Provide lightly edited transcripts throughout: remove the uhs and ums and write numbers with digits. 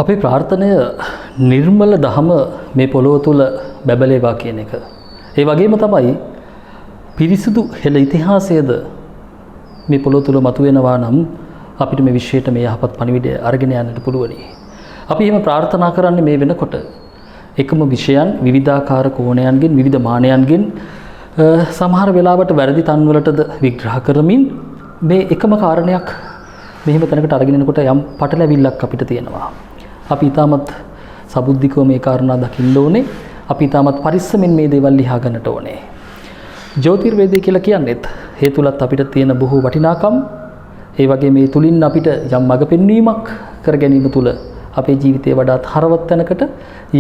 අපේ ප්‍රාර්ථනය නිර්මල දහම මේ පොළොව තුළ බැබලේවා කියන එක. ඒ වගේම තමයි පිරිසිදු හෙළ ඉතිහාසයද මේ පොළොව තුළ මතුවෙනවා නම් අපිට මේ විශ්වයට මේ යහපත් පණිවිඩය අරගෙන යන්නට පුළුවනි. අපි එහෙම ප්‍රාර්ථනා කරන්නේ මේ වෙනකොට එකම විෂයන් විවිධාකාර කෝණයන්ගෙන් විවිධ මානයන්ගෙන් සමහර වෙලාවට වැරදි තන්වලටද විග්‍රහ කරමින් මේ එකම කාරණයක් මෙහෙම තැනකට අරගෙන යනකොට යම් පටලැවිල්ලක් අපිට තියෙනවා. අපි ඊටමත් සබුද්ධිකව මේ කාරණා දකින්න ඕනේ. අපි ඊටමත් පරිස්සමෙන් මේ දේවල් ලියා ගන්නට ඕනේ. ජ්‍යොතිර්වේදය කියලා කියන්නේත් ඒ තුලත් අපිට තියෙන බොහෝ වටිනාකම් ඒ වගේ මේ තුලින් අපිට යම් මඟ පෙන්වීමක් කර ගැනීම තුල අපේ ජීවිතය වඩාත් හරවත් තැනකට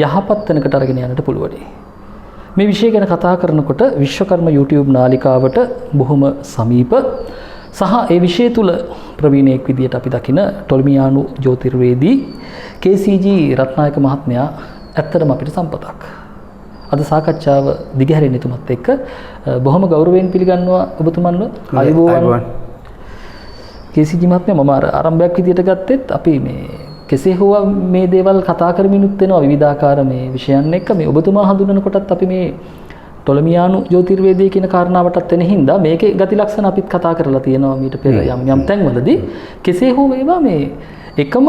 යහපත් තැනකට අරගෙන යන්නට පුළුවනි. මේ විෂය ගැන කතා කරනකොට විශ්වකර්ම YouTube නාලිකාවට බොහොම සමීප සහ ඒ විෂය තුල ප්‍රවීණයෙක් විදියට අපි දකින ටොලමියානු ජ්‍යොතිර්වේදී KCG රත්නායක මහත්මයා ඇත්තටම අපිට සම්පතක්. අද සාකච්ඡාව දිගහැරෙන්න තුමත් එක්ක බොහොම ගෞරවයෙන් පිළිගන්නවා ඔබතුමන්ව. ආයුබෝවන්. KCG මහත්මයා මම ආරම්භයක් විදියට ගත්තෙත් අපි මේ කෙසේ හෝ මේ දේවල් කතා කරමිනුත් වෙනවා විවිධාකාර මේ විෂයන් එක්ක මේ ඔබතුමා හඳුනන කොටත් අපි මේ ටොලමියානු ජ්‍යොතිර්වේදය කියන කාරණාවටත් වෙන හින්දා මේකේ ගති ලක්ෂණ අපිත් කතා කරලා තියෙනවා මීට පෙර යම් තැන්වලදී. කෙසේ හෝ වේවා මේ එකම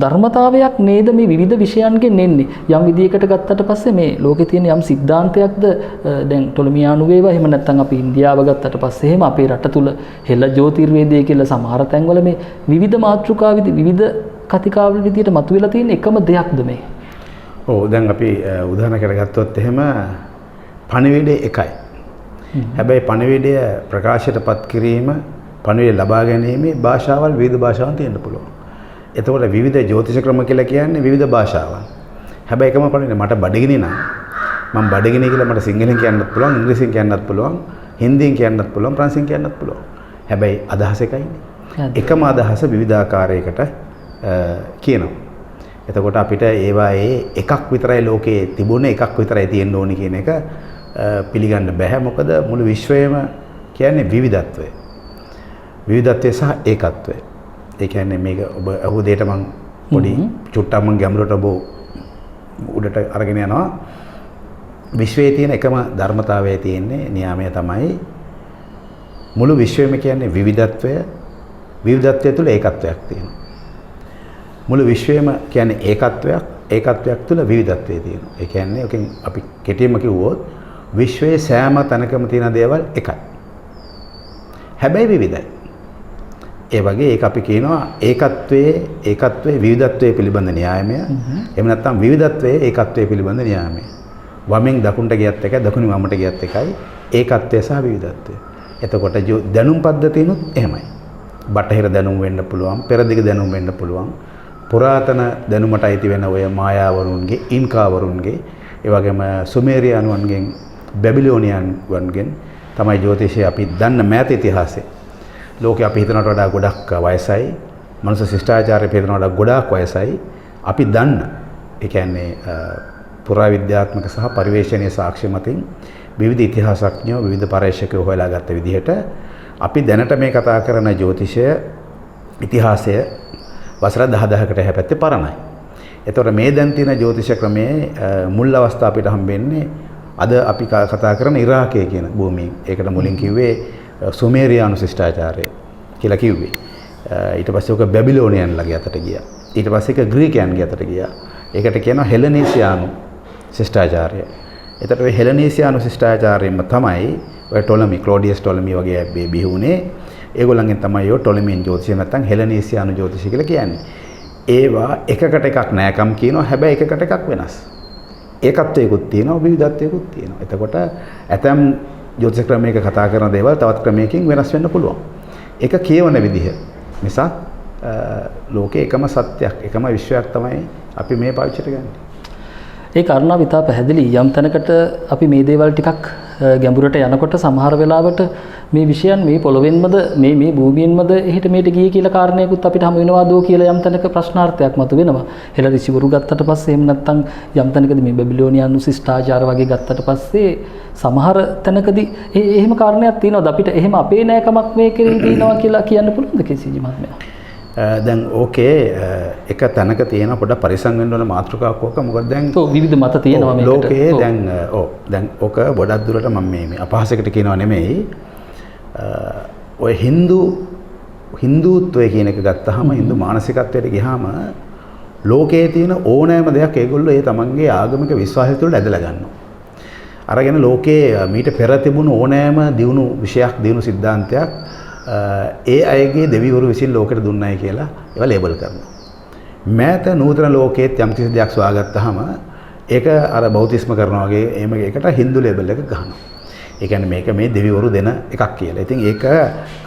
ධර්මතාවයක් නේද මේ විවිධ විෂයන්ගෙන් එන්නේ. යම් විදියකට ගත්තට පස්සේ මේ ලෝකේ තියෙන යම් સિદ્ધාන්තයක්ද දැන් ටොලමියානු වේවා එහෙම නැත්නම් අපි ඉන්දියාව ගත්තට පස්සේ එහෙම අපේ රට තුල හෙළ ජ්‍යොතිර්වේදය කියලා සමහර තැන්වල මේ විවිධ මාතෘකා විවිධ කතිකාවල විදියට මතුවලා තියෙන එකම දෙයක්ද මේ? ඔව් දැන් අපි උදාහරණයකට ගත්තොත් එහෙම පණිවිඩය එකයි. හැබැයි පණිවිඩය ප්‍රකාශයටපත් කිරීම පණිවිඩය ලබා ගැනීමේ භාෂාවල් විවිධ භාෂාවන් තියෙන්න පුළුවන්. එතකොට විවිධ ජ්‍යොතිෂ ක්‍රම කියලා කියන්නේ විවිධ භාෂාවන්. හැබැයි එකම පණිවිඩය මට බඩගිනි නම් මම බඩගිනි කියලා මට සිංහලෙන් කියන්නත් පුළුවන්, ඉංග්‍රීසියෙන් කියන්නත් පුළුවන්, හින්දියෙන් කියන්නත් පුළුවන්, ප්‍රංශයෙන් කියන්නත් පුළුවන්. හැබැයි අදහස එකයිනේ. එකම අදහස විවිධාකාරයකට කියනවා. එතකොට අපිට ඒවායේ එකක් විතරයි ලෝකයේ තිබුණේ, එකක් විතරයි තියෙන්න ඕනි කියන එක පිළිගන්න බෑ. මොකද මුළු විශ්වයම කියන්නේ විවිධත්වය. විවිධත්වය සහ ඒකත්වය. ඒ කියන්නේ මේක ඔබ අහුව දෙයට මම පොඩි චුට්ටක් මම ගැඹුරට ඔබ උඩට අරගෙන යනවා. විශ්වයේ තියෙන එකම ධර්මතාවය තියෙන්නේ න්‍යාමය තමයි මුළු විශ්වයම කියන්නේ විවිධත්වය. විවිධත්වය තුළ ඒකත්වයක් තියෙනවා. මුළු විශ්වයම කියන්නේ ඒකත්වයක්. ඒකත්වයක් තුළ විවිධත්වය තියෙනවා. ඒ කියන්නේ ඔකෙන් අපි කෙටියෙන්ම කිව්වොත් විශ්වයේ සෑම තැනකම තියෙන දේවල් එකයි. හැබැයි විවිධයි. ඒ වගේ ඒක අපි කියනවා ඒකත්වයේ විවිධත්වයේ පිළිබඳ න්‍යායමය. එහෙම නැත්නම් විවිධත්වයේ ඒකත්වයේ පිළිබඳ න්‍යායමය. වමෙන් දකුණට ගියත් එකයි, දකුණින් වමට ගියත් එකයි. ඒකත්වය සහ විවිධත්වය. එතකොට දැනුම් පද්ධතියනොත් එහෙමයි. බටහිර දැනුම් වෙන්න පුළුවන්, පෙරදිග දැනුම් වෙන්න පුළුවන්. පුරාතන දැනුමට අයිති වෙන ඔය මායාවරුන්ගේ, ඉන්කාවරුන්ගේ, ඒ වගේම සුමේරියානුවන්ගෙන්, බැබිලෝනියන්වන්ගෙන් තමයි ජ්‍යොතිෂය අපි දන්න මෑත ඉතිහාසය. ලෝකේ අපි හිතනට වඩා ගොඩක් වයසයි, මනුෂ්‍ය ශිෂ්ටාචාරය හිතනට වඩා ගොඩාක් වයසයි. අපි දන්න, ඒ කියන්නේ පුරාවිද්‍යාත්මක සහ පරිවේශනීය සාක්ෂි මතින් විවිධ ඉතිහාසඥයෝ, විවිධ පර්යේෂකයෝ හොයලා ගත්ත විදිහට අපි දැනට මේ කතා කරන ජ්‍යොතිෂය ඉතිහාසය වසර 10000කට එහා පැත්තේ පරණයි. ඒතකොට මේ දැන් තියෙන ජ්‍යොතිෂ ක්‍රමයේ මුල් අවස්ථාව අපිට හම්බෙන්නේ අද අපි කතා කරන ඉරාකයේ කියන භූමිය. ඒකට මුලින් කිව්වේ සුමේරියානු ශිෂ්ටාචාරය කියලා කිව්වේ. ඊට පස්සේ ඔක බැබිලෝනියන්ලගේ අතට ගියා. ඊට පස්සේ ඒක ග්‍රීකයන්ගේ අතට ගියා. ඒකට කියනවා හෙලනීසියානු ශිෂ්ටාචාරය. ඒතට ඔය හෙලනීසියානු ශිෂ්ටාචාරයෙන්ම තමයි ඔය ටොලමි, ක්ලෝඩියස් ටොලමි වගේ අය බිහුනේ. ඒගොල්ලන්ගෙන් තමයි ඔය ටොලමියන් ජ්‍යොතිෂය නැත්නම් හෙලනීසියානු ජ්‍යොතිෂය කියලා කියන්නේ. ඒවා එකකට එකක් නෑකම් කියනවා. හැබැයි එකකට එකක් වෙනස්. ඒකත්වයකුත් තියෙනවා, විවිධත්වයකුත් තියෙනවා. එතකොට ඇතම් ජ්‍යොතිෂ ක්‍රමයක කතා කරන දේවල් තවත් ක්‍රමයකින් වෙනස් වෙන්න පුළුවන්. ඒක කියවන විදිහ නිසා ලෝකේ එකම සත්‍යයක්, එකම විශ්වයක් තමයි අපි මේ පාවිච්චි කරගන්නේ. ඒ කාරණාව ඉතා පැහැදිලි. යම් තැනකට අපි මේ දේවල් ටිකක් ගැඹුරට යනකොට සමහර වෙලාවට මේ විෂයන් මේ පොළොවෙන්මද මේ භූමියෙන්මද එහෙට මෙහෙට ගියේ කියලා කාරණයකුත් අපිට හමු වෙනවා දෝ කියලා යම් තැනක ප්‍රශ්නාර්ථයක් මතුවෙනවා. හෙළ ඍෂිවරු ගත්තට පස්සේ එහෙම නැත්නම් යම් තැනකදී මේ බැබිලෝනියානු ශිෂ්ටාචාර වගේ ගත්තට පස්සේ සමහර තැනකදී එහෙම කාරණයක් තියෙනවද අපිට එහෙම අපේ නෑකමක් මේකේ තියෙනවා කියලා කියන්න පුළුවන්ද KCG මහත්මයා? දැන් ඕකේ එක තැනක තියෙන පොඩ පරිසම් වෙන්න ඕන මාතෘකාවක් ඕක. මොකද දැන් විවිධ මත තියෙනවා මේකට. ලෝකයේ දැන් ඕක ගොඩක් දුරට මම මේ අපහාසයකට කියනවා නෙමෙයි. ඔය හින්දුත්වය කියන එක ගත්තාම හින්දු මානසිකත්වයට ගියාම ලෝකයේ තියෙන ඕනෑම දෙයක් ඒගොල්ලෝ ඒ තමන්ගේ ආගමික විශ්වාසය තුළ ඇදලා ගන්නවා. අරගෙන ලෝකයේ මීට පෙර තිබුණු ඕනෑම දියුණු විෂයක් දියුණු සිද්ධාන්තයක් ඒ අයගේ දෙවිවරු විසින් ලෝකෙට දුන්නයි කියලා ඒවා ලේබල් කරනවා. මෑත නූතන ලෝකයේත් යම් කිසි දෙයක් සොයාගත්තාම ඒක අර බෞතිස්ම කරනවා වගේ එහෙම එකකට හින්දු ලේබල් එක ගන්නවා. ඒ කියන්නේ මේක මේ දෙවිවරු දෙන එකක් කියලා. ඉතින් ඒක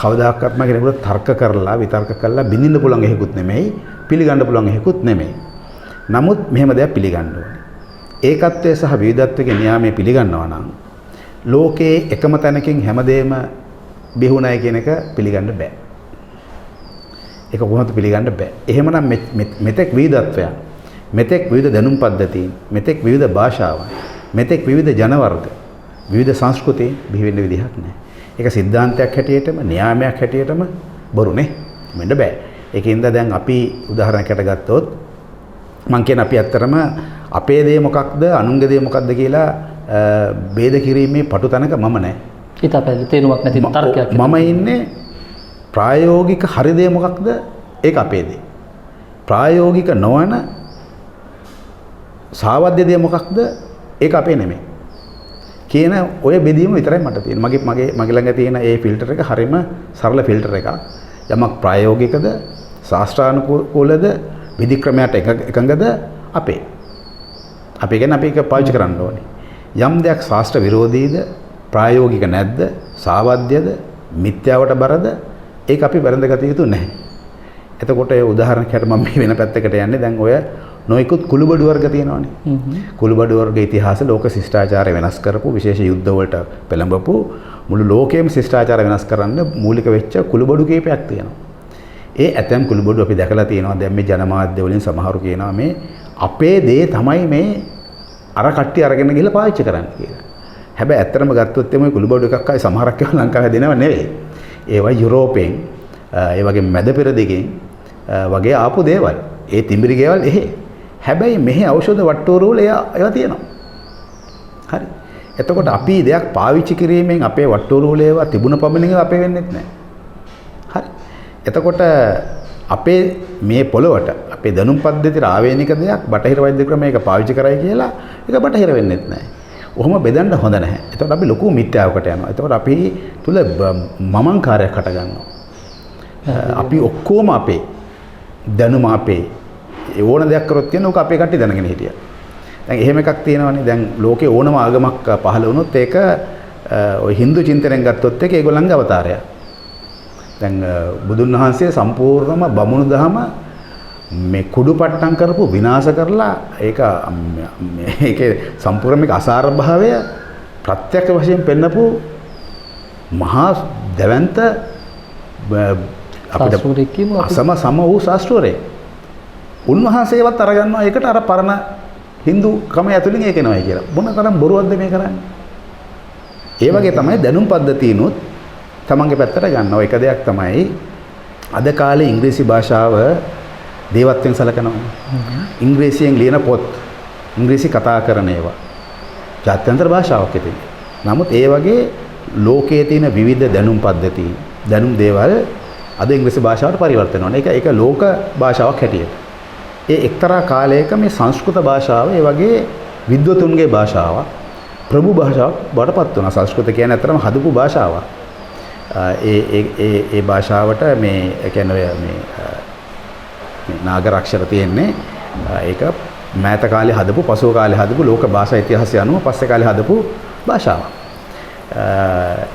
කවදාකවත්ම කෙනෙකුට තර්ක කරලා විතර්ක කරලා බින්දින්න පුළුවන් එකකුත් නෙමෙයි, පිළිගන්න පුළුවන් එකකුත් නෙමෙයි. නමුත් මෙහෙම දෙයක් පිළිගන්න ඕනේ. ඒකත්වය සහ විවිධත්වයේ න්‍යාමයේ පිළිගන්නවා නම් ලෝකයේ එකම තැනකින් හැමදේම බිහුණයි කියන එක පිළිගන්න බෑ. ඒක කොහොමද පිළිගන්න බෑ. එහෙමනම් මෙතෙක් විවිධත්වයන්, මෙතෙක් විවිධ දැනුම් පද්ධතීන්, මෙතෙක් විවිධ භාෂාවන්, මෙතෙක් විවිධ ජන වර්ග, විවිධ සංස්කෘති බිහි වෙන්න විදිහක් නැහැ. ඒක සිද්ධාන්තයක් හැටියටම, න්‍යාමයක් හැටියටම බොරුනේ. වෙන්න බෑ. ඒකින්ද දැන් අපි උදාහරණයකට ගත්තොත් මම කියන අපි ඇත්තටම අපේ දේ මොකක්ද, අනුන්ගේ දේ මොකක්ද කියලා ભેද කිරීමේ පටු තැනක මම නැහැ. ඊට අපේ තේරුමක් නැති තර්කයක්. මම ඉන්නේ ප්‍රායෝගික හරි දේ මොකක්ද? ඒක අපේ දේ. ප්‍රායෝගික නොවන සාවද්‍ය දේ මොකක්ද? ඒක අපේ නෙමෙයි. කියන ඔය බෙදීම විතරයි මට තියෙන්නේ. මගේ ළඟ තියෙන ඒ ෆිල්ටර් එක හරිම සරල ෆිල්ටර් එකක්. යමක් ප්‍රායෝගිකද, ශාස්ත්‍රානුකූලද, විධික්‍රමයට එකඟද අපේ. අපි කියන්නේ අපි ඒක පාවිච්චි කරන්න ඕනේ. යම් දෙයක් ශාස්ත්‍ර විරෝධීද, ප්‍රායෝගික නැද්ද, සාවද්‍යද, මිත්‍යාවට බරද, ඒක අපි වැරඳගත යුතු නැහැ. එතකොට ඒ උදාහරණයක් මම මේ වෙන පැත්තකට යන්නේ. දැන් ඔය නොයිකුත් කුළුබඩු වර්ග තියෙනවානේ. කුළුබඩු වර්ග ඉතිහාස ලෝක ශිෂ්ටාචාරය වෙනස් කරපු විශේෂ යුද්ධ වලට පෙළඹපු මුළු ලෝකයේම ශිෂ්ටාචාරය වෙනස් කරන්න මූලික වෙච්ච කුළුබඩු කීපයක් තියෙනවා. ඒ ඇතැම් කුළුබඩු අපි දැකලා තියෙනවා. දැන් මේ ජනමාධ්‍ය වලින් සමහරු කියනවා මේ අපේ දේ තමයි මේ අර කට්ටිය අරගෙන ගිහලා පාවිච්චි කරන්නේ කියලා. හැබැයි ඇත්තටම ගත්තොත් මේ කුළුබඩු එකක් ආයි සමහරක් ඒවා ලංකාවේ දෙනව නෙවෙයි. ඒවා යුරෝපෙන් ඒ වගේ මැද පෙර දෙකෙන් වගේ ආපු දේවල්. ඒ තිඹිරි ගෙවල් එහෙ. හැබැයි මෙහි ඖෂධ වට්ටෝරු වල ඒවා තියෙනවා. හරි. එතකොට අපි දෙයක් පාවිච්චි කිරීමෙන් අපේ වට්ටෝරු වල ඒවා තිබුණ පමණින් අපේ වෙන්නේ නැහැ. හරි. එතකොට අපේ මේ පොළොවට අපේ දැනුම් පද්ධතියට ආවේනික දෙයක් බටහිර වෛද්‍ය ක්‍රමයක පාවිච්චි කරයි කියලා ඒක බටහිර වෙන්නේ නැහැ. ඔහොම බෙදන්න හොඳ නැහැ. එතකොට අපි ලොකු මිත්‍යාවකට යනවා. එතකොට අපි තුල මමංකාරයක් හට ගන්නවා. අපි ඔක්කොම අපේ දැනුම අපේ ඕන දෙයක් කරොත් කියන ඕක අපේ කට්ටිය දැනගෙන හිටියා. දැන් එහෙම එකක් තියෙනවානේ. දැන් ලෝකේ ඕනම ආගමක් පහළ වුණොත් ඒක ඔය Hindu චින්තනයෙන් ගත්තොත් ඒක ඒගොල්ලන්ගේ අවතාරයක්. දැන් බුදුන් වහන්සේ සම්පූර්ණම බමුණු දහම මේ කුඩුපට්ටම් කරපු විනාශ කරලා ඒකේ සම්පූර්ණ මේක අසාර භාවය ප්‍රත්‍යක්ෂ වශයෙන් පෙන්නපු මහා දැවැන්ත අපිට සම වූ ශාස්ත්‍රවරේ. උන්වහන්සේවත් අරගන්නවා ඒකට අර පරණ Hindu ක්‍රම ඇතුලින් ඒක එනවා කියලා. මොන තරම් බොරුවක්ද මේ කරන්නේ? ඒ වගේ තමයි දැනුම් පද්ධතියනොත් තමන්ගේ පැත්තට ගන්නවා. එක දෙයක් තමයි අද කාලේ ඉංග්‍රීසි භාෂාව දේවත්වයෙන් සැලකනවා. ඉංග්‍රීසියෙන් ලියන පොත්, ඉංග්‍රීසි කතා කරන ඒවා ජාත්‍යන්තර භාෂාවක් ඉතින්. නමුත් ඒ වගේ ලෝකයේ තියෙන විවිධ දැනුම් පද්ධති, දැනුම් දේවල් අද ඉංග්‍රීසි භාෂාවට පරිවර්තන වෙනවා. ඒක ලෝක භාෂාවක් හැටියට. ඒ එක්තරා කාලයක මේ සංස්කෘත භාෂාව ඒ වගේ විද්වතුන්ගේ භාෂාවක්, ප්‍රභු භාෂාවක් බවට පත් වුණා. සංස්කෘත කියන්නේ අතරම හදපු භාෂාවක්. ඒ භාෂාවට මේ කියන්නේ මේ නාගර අක්ෂර තියෙන්නේ. ඒක මෑත කාලේ හදපු, පසුව කාලේ හදපු ලෝක භාෂා ඉතිහාසය අනුව පස්සේ කාලේ හදපු භාෂාවක්.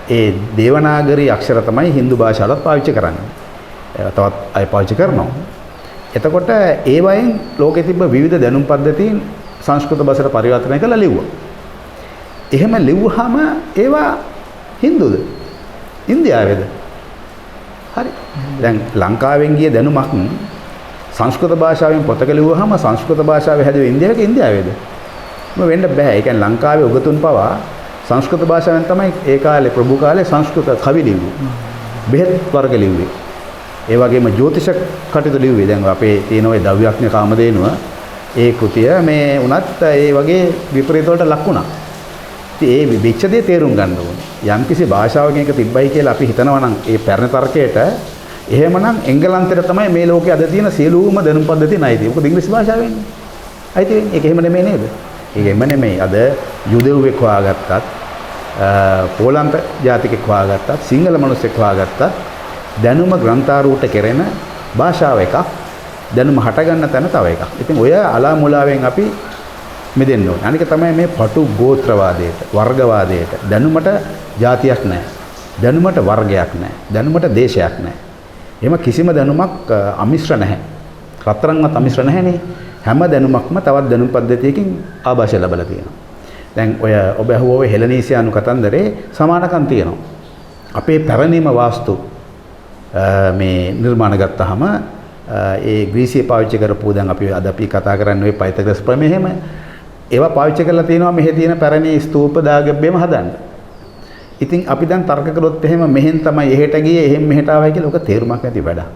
ඒ දේවනාගරි අක්ෂර තමයි Hindu භාෂාවට පාවිච්චි කරන්නේ. තවත් අය පාවිච්චි කරනවා. එතකොට ඒ වයින් ලෝකෙ තිබ්බ විවිධ දැනුම් පද්ධතීන් සංස්කෘත භාෂාවට පරිවර්තනය කරලා ලිව්වා. එහෙම ලිව්වහම ඒවා Hinduද? ඉන්දියාවේද? හරි. දැන් ලංකාවෙන් ගිය දැනුමක් සංස්කෘත භාෂාවෙන් පොතක ලිව්වහම සංස්කෘත භාෂාවේ හැදුවේ ඉන්දියාවේද? වෙන්න බෑ. ඒ කියන්නේ ලංකාවේ උගතුන් පවා සංස්කෘත භාෂාවෙන් තමයි ඒ කාලේ ප්‍රභු කාලේ සංස්කෘත කවි ලිව්වේ. බෙහෙත් වර්ග ලිව්වේ. ඒ වගේම ජ්‍යොතිෂ කටයුතු ලිව්වේ. දැන් අපේ තියෙන ওই දව්‍යඥ කාමදේනුව ඒ කෘතිය මේ උනත් ඒ වගේ විපරීත වලට ලක් වුණා. ඉතින් ඒ විච දේ තේරුම් ගන්න ඕනේ. යම්කිසි භාෂාවකින් එක තිබ්බයි කියලා අපි හිතනවා නම් ඒ පැරණි තර්කයට එහෙමනම් එංගලන්තයට තමයි මේ ලෝකයේ අද තියෙන සියලුම දැනුම් පද්ධතිය නැයිති. මොකද ඉංග්‍රීසි භාෂාවෙන්නේ. අයිති වෙන්නේ. ඒක එහෙම නෙමෙයි නේද? ඒක එහෙම නෙමෙයි. අද යුදෙව්වෙක් හොයාගත්තත්, පෝලන්ත ජාතිකෙක් හොයාගත්තත්, සිංහල මිනිස්සෙක් හොයාගත්තත් දැනුම ග්‍රන්ථාරූඪ කෙරෙන භාෂාව එකක්. දැනුම හටගන්න තැන තව එකක්. ඉතින් ඔය අලා මුලාවෙන් අපි මෙදෙන්න ඕනේ. අනික තමයි මේ පටු ගෝත්‍රවාදයට, වර්ගවාදයට. දැනුමට ජාතියක් නැහැ. දැනුමට වර්ගයක් නැහැ. දැනුමට දේශයක් නැහැ. එහෙම කිසිම දැනුමක් අමිශ්‍ර නැහැ. රත්තරන්වත් අමිශ්‍ර නැහැනේ. හැම දැනුමක්ම තවත් දැනුම් පද්ධතියකින් ආభాෂය ලැබලා තියෙනවා. දැන් ඔය ඔබ අහුවෝ හෙලනීසියානු කතන්දරේ සමානකම් තියෙනවා. අපේ පැරණිම වාස්තු මේ නිර්මාණ ගත්තාම ඒ ග්‍රීසිය පාවිච්චි කරපු දැන් අපි කතා කරන්නේ ওই පයිතග්‍රස් ප්‍රමේය එහෙම ඒවා පාවිච්චි කරලා තියෙනවා මෙහි තියෙන පැරණි ස්තූප දාගැබ්බේම හදන්න. ඉතින් අපි දැන් තර්ක කළොත් එහෙම මෙහෙන් තමයි එහෙට ගියේ එහෙන් මෙහෙට ආවයි කියලා ඔක තේරුමක් නැති වැඩක්.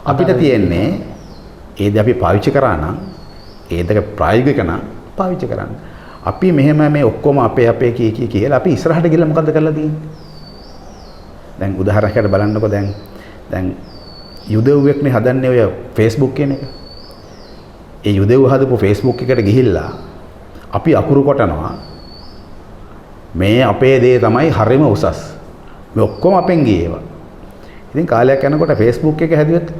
අපිට තියෙන්නේ ඒ දේ අපි පාවිච්චි කරා නම් ඒ දෙක ප්‍රායෝගික නම් පාවිච්චි කරන්න. අපි මෙහෙම මේ ඔක්කොම අපේ කී කියලා අපි ඉස්සරහට ගිහලා මොකද්ද කරලා තියෙන්නේ? දැන් උදාහරණයකට බලන්නකෝ දැන් යුදෙව්වෙක්නේ හදන්නේ ඔය Facebook කියන එක. ඒ යුදෙව් හදපු Facebook එකට ගිහිල්ලා අපි අකුරු කොටනවා මේ අපේ දේ තමයි හරිම උසස්. මේ ඔක්කොම අපෙන් ගියේවා. ඉතින් කාලයක් යනකොට Facebook එක හැදුවත්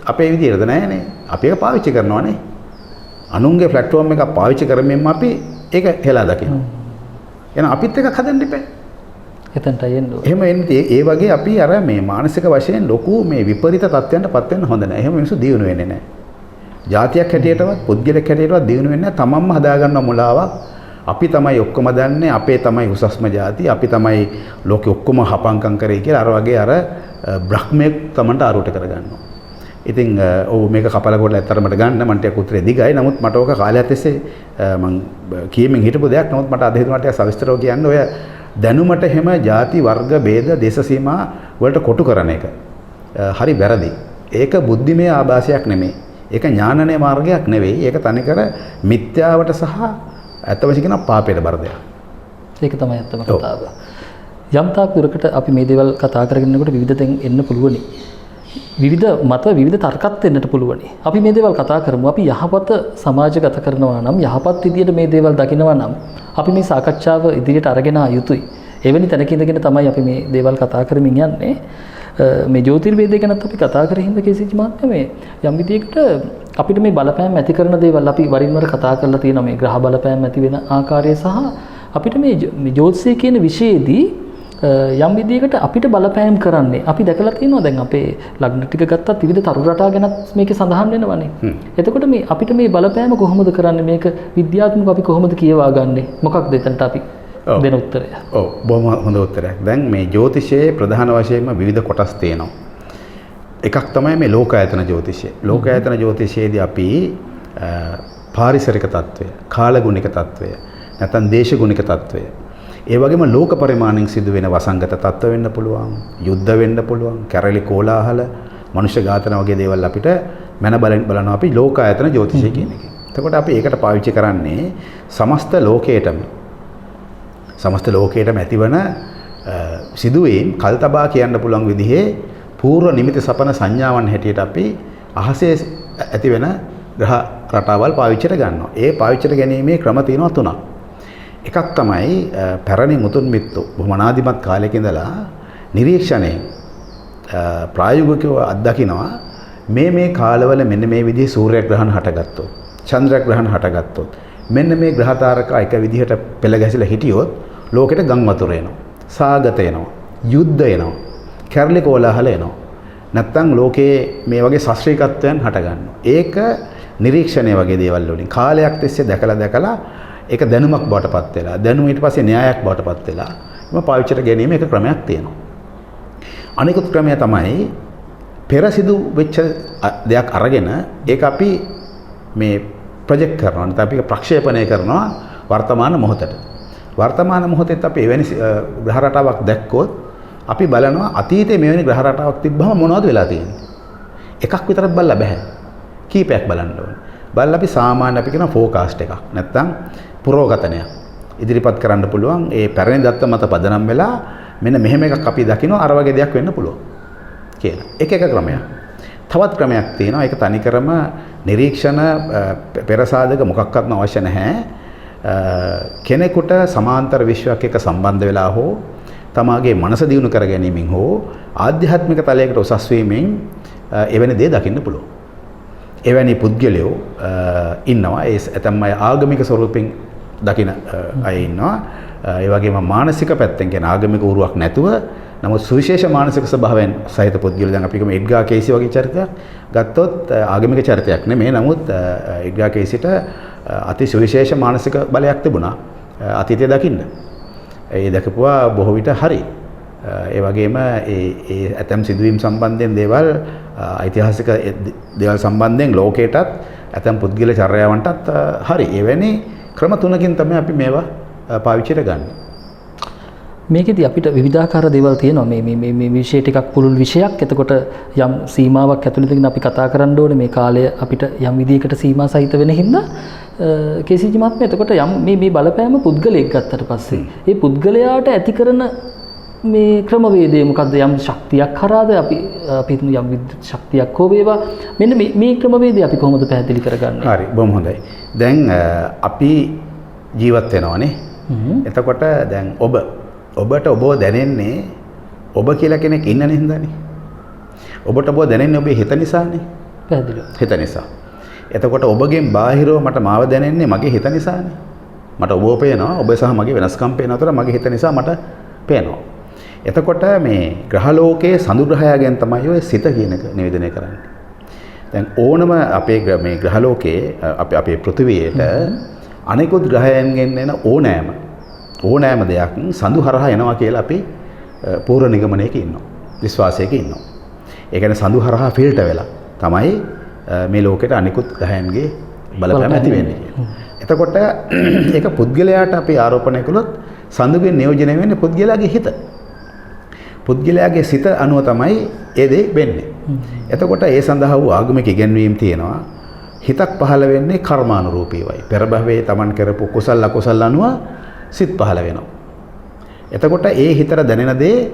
අපේ විදියටද නැහැනේ. අපි ඒක පාවිච්චි කරනවානේ. අනුන්ගේ platform එකක් පාවිච්චි කරමින්ම අපි ඒක හෙලා දකිනවා. එහෙනම් අපිත් එකක් හදන්න ඉපේ. එතනට යන්න ඕනේ. එහෙම එන්නේ ඒ වගේ අපි අර මේ මානසික වශයෙන් ලොකු මේ විපරීත තත්ත්වයන්ටපත් වෙන්න හොඳ නැහැ. එහෙම මිනිස්සු දියුණු වෙන්නේ නැහැ. ජාතියක් හැටියටවත් පුද්ගලෙක් හැටියටවත් දියුණු වෙන්නේ නැහැ. තමන්ම හදාගන්න මුලාවක්. අපි තමයි ඔක්කොම දන්නේ. අපේ තමයි උසස්ම ජාති. අපි තමයි ලෝකෙ ඔක්කොම හපංකම් කරේ කියලා අර වගේ අර බ්‍රහ්මයක් තමන්ට ආරූඪ කරගන්නවා. ඉතින් ඔව් මේක කපලා කොට ඇත්තටම ගන්න මන්ට උත්තරේ දිගයි. නමුත් මට ඕක කාලයක් තිස්සේ මම කියමින් හිටපු දෙයක්. නමුත් මට අද හිතුණාට සවිස්තරව කියන්න ඔය දැනුමට හැම ಜಾති වර්ග ભેද දේශ සීමා වලට කොටු කරන එක හරි වැරදි. ඒක බුද්ධිමය ආభాසයක් නෙමෙයි. ඒක ඥානනේ මාර්ගයක් නෙවෙයි. ඒක තනිකර මිත්‍යාවට සහ ඇත්ත වශයෙන් කියන පාපයට බර දෙයක්. ඒක තමයි ඇත්තම කතාව. යම් තාක් දුරකට අපි මේ දේවල් කතා කරගෙන යනකොට විවිධ තැන් එන්න පුළුවනි. විවිධ මත විවිධ තර්කත් එන්නට පුළුවනි. අපි මේ දේවල් කතා කරමු. අපි යහපත සමාජගත කරනවා නම් යහපත් විදියට මේ දේවල් දකිනවා නම් අපි මේ සාකච්ඡාව ඉදිරියට අරගෙන ආ යුතුයි. එවැනි තැනක ඉඳගෙන තමයි අපි මේ දේවල් කතා කරමින් යන්නේ. මේ ජ්‍යොතිර්වේදය ගැනත් අපි කතා කරේ හින්දා කේසිජ් මහත්මයා මේ යම් විදියකට අපිට මේ බලපෑම් ඇති කරන දේවල් අපි වරින් වර කතා කරලා තියෙනවා මේ ග්‍රහ බලපෑම් ඇති වෙන ආකාරය සහ අපිට මේ ජ්‍යොතිෂය කියන විෂයේදී යම් විදියකට අපිට බලපෑම් කරන්නේ අපි දැකලා තියෙනවා දැන් අපේ ලග්න ටික ගත්තත් විවිධ තරු රටා ගැනත් මේකේ සඳහන් වෙනවනේ. එතකොට මේ අපිට මේ බලපෑම කොහොමද කරන්නේ මේක විද්‍යාත්මකව අපි කොහොමද කියවා ගන්නෙ? මොකක්ද එතනට අපි දෙන උත්තරය? ඔව් බොහොම හොඳ උත්තරයක්. දැන් මේ ජ්‍යොතිෂයේ ප්‍රධාන වශයෙන්ම විවිධ කොටස් තියෙනවා. එකක් තමයි මේ ලෝකායතන ජ්‍යොතිෂය. ලෝකායතන ජ්‍යොතිෂයේදී අපි පාරිසරික తত্ত্বය, කාලගුණික తত্ত্বය, නැත්නම් දේශගුණික తত্ত্বය ඒ වගේම ලෝක පරිමාණයෙන් සිදුවෙන වසංගත තත්ත්ව වෙන්න පුළුවන්, යුද්ධ වෙන්න පුළුවන්, කැරලි කෝලාහල, මනුෂ්‍ය ඝාතන වගේ දේවල් අපිට මන බලනවා අපි ලෝකායතන ජ්‍යොතිෂය කියන එක. එතකොට අපි ඒකට පාවිච්චි කරන්නේ සමස්ත ලෝකයටම ඇතිවන සිදුවීම් කල්තබා කියන්න පුළුවන් විදිහේ පූර්ව නිමිති සපන සංඥාවන් හැටියට අපි අහසේ ඇතිවෙන ග්‍රහ රටාවල් පාවිච්චිට ගන්නවා. ඒ පාවිච්චිට ගැනීමේ ක්‍රම තියෙනවා තුනක්. එකක් තමයි පැරණි මුතුන් මිත්තෝ බොහොම අනාදිමත් කාලයක ඉඳලා නිරීක්ෂණයෙන් ප්‍රායෝගිකව අත්දකිනවා මේ කාලවල මෙන්න මේ විදිහේ සූර්ය ග්‍රහණ හටගත්තොත් චන්ද්‍ර ග්‍රහණ හටගත්තොත් මෙන්න මේ ග්‍රහ තාරකා එක විදිහට පෙළ ගැසිලා හිටියොත් ලෝකෙට ගම් වතුර එනවා සාගත එනවා යුද්ධ එනවා කැරලි කෝලාහල එනවා නැත්තම් ලෝකයේ මේ වගේ ශාස්ත්‍රීයත්වයන් හට ගන්නවා ඒක නිරීක්ෂණය වගේ දේවල් වලින් කාලයක් තිස්සේ දැකලා ඒක දැනුමක් බවට පත් වෙලා දැනුම ඊට පස්සේ න්‍යායක් බවට පත් වෙලා මම පාවිච්චිට ගැනීම එක ක්‍රමයක් තියෙනවා. අනිකුත් ක්‍රමය තමයි පෙර සිදු වෙච්ච දෙයක් අරගෙන ඒක අපි මේ ප්‍රොජෙක්ට් කරනවා නැත්නම් අපි ප්‍රක්ෂේපණය කරනවා වර්තමාන මොහොතට. වර්තමාන මොහොතේත් අපි එවැනි ග්‍රහ රටාවක් දැක්කොත් අපි බලනවා අතීතයේ මෙවැනි ග්‍රහ රටාවක් තිබ්බම මොනවද වෙලා තියෙන්නේ? එකක් විතරක් බලලා බෑ. කීපයක් බලන්න ඕනේ. බලලා අපි සාමාන්‍ය අපි කියන ෆෝකාස්ට් එකක්. නැත්තම් පුරෝගතනයක් ඉදිරිපත් කරන්න පුළුවන්. ඒ පැරණි දත්ත මත පදනම් වෙලා මෙන්න මෙහෙම එකක් අපි දකිනවා අර වගේ දෙයක් වෙන්න පුළුවන් කියලා. එක ක්‍රමයක්. තවත් ක්‍රමයක් තියෙනවා. ඒක තනිකරම නිරීක්ෂණ පෙරසාධක මොකක්වත්ම අවශ්‍ය නැහැ. කෙනෙකුට සමාන්තර විශ්වයක් එක්ක සම්බන්ධ වෙලා හෝ තමාගේ මනස දියුණු කර ගැනීමෙන් හෝ ආධ්‍යාත්මික තලයකට උසස් වීමෙන් එවැනි දේ දකින්න පුළුවන්. එවැනි පුද්ගලයෝ ඉන්නවා. ඒ ඇතම් අය ආගමික ස්වරූපෙන් දකින අය ඉන්නවා. ඒ වගේම මානසික පැත්තෙන් කියන ආගමික උරුවක් නැතුව නමුත් සුවිශේෂ මානසික ස්වභාවයෙන් සහිත පුද්ගලයෝ දැන් අපි කියමු එඩ්ගා කේසි වගේ චරිතයක් ගත්තොත් ආගමික චරිතයක් නෙමෙයි. නමුත් එඩ්ගා කේසිට අති සුවිශේෂ මානසික බලයක් තිබුණා අතීතය දකින්න. ඒ දැකපුවා බොහෝ විට හරි. ඒ වගේම ඒ ඇතම් සිදුවීම් සම්බන්ධයෙන් දේවල් ඓතිහාසික දේවල් සම්බන්ධයෙන් ලෝකයටත් ඇතම් පුද්ගල චර්යාවන්ටත් හරි. එවැනි ක්‍රම තුනකින් තමයි අපි මේවා පාවිච්චිට ගන්න. මේකෙදි අපිට විවිධාකාර දේවල් තියෙනවා. මේ විෂය ටිකක් පුළුල් විෂයක්. එතකොට යම් සීමාවක් ඇතුළතකින් අපි කතා කරන්න ඕනේ. මේ කාලය අපිට යම් විදිහකට සීමා සහිත වෙන හින්දා කේසිජි මහත්මයා එතකොට යම් මේ බලපෑම පුද්ගලයෙක් ගත්තට පස්සේ ඒ පුද්ගලයාට ඇති කරන මේ ක්‍රමවේදය මොකද්ද? යම් ශක්තියක් හරහාද අපි යම් විද්‍යුත් ශක්තියක් හෝ වේවා මෙන්න මේ ක්‍රමවේදය අපි කොහොමද පැහැදිලි කරගන්නේ? හරි බොහොම හොඳයි. දැන් අපි ජීවත් වෙනවානේ. එතකොට දැන් ඔබට ඔබව දැනෙන්නේ ඔබ කියලා කෙනෙක් ඉන්න නිසානේ. ඔබට ඔබව දැනෙන්නේ ඔබේ හිත නිසානේ. පැහැදිලි. හිත නිසා. එතකොට ඔබගෙන් බාහිරව මට මාව දැනෙන්නේ මගේ හිත නිසානේ. මට ඔබව පේනවා. ඔබ සහ මගේ වෙනස්කම් පේන අතර මගේ හිත නිසා මට පේනවා. එතකොට මේ ග්‍රහලෝකයේ සඳු ග්‍රහයගෙන් තමයි ඔය සිත කියන එක නිවේදනය කරන්නේ. දැන් ඕනම අපේ මේ ග්‍රහලෝකයේ අපේ පෘථිවියට අනෙකුත් ග්‍රහයන්ගෙන් එන ඕනෑම දෙයක් සඳු හරහා එනවා කියලා අපි පූර්ව නිගමනයක ඉන්නවා. විශ්වාසයක ඉන්නවා. ඒ කියන්නේ සඳු හරහා ෆිල්ටර් වෙලා තමයි මේ ලෝකෙට අනිකුත් ග්‍රහයන්ගේ බලපෑම ඇති වෙන්නේ. එතකොට ඒක පුද්ගලයාට අපි ආරෝපණය කළොත් සඳුගෙන් නියෝජනය වෙන්නේ පුද්ගලයාගේ හිත. පුද්ගලයාගේ සිත අනුව තමයි ඒ දේ වෙන්නේ. එතකොට ඒ සඳහා වූ ආගමික ඉගැන්වීම් තියෙනවා. හිතක් පහළ වෙන්නේ කර්මානුරූපීවයි. පෙර භවයේ Taman කරපු කුසල අකුසල අනුව සිත් පහළ වෙනවා. එතකොට ඒ හිතට දැනෙන දේ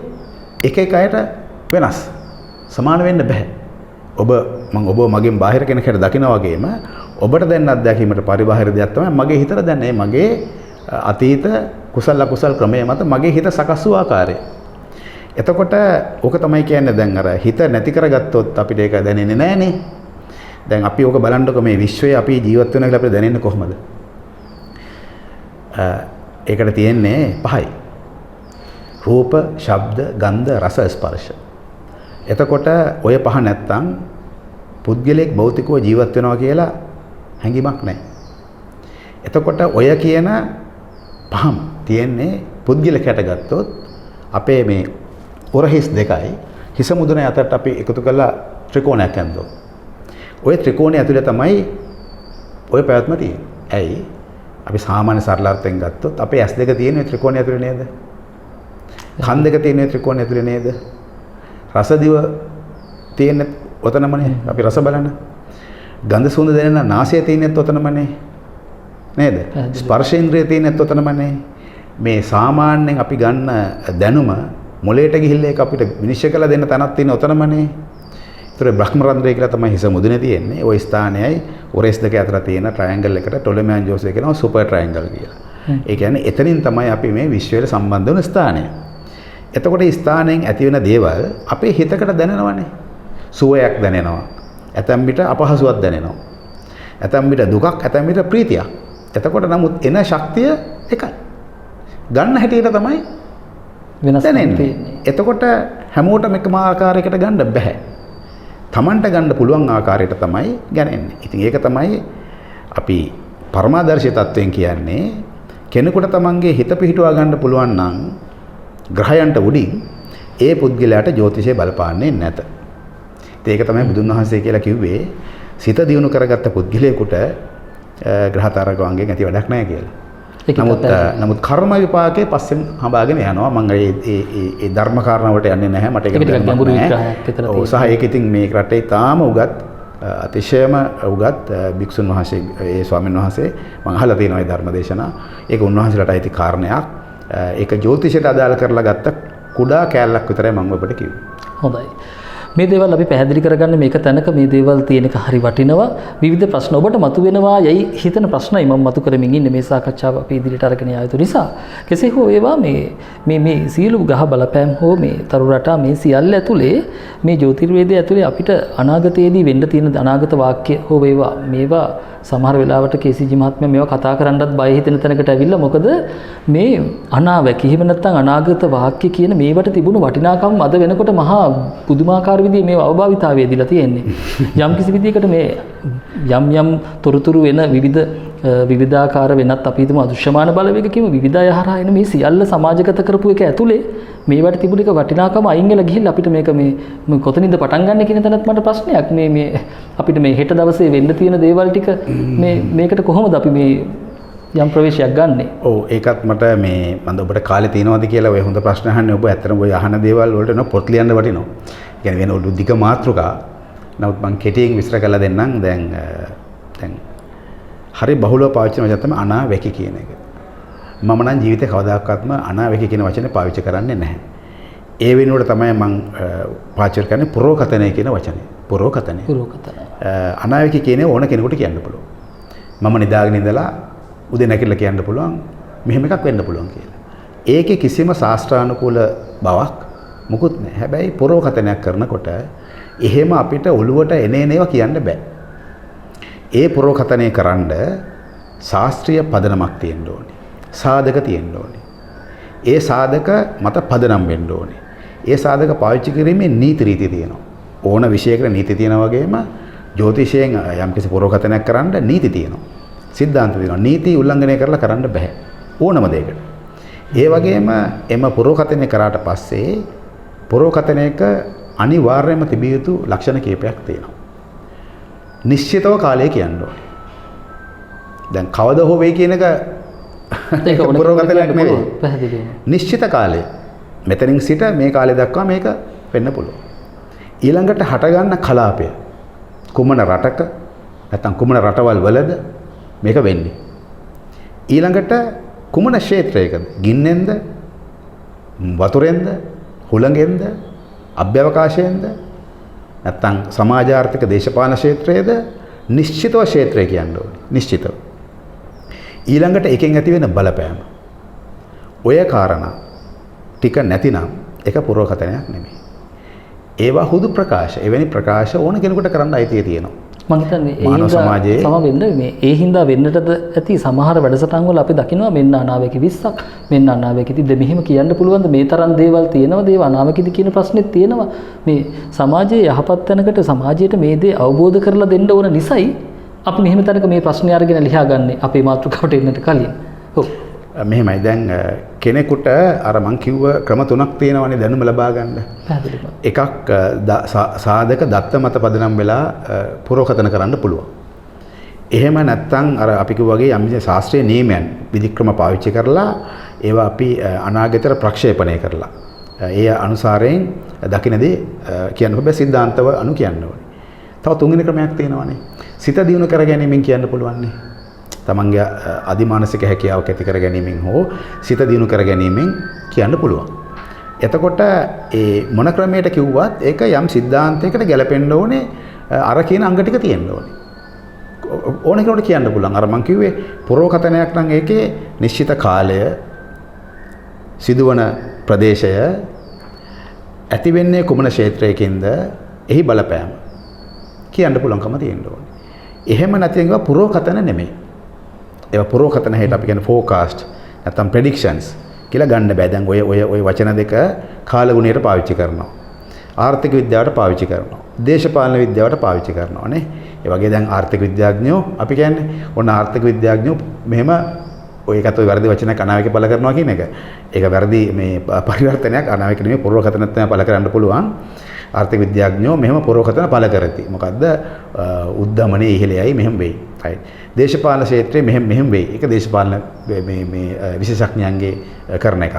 එක එක අයට වෙනස්. සමාන වෙන්න බෑ. ඔබ මගෙන් බාහිර කෙනෙක්ට දකිනා වගේම ඔබට දැනෙන අත්දැකීමට පරිබාහිර දෙයක් තමයි මගේ හිතට දැනෙන්නේ. මගේ අතීත කුසල අකුසල ක්‍රමයේ මත මගේ හිත සකස් වූ ආකාරය. එතකොට ඕක තමයි කියන්නේ දැන් අර හිත නැති කරගත්තොත් අපිට ඒක දැනෙන්නේ නැහනේ. දැන් අපි ඕක බලන්නකො මේ විශ්වයේ අපි ජීවත් වෙනවා කියලා අපිට දැනෙන්නේ කොහොමද? ඒකට තියෙන්නේ පහයි. රූප, ශබ්ද, ගන්ධ, රස, ස්පර්ශ. එතකොට ඔය පහ නැත්තම් පුද්ගලයෙක් භෞතිකව ජීවත් වෙනවා කියලා හැඟීමක් නැහැ. එතකොට ඔය කියන පහම තියෙන්නේ පුද්ගලකයට ගත්තොත් අපේ මේ උරහිස් දෙකයි හිස මුදුනේ අතරට අපි එකතු කරලා ත්‍රිකෝණයක් ඇඳුවා. ওই ත්‍රිකෝණය ඇතුලේ තමයි ওই පැවැත්ම තියෙන්නේ. ඇයි? අපි සාමාන්‍ය සරල අර්ථයෙන් ගත්තොත් අපේ ඇස් දෙක තියෙන ත්‍රිකෝණය ඇතුලේ නේද? කන් දෙක තියෙන ත්‍රිකෝණය ඇතුලේ නේද? රස දිව තියෙන ඔතනමනේ අපි රස බලන. ගන්ධ සුවඳ දැනෙන නාසය තියෙනෙත් ඔතනමනේ. නේද? ස්පර්ශේන්ද්‍රය තියෙනෙත් ඔතනමනේ. මේ සාමාන්‍යයෙන් අපි ගන්න දැනුම මොළයට ගිහිල්ලා ඒක අපිට විනිශ්චය කරලා දෙන්න තැනක් තියෙන ඔතනමනේ. ඒතර බ්‍රහ්ම රන්ද්‍රය කියලා තමයි හිස මුදුනේ තියෙන්නේ. ওই ස්ථානයයි උරස් දෙක අතර තියෙන ට්‍රයැන්ගල් එකට ටොලෙමෑන් ජෝසෙ කියනවා සුපර් ට්‍රයැන්ගල් කියලා. ඒ කියන්නේ එතනින් තමයි අපි මේ විශ්වයට සම්බන්ධ වෙන ස්ථානය. එතකොට මේ ස්ථානයෙන් ඇති වෙන දේවල් අපේ හිතකට දැනෙනවනේ. සුවයක් දැනෙනවා. ඇතැම් විට අපහසුවක් දැනෙනවා. ඇතැම් විට දුකක්, ඇතැම් විට ප්‍රීතියක්. එතකොට නමුත් එන ශක්තිය එකයි. ගන්න හැටියට තමයි වෙනස් වෙන්නේ. එතකොට හැමෝටම එකම ආකාරයකට ගන්න බෑ. Tamanට ගන්න පුළුවන් ආකාරයට තමයි ගන්නේ. ඉතින් ඒක තමයි අපි පරමාදර්ශී තත්වයෙන් කියන්නේ කෙනෙකුට තමන්ගේ හිත පිහිටුවා ගන්න පුළුවන් නම් ග්‍රහයන්ට උඩින් ඒ පුද්ගලයාට ජ්‍යොතිෂය බලපාන්නේ නැත. ඒක තමයි බුදුන් වහන්සේ කියලා කිව්වේ සිත දියුණු කරගත්ත පුද්ගලයෙකුට ග්‍රහ තාරක වංගෙන් ඇති වැඩක් නැහැ කියලා. නමුත් කර්ම විපාකේ පස්සෙන් හඹාගෙන යනවා. මම ඒ ධර්ම කාරණාවට යන්නේ නැහැ. මට ඒක ගැඹුරු විග්‍රහයක් විතර තියෙනවා. සහ ඒක ඉතින් මේ රටේ තාම උගත් අතිශයම උගත් භික්ෂුන් වහන්සේ ඒ ස්වාමීන් වහන්සේ මම අහලා තියෙනවා ඒ ධර්ම දේශනා. ඒක උන්වහන්සේලාට අයිති කාරණයක්. ඒක ජ්‍යොතිෂයට අදාළ කරලා ගත්ත කුඩා කෑල්ලක් විතරයි මම ඔබට කිව්වේ. හොඳයි. මේ දේවල් අපි පැහැදිලි කරගන්න මේක තැනක මේ දේවල් තියෙන එක හරි වටිනවා. විවිධ ප්‍රශ්න ඔබට මතුවෙනවා යයි හිතන ප්‍රශ්නයි මම මතු කරමින් ඉන්නේ මේ සාකච්ඡාව අපි ඉදිරියට අරගෙන යා යුතු නිසා. කෙසේ හෝ ඒවා මේ සියලු ගහ බලපෑම් හෝ මේ තරු රටා මේ සියල්ල ඇතුලේ මේ ජ්‍යොතිර්වේදය ඇතුලේ අපිට අනාගතයේදී වෙන්න තියෙන අනාගත වාක්‍ය හෝ මේවා සමහර වෙලාවට කේසීජි මහත්මයා මේවා කතා කරන්නත් බය හිතෙන තැනකට ඇවිල්ලා මොකද මේ අනාවැකි එහෙම නැත්නම් අනාගත වාක්‍ය කියන මේවට තිබුණු වටිනාකම් අද වෙනකොට මහා පුදුමාකාර විදිහේ මේවා අවභාවිතාවය දීලා තියෙන්නේ. යම් කිසි විදිහකට මේ යම් තොරතුරු වෙන විවිධාකාර වෙනත් අපි හිතමු අදෘශ්‍යමාන බලවේග කියමු විවිධය හරහා එන මේ සියල්ල සමාජගත කරපු එක ඇතුලේ මේවට තිබුණ එක වටිනාකම අයින් වෙලා ගිහිල්ලා අපිට මේක මේ කොතනින්ද පටන් ගන්න කියන තැනත් මට ප්‍රශ්නයක් මේ අපිට මේ හෙට දවසේ වෙන්න තියෙන දේවල් ටික මේකට කොහොමද අපි මේ යම් ප්‍රවේශයක් ගන්නෙ? ඔව් ඒකත් මට මේ මම ඔබට කාලේ තියෙනවද කියලා ඔය හොඳ ප්‍රශ්න අහන්නේ ඔබ ඇත්තටම ඔය අහන දේවල් වලට නෝ පොත් ලියන්න වටිනවා. කියන්නේ වෙන ඔලු දිග මාත්‍රිකා. නමුත් මම කෙටියෙන් විස්තර කරලා දෙන්නම්. දැන් හරි බහුලව පාවිච්චි කරන වචන තමයි අනාවැකි කියන එක. මම නම් ජීවිතේ කවදාකවත්ම අනාවැකි කියන වචනේ පාවිච්චි කරන්නේ නැහැ. ඒ වෙනුවට තමයි මම පාවිච්චි කරන්නේ පුරෝකතනය කියන වචනේ. පුරෝකතනය. අනාවැකි කියන්නේ ඕන කෙනෙකුට කියන්න පුළුවන්. මම නිදාගෙන ඉඳලා උදේ නැගිටලා කියන්න පුළුවන් මෙහෙම එකක් වෙන්න පුළුවන් කියලා. ඒකේ කිසිම ශාස්ත්‍රානුකූල බවක් මුකුත් නැහැ. හැබැයි පුරෝකතනයක් කරනකොට එහෙම අපිට ඔළුවට එන ඒවා කියන්න බෑ. ඒ පුරෝකතනය කරන්න ශාස්ත්‍රීය පදනමක් තියෙන්න ඕනේ. සාධක තියෙන්න ඕනේ. ඒ සාධක මත පදනම් වෙන්න ඕනේ. ඒ සාධක පාවිච්චි කිරීමේ නීති රීති තියෙනවා. ඕන විෂයයකට නීති තියෙනවා වගේම ජ්‍යොතිෂයෙන් යම්කිසි පුරෝකතනයක් කරන්න නීති තියෙනවා. සිද්ධාන්ත තියෙනවා. නීති උල්ලංඝනය කරලා කරන්න බෑ. ඕනම දෙයකට. ඒ වගේම එම පුරෝකතනය කරාට පස්සේ පුරෝකතනයක අනිවාර්යයෙන්ම තිබිය යුතු ලක්ෂණ කීපයක් තියෙනවා. නිශ්චිතව කාලය කියන්න ඕනේ. දැන් කවද හෝ වෙයි කියන එක ඒක පුරෝකතනයක් නෙවෙයි. නිශ්චිත කාලය. මෙතනින් සිට මේ කාලය දක්වා මේක වෙන්න පුළුවන්. ඊළඟට හටගන්න කලාපය කුමන රටක නැත්නම් කුමන රටවල් වලද මේක වෙන්නේ. ඊළඟට කුමන ක්ෂේත්‍රයකද? ගින්නෙන්ද? වතුරෙන්ද? හුළඟෙන්ද? අභ්‍යවකාශයෙන්ද? නැත්නම් සමාජ ආර්ථික දේශපාලන ක්ෂේත්‍රයේද? නිශ්චිතව ක්ෂේත්‍රය කියන්න ඕනේ. නිශ්චිතව. ඊළඟට එකෙන් ඇති වෙන බලපෑම. ඔය කාරණා ටික නැතිනම් ඒක පුරෝකතනයක් නෙමෙයි. ඒවා හුදු ප්‍රකාශ. එවැනි ප්‍රකාශ ඕන කෙනෙකුට කරන්න අයිතිය තියෙනවා. මම හිතන්නේ ඒ හින්දා වෙන්න මේ ඒ හින්දා වෙන්නටද ඇති සමහර වැඩසටහන් වල අපි දකිනවා මෙන්න අනාවැකි 20ක් මෙන්න අනාවැකිද මෙහෙම කියන්න පුළුවන්ද මේ තරම් දේවල් තියෙනවද ඒව අනාවැකිද කියන ප්‍රශ්නෙත් තියෙනවා. මේ සමාජයේ යහපත් තැනකට සමාජයට මේ දේ අවබෝධ කරලා දෙන්න ඕන නිසායි අපි මෙහෙම තැනක මේ ප්‍රශ්නේ අරගෙන ලියාගන්නේ අපේ මාතෘකාවට එන්නට කලින්. ඔව්. මෙහෙමයි දැන් කෙනෙකුට අර මං කිව්ව ක්‍රම තුනක් තියෙනවානේ දැනුම ලබා ගන්න. පැහැදිලිව. එකක් සාධක දත්ත මත පදනම් වෙලා පුරෝකතන කරන්න පුළුවන්. එහෙම නැත්නම් අර අපි කිව්වා වගේ යම් ශාස්ත්‍රීය නියමයන් විධික්‍රම පාවිච්චි කරලා ඒවා අපි අනාගතයට ප්‍රක්ෂේපණය කරලා ඒ අනුසාරයෙන් දකින්නේ කියන්න බෑ සිද්ධාන්තව අනු කියන්න ඕනේ. තව තුන්වෙනි ක්‍රමයක් තියෙනවානේ. සිත දියුණු කර ගැනීමෙන් කියන්න පුළුවන් නේ. තමන්ගේ අධිමානසික හැකියාවක් ඇති කර ගැනීමෙන් හෝ සිත දියුණු කර ගැනීමෙන් කියන්න පුළුවන්. එතකොට ඒ මොන ක්‍රමයකට කිව්වත් ඒක යම් සිද්ධාන්තයකට ගැලපෙන්න ඕනේ අර කියන අංග ටික තියෙන්න ඕනේ. ඕන කෙනෙකුට කියන්න පුළුවන්. අර මං කිව්වේ පුරෝකතනයක් නම් ඒකේ නිශ්චිත කාලය සිදුවන ප්‍රදේශය ඇති වෙන්නේ කුමන ක්ෂේත්‍රයකින්ද එහි බලපෑම කියන්න පුළුවන්කම තියෙන්න ඕනේ. එහෙම නැතිනම් ඒවා පුරෝකතන නෙමෙයි. ඒවා පුරෝකතන හේට අපි කියන්නේ ෆෝකාස්ට් නැත්නම් ප්‍රෙඩික්ෂන්ස් කියලා ගන්න බෑ. දැන් ඔය වචන දෙක කාලගුණයට පාවිච්චි කරනවා. ආර්ථික විද්‍යාවට පාවිච්චි කරනවා. දේශපාලන විද්‍යාවට පාවිච්චි කරනවා නේ. ඒ වගේ දැන් ආර්ථික විද්‍යාඥයෝ අපි කියන්නේ ඔන්න ආර්ථික විද්‍යාඥයෝ මෙහෙම ඔය එකත් ඔය වැරදි වචනයක් අනාවැකි පළ කරනවා කියන එක. ඒක වැරදි මේ පරිවර්තනයක් අනාවැකි නෙමෙයි පුරෝකතනයක් තමයි පළ කරන්න පුළුවන්. ආර්ථික විද්‍යාඥයෝ මෙහෙම පුරෝකතන පළ කරති. මොකද්ද? උද්දමනයේ ඉහළයයි මෙහෙම වෙයි. right. දේශපාලන ක්ෂේත්‍රයේ මෙහෙම වෙයි. ඒක දේශපාලන මේ විශේෂඥයන්ගේ කරන එකක්.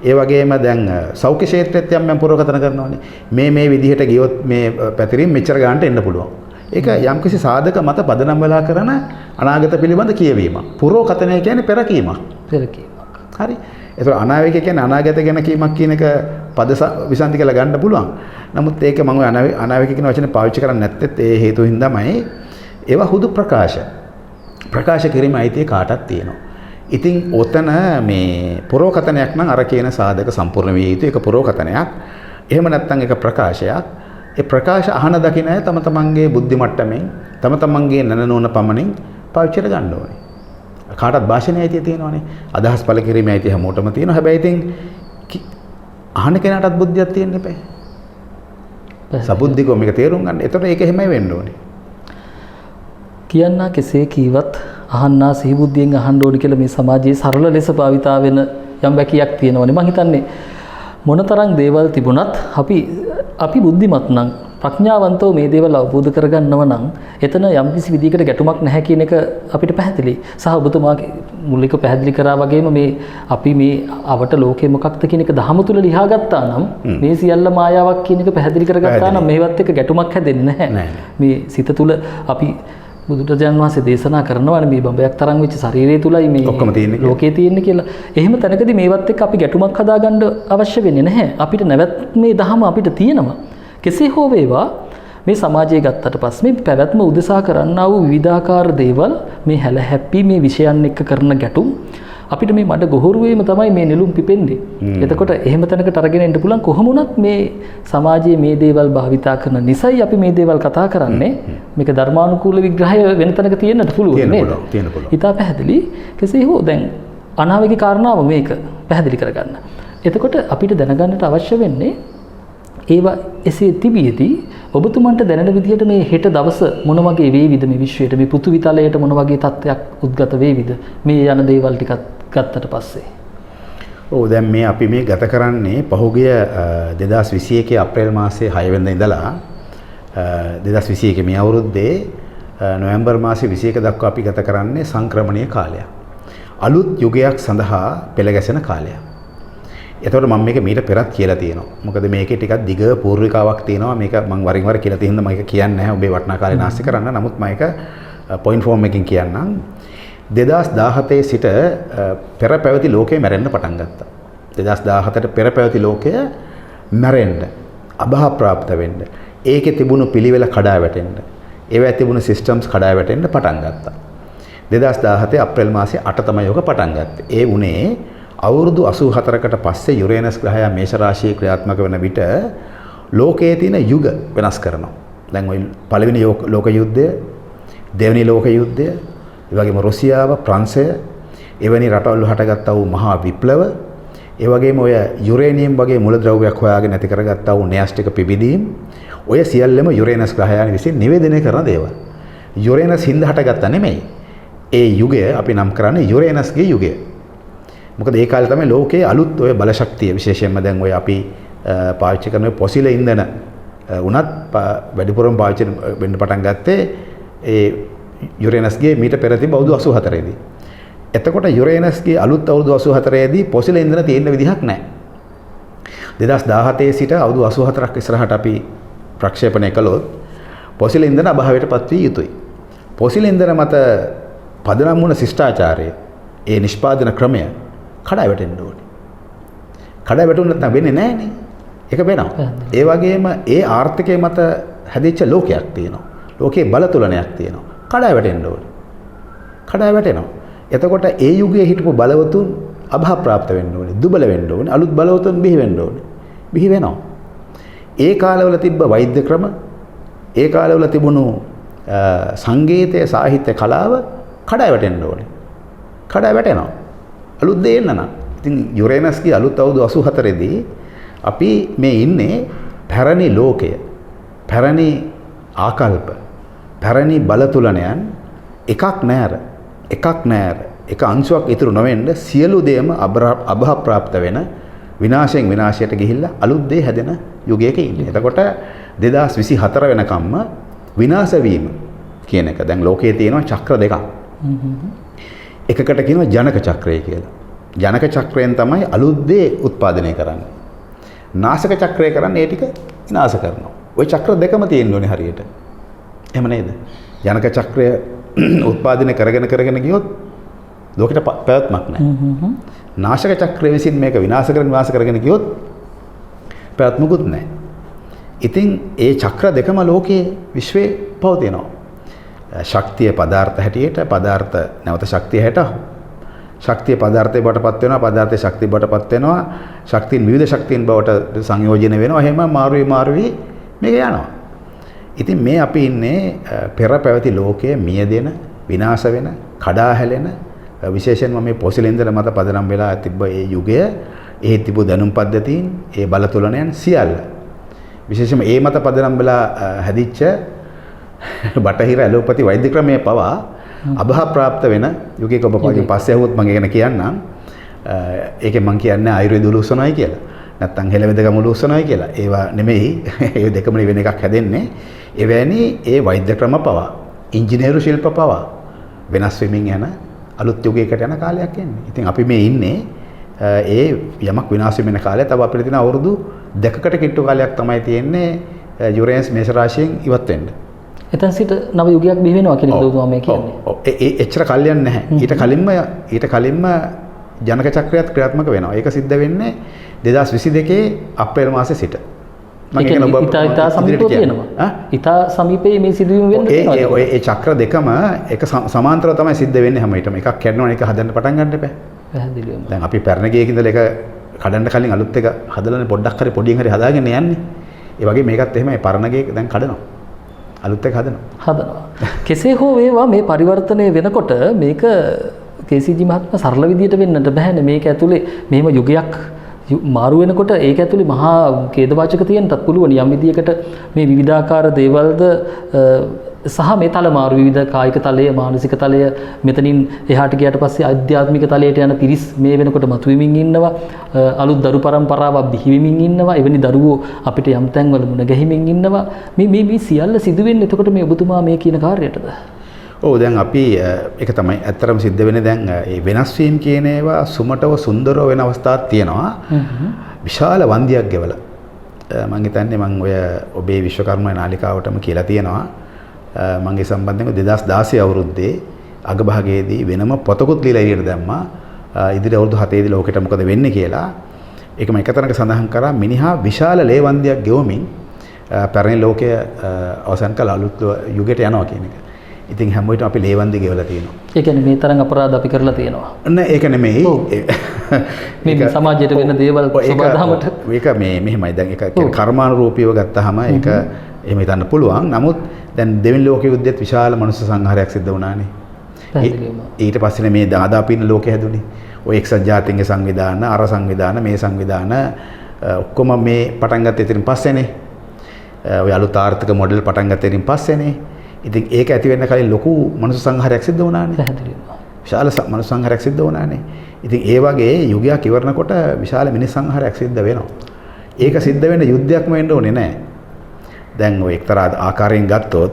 ඒ වගේම දැන් සෞඛ්‍ය ක්ෂේත්‍රයේත් යම් පුරෝකතන කරනවානේ. මේ විදිහට ගියොත් මේ පැතිරීම මෙච්චර ගන්නට එන්න පුළුවන්. ඒක යම්කිසි සාධක මත පදනම් වෙලා කරන අනාගත පිළිබඳ කියවීමක්. පුරෝකතනය කියන්නේ පෙරකීමක්. හරි. ඒතර අනාවේක කියන්නේ අනාගත ගැන කීමක් කියන එක පද විසන්ධි කියලා ගන්න පුළුවන්. නමුත් ඒක මම අනාවේක කියන වචනේ පාවිච්චි කරන්නේ නැත්තේ ඒ හේතු හින්දාමයි. ඒවා හුදු ප්‍රකාශ කිරීම අයිතිය කාටත් තියෙනවා. ඉතින් ඔතන මේ පුරෝකතනයක් නම් අර කියන සාධක සම්පූර්ණ විය යුතු එක පුරෝකතනයක්. එහෙම නැත්නම් ඒක ප්‍රකාශයක්. ඒ ප්‍රකාශ අහන දකින්න අය තම තමන්ගේ බුද්ධි මට්ටමින් තම තමන්ගේ නැනනෝන පමණින් පාවිච්චි කර ගන්න ඕනේ. කාටත් භාෂණයේ අයිතිය තියෙනවානේ. අදහස් පළ කිරීමේ අයිතිය හැමෝටම තියෙනවා. හැබැයි ඉතින් අහන කෙනාටත් බුද්ධියක් තියෙන්න එපා. සබුද්ධිකව මේක තේරුම් ගන්න. එතකොට ඒක එහෙමයි වෙන්න ඕනේ. කියන්නා කෙසේ කීවත් අහන්නා සිහිබුද්ධියෙන් අහන්න ඕනි කියලා මේ සමාජයේ සරල ලෙස භාවිතා වෙන යම් වැකියක් තියෙනවනේ. මම හිතන්නේ මොනතරම් දේවල් තිබුණත් අපි බුද්ධිමත් නම් ප්‍රඥාවන්තව මේ දේවල් අවබෝධ කරගන්නව නම් එතන යම්කිසි විදිහකට ගැටුමක් නැහැ කියන එක අපිට පැහැදිලි. සහ ඔබතුමාගේ මුලික පැහැදිලි කරා වගේම මේ අපි මේ අවට ලෝකේ මොකක්ද කියන එක දහම තුල ලියා ගත්තා නම් මේ සියල්ල මායාවක් කියන එක පැහැදිලි කරගත්තා නම් මේවත් එක්ක ගැටුමක් හැදෙන්නේ නැහැ. මේ සිත තුල අපි බුදුරජාණන් වහන්සේ දේශනා කරනවානේ මේ බඹයක් තරම් වෙච්ච ශරීරය තුලයි මේ ලෝකේ තියෙන්නේ කියලා. එහෙම තැනකදී මේවත් එක්ක අපි ගැටුමක් හදාගන්න අවශ්‍ය වෙන්නේ නැහැ. අපිට නැවත් මේ දහම අපිට තියෙනවා. කෙසේ හෝ වේවා මේ සමාජයේ ගත්තට පස්සේ මේ පැවැත්ම උදෙසා කරන්නා වූ විවිධාකාර දේවල් මේ හැල හැප්පි මේ විෂයන් එක්ක කරන ගැටුම් අපිට මේ මඩ ගොහරුවේම තමයි මේ නෙළුම් පිපෙන්නේ. එතකොට එහෙම තැනකට අරගෙන එන්න පුළුවන් කොහොම වුණත් මේ සමාජයේ මේ දේවල් භාවිතා කරන නිසයි අපි මේ දේවල් කතා කරන්නේ. මේක ධර්මානුකූල විග්‍රහය වෙන තැනක තියෙන්නත් පුළුවන් නේද? හිතා පැහැදිලි. කෙසේ හෝ දැන් අනාවේක කාරණාව මේක පැහැදිලි කරගන්න. එතකොට අපිට දැනගන්නට අවශ්‍ය වෙන්නේ ඒවා එසේ තිබියදී ඔබතුමන්ට දැනෙන විදිහට මේ හෙට දවස මොන වගේ වේවිද මේ විශ්වයට මේ පෘථිවි තලයට මොන වගේ තත්ත්වයක් උද්ගත වේවිද මේ යන දේවල් ටිකත් ගත්තට පස්සේ. ඔව් දැන් මේ අපි මේ ගත කරන්නේ පහුගිය 2021 අප්‍රේල් මාසයේ 6 වෙනිදා ඉඳලා 2021 මේ අවුරුද්දේ නොවැම්බර් මාසයේ 21 දක්වා අපි ගත කරන්නේ සංක්‍රමණීය කාලයක්. අලුත් යුගයක් සඳහා පෙළ ගැසෙන කාලයක්. එතකොට මම මේක මීට පෙරත් කියලා තියෙනවා. මොකද මේකේ ටිකක් දිග පූර්විකාවක් තියෙනවා. මේක මම වරින් වර කියලා තියෙන මම ඒක කියන්නේ නැහැ. ඔබේ වටිනා කාලේ නාස්ති කරන්න. නමුත් මම ඒක පොයින්ට් ෆෝම් එකකින් කියන්නම්. 2017 සිට පෙර පැවති ලෝකය මැරෙන්න පටන් ගත්තා. 2017ට පෙර පැවති ලෝකය මැරෙන්න, අභාප්‍රාප්ත වෙන්න, ඒකේ තිබුණු පිළිවෙල කඩා වැටෙන්න, ඒවැ තිබුණු සිස්ටම්ස් කඩා වැටෙන්න පටන් ගත්තා. 2017 අප්‍රේල් මාසයේ 8 තමයි ඔක පටන් ගත්තේ. ඒ වුණේ අවුරුදු 84කට පස්සේ යුරේනස් ග්‍රහය මේෂ රාශියේ ක්‍රියාත්මක වෙන විට ලෝකයේ තියෙන යුග වෙනස් කරනවා. දැන් ওই පළවෙනි ලෝක යුද්ධය, දෙවෙනි ලෝක යුද්ධය, ඒ වගේම රුසියාව, ප්‍රංශය, එවැනි රටවල් හටගත්තා වූ මහා විප්ලව, ඒ වගේම ඔය යුරේනියම් වගේ මූලද්‍රව්‍යයක් හොයාගෙන නැති කරගත්තා වූ න්‍යාස්ටික පිබිදීම්, ඔය සියල්ලම යුරේනස් ග්‍රහයන් විසින් නිවේදනය කරන දේවල්. යුරේනස් හින්දා හටගත්තා නෙමෙයි. ඒ යුගය අපි නම් කරන්නේ යුරේනස්ගේ යුගය. මොකද ඒ කාලේ තමයි ලෝකයේ අලුත් ඔය බල ශක්තිය විශේෂයෙන්ම දැන් ඔය අපි පාවිච්චි කරන පොසිල ඉන්ධන උනත් වැඩිපුරම පාවිච්චි වෙන්න පටන් ගත්තේ ඒ යුරේනස්ගේ මීට පෙර තිබ්බ අවුරුදු 84 දී. එතකොට යුරේනස්ගේ අලුත් අවුරුදු 84 දී පොසිල ඉන්ධන තියෙන්න විදිහක් නැහැ. 2017 සිට අවුරුදු 84ක් ඉස්සරහට අපි ප්‍රක්ෂේපණය කළොත් පොසිල ඉන්ධන අභාවයටපත් විය යුතුයි. පොසිල ඉන්ධන මත පදනම් වුණ ශිෂ්ටාචාරය, ඒ නිෂ්පාදන ක්‍රමය කඩා වැටෙන්න ඕනේ. කඩා වැටුනේ නැත්නම් වෙන්නේ නැහනේ. ඒක වෙනවා. ඒ වගේම ඒ ආර්ථිකය මත හැදිච්ච ලෝකයක් තියෙනවා. ලෝකේ බලතුලනයක් තියෙනවා. කඩා වැටෙන්න ඕනේ. කඩා වැටෙනවා. එතකොට ඒ යුගයේ හිටපු බලවතුන් අභාප්‍රාප්ත වෙන්න ඕනේ. දුබල වෙන්න ඕනේ. අලුත් බලවතුන් බිහි වෙන්න ඕනේ. බිහි වෙනවා. ඒ කාලවල තිබ්බ වෛද්‍ය ක්‍රම, ඒ කාලවල තිබුණු සංගීතය, සාහිත්‍ය කලාව කඩා වැටෙන්න ඕනේ. කඩා වැටෙනවා. අලුත් දේ එන්න නම්. ඉතින් යුරේනස්ගේ අලුත් අවුරුදු 84 දී අපි මේ ඉන්නේ පැරණි ලෝකය, පැරණි ආකල්ප, පැරණි බලතුලනයන් එකක් නෑර එක අංශුවක් ඉතුරු නොවෙන්න සියලු දේම අභාප්‍රාප්ත වෙන විනාශයෙන් විනාශයට ගිහිල්ලා අලුත් දේ හැදෙන යුගයක ඉන්නේ. එතකොට 2024 වෙනකම්ම විනාශ වීම කියන එක දැන් ලෝකයේ තියෙනවා චක්‍ර දෙකක්. එකකට කියනවා ජනක චක්‍රය කියලා. ජනක චක්‍රයෙන් තමයි අලුත් දේ උත්පාදනය කරන්නේ. නාශක චක්‍රය කරන්නේ ඒ ටික විනාශ කරනවා. ওই චක්‍ර දෙකම තියෙන්න ඕනේ හරියට. එහෙම නේද? ජනක චක්‍රය උත්පාදනය කරගෙන ගියොත් ලෝකෙට පැවැත්මක් නැහැ. නාශක චක්‍රය විසින් මේක විනාශ කරගෙන ගියොත් පැවැත්මකුත් නැහැ. ඉතින් ඒ චක්‍ර දෙකම ලෝකයේ විශ්වයේ පවතිනවා. ශක්තිය පදාර්ථ හැටියට පදාර්ථ නැවත ශක්තිය හැට ශක්තිය පදාර්ථයේ බවටපත් වෙනවා පදාර්ථයේ ශක්තිය බවටපත් වෙනවා ශක්තියින් විවිධ ශක්තියින් බවට සංයෝජන වෙනවා එහෙම මාරුවී මේක යනවා. ඉතින් මේ අපි ඉන්නේ පෙර පැවති ලෝකයේ මියදෙන විනාශ වෙන කඩා හැලෙන විශේෂයෙන්ම මේ පොසිලින්දර මත පදනම් වෙලා තිබ්බ ඒ යුගය ඒ තිබු දැනුම් පද්ධතීන් ඒ බල තුලනයන් සියල්ල විශේෂයෙන්ම ඒ මත පදනම් වෙලා හැදිච්ච බටහිර ඇලෝපති වෛද්‍ය ක්‍රමයේ පවා අභා ප්‍රාප්ත වෙන යුගයක ඔබ පස්සේ ආවොත් මම ගැන කියන්නම්. ඒකෙන් මම කියන්නේ ආයුර්වේද උලුස්සනයි කියලා. නැත්තම් හෙළවෙදගම උලුස්සනයි කියලා. ඒවා නෙමෙයි. ඒ දෙකම වෙන එකක් හැදෙන්නේ. එවැනි ඒ වෛද්‍ය ක්‍රම පවා ඉංජිනේරු ශිල්ප පවා වෙනස් වෙමින් යන අලුත් යුගයකට යන කාලයක් එන්නේ. ඉතින් අපි මේ ඉන්නේ ඒ යමක් විනාශ වෙන කාලය. තව අපිට තියෙන අවුරුදු 2කට කිට්ටු කාලයක් තමයි තියෙන්නේ යුරේන්ස් මේෂ රාශියෙන් ඉවත් වෙන්න. එතන සිට නව යුගයක් බිහි වෙනවා කියන දෝතුමා මේ කියන්නේ. ඒ එච්චර කල්යන් නැහැ. ඊට කලින්ම ජනක චක්‍රයත් ක්‍රියාත්මක වෙනවා. ඒක සිද්ධ වෙන්නේ 2022 අප්‍රේල් මාසයේ සිට. මම කියන ඔබ ඉතා සමීපව තියෙනවා. ඉතා සමීපයේ මේ සිදුවීම වෙන්න තියෙනවා. ඒ චක්‍ර දෙකම එක සමාන්තරව තමයි සිද්ධ වෙන්නේ හැම විටම. එකක් කැඩෙනවා එක හදන්න පටන් ගන්න එපා. පැහැදිලිවම. දැන් අපි පැරණ ගියක ඉඳලා එක කඩන්න කලින් අලුත් එක හදලානේ පොඩ්ඩක් හරි පොඩියෙන් හරි හදාගෙන යන්නේ. ඒ වගේ මේකත් එහෙමයි පරණ ගියක දැන් කඩනවා. අලුත් එක හදනවා. කෙසේ හෝ වේවා මේ පරිවර්තනය වෙනකොට මේක කේසීජී මහත්මයා සරල විදියට වෙන්නට බෑනේ. මේක ඇතුලේ මෙහෙම යුගයක් මාරු වෙනකොට ඒක ඇතුලේ මහා ඛේදවාචක තියෙන්නත් පුළුවන්. යම් විදියකට මේ විවිධාකාර දේවල්ද සහ මේ තල මාරු විවිධ කායික තලය මානසික තලය මෙතනින් එහාට ගියාට පස්සේ ආධ්‍යාත්මික තලයට යන පිරිස් මේ වෙනකොට මතුවෙමින් ඉන්නවා. අලුත් දරු පරම්පරාවක් බිහි වෙමින් ඉන්නවා. එවැනි දරුවෝ අපිට යම් තැන්වල මුණ ගැහිමින් ඉන්නවා. මේ සියල්ල සිදු වෙන්නේ එතකොට මේ ඔබතුමා මේ කියන කාර්යයටද? ඔව් දැන් අපි ඒක තමයි ඇත්තටම සිද්ධ වෙන්නේ. දැන් ඒ වෙනස් වීම කියන ඒවා සුමටව සුන්දරව වෙන අවස්ථාවක් තියෙනවා. විශාල වන්දියක් ගෙවලා මම හිතන්නේ මම ඔය ඔබේ විශ්වකර්ම නාලිකාවටම කියලා තියෙනවා. මගේ සම්බන්ධයෙන් 2016 අවුරුද්දේ අගභාගයේදී වෙනම පොතකුත් ලියලා එළියට දැම්මා. ඉදිරි අවුරුදු 7 දී ලෝකෙට මොකද වෙන්නේ කියලා. ඒකම එකතැනක සඳහන් කරා මිනිහා විශාල ලේවන්දියක් ගෙවමින් පැරණි ලෝකයේ අවසන් කළ අලුත් යුගයට යනවා කියන එක. ඉතින් හැම විටම අපි ලේවන්දි ගෙවලා තියෙනවා. ඒ කියන්නේ මේ තරම් අපරාධ අපි කරලා තියෙනවා. නෑ ඒක නෙමෙයි. මේ සමාජයට වෙන දේවල් සබදාමට මේක මෙහෙමයි. දැන් ඒක කර්මානුරූපීව ගත්තාම ඒක එහෙම හිතන්න පුළුවන්. නමුත් දැන් දෙවෙනි ලෝක යුද්ධයේත් විශාල මනුස්ස සංහාරයක් සිද්ධ වුණානේ. ඊට පස්සේ මේ දාදාපින්න ලෝකෙ හැදුනේ. ඔය එක්සත් ජාතීන්ගේ සංවිධාන, අර සංවිධාන, මේ සංවිධාන ඔක්කොම මේ පටන් ගත්තේ ඉතින් පස්සේනේ. ඔය අලුත් ආර්ථික මොඩල් පටන් ගත්තේ ඉතින් පස්සේනේ. ඉතින් ඒක ඇති වෙන්න කලින් ලොකු මනුස්ස සංහාරයක් සිද්ධ වුණානේ. පැහැදිලිවම. විශාල මනුස්ස සංහාරයක් සිද්ධ වුණානේ. ඉතින් ඒ වගේ යුගයක් ඉවරනකොට විශාල මිනිස් සංහාරයක් සිද්ධ වෙනවා. ඒක සිද්ධ වෙන්න යුද්ධයක්ම වෙන්න ඕනේ නැහැ. දැන් ඔය එක්තරා ආකාරයෙන් ගත්තොත්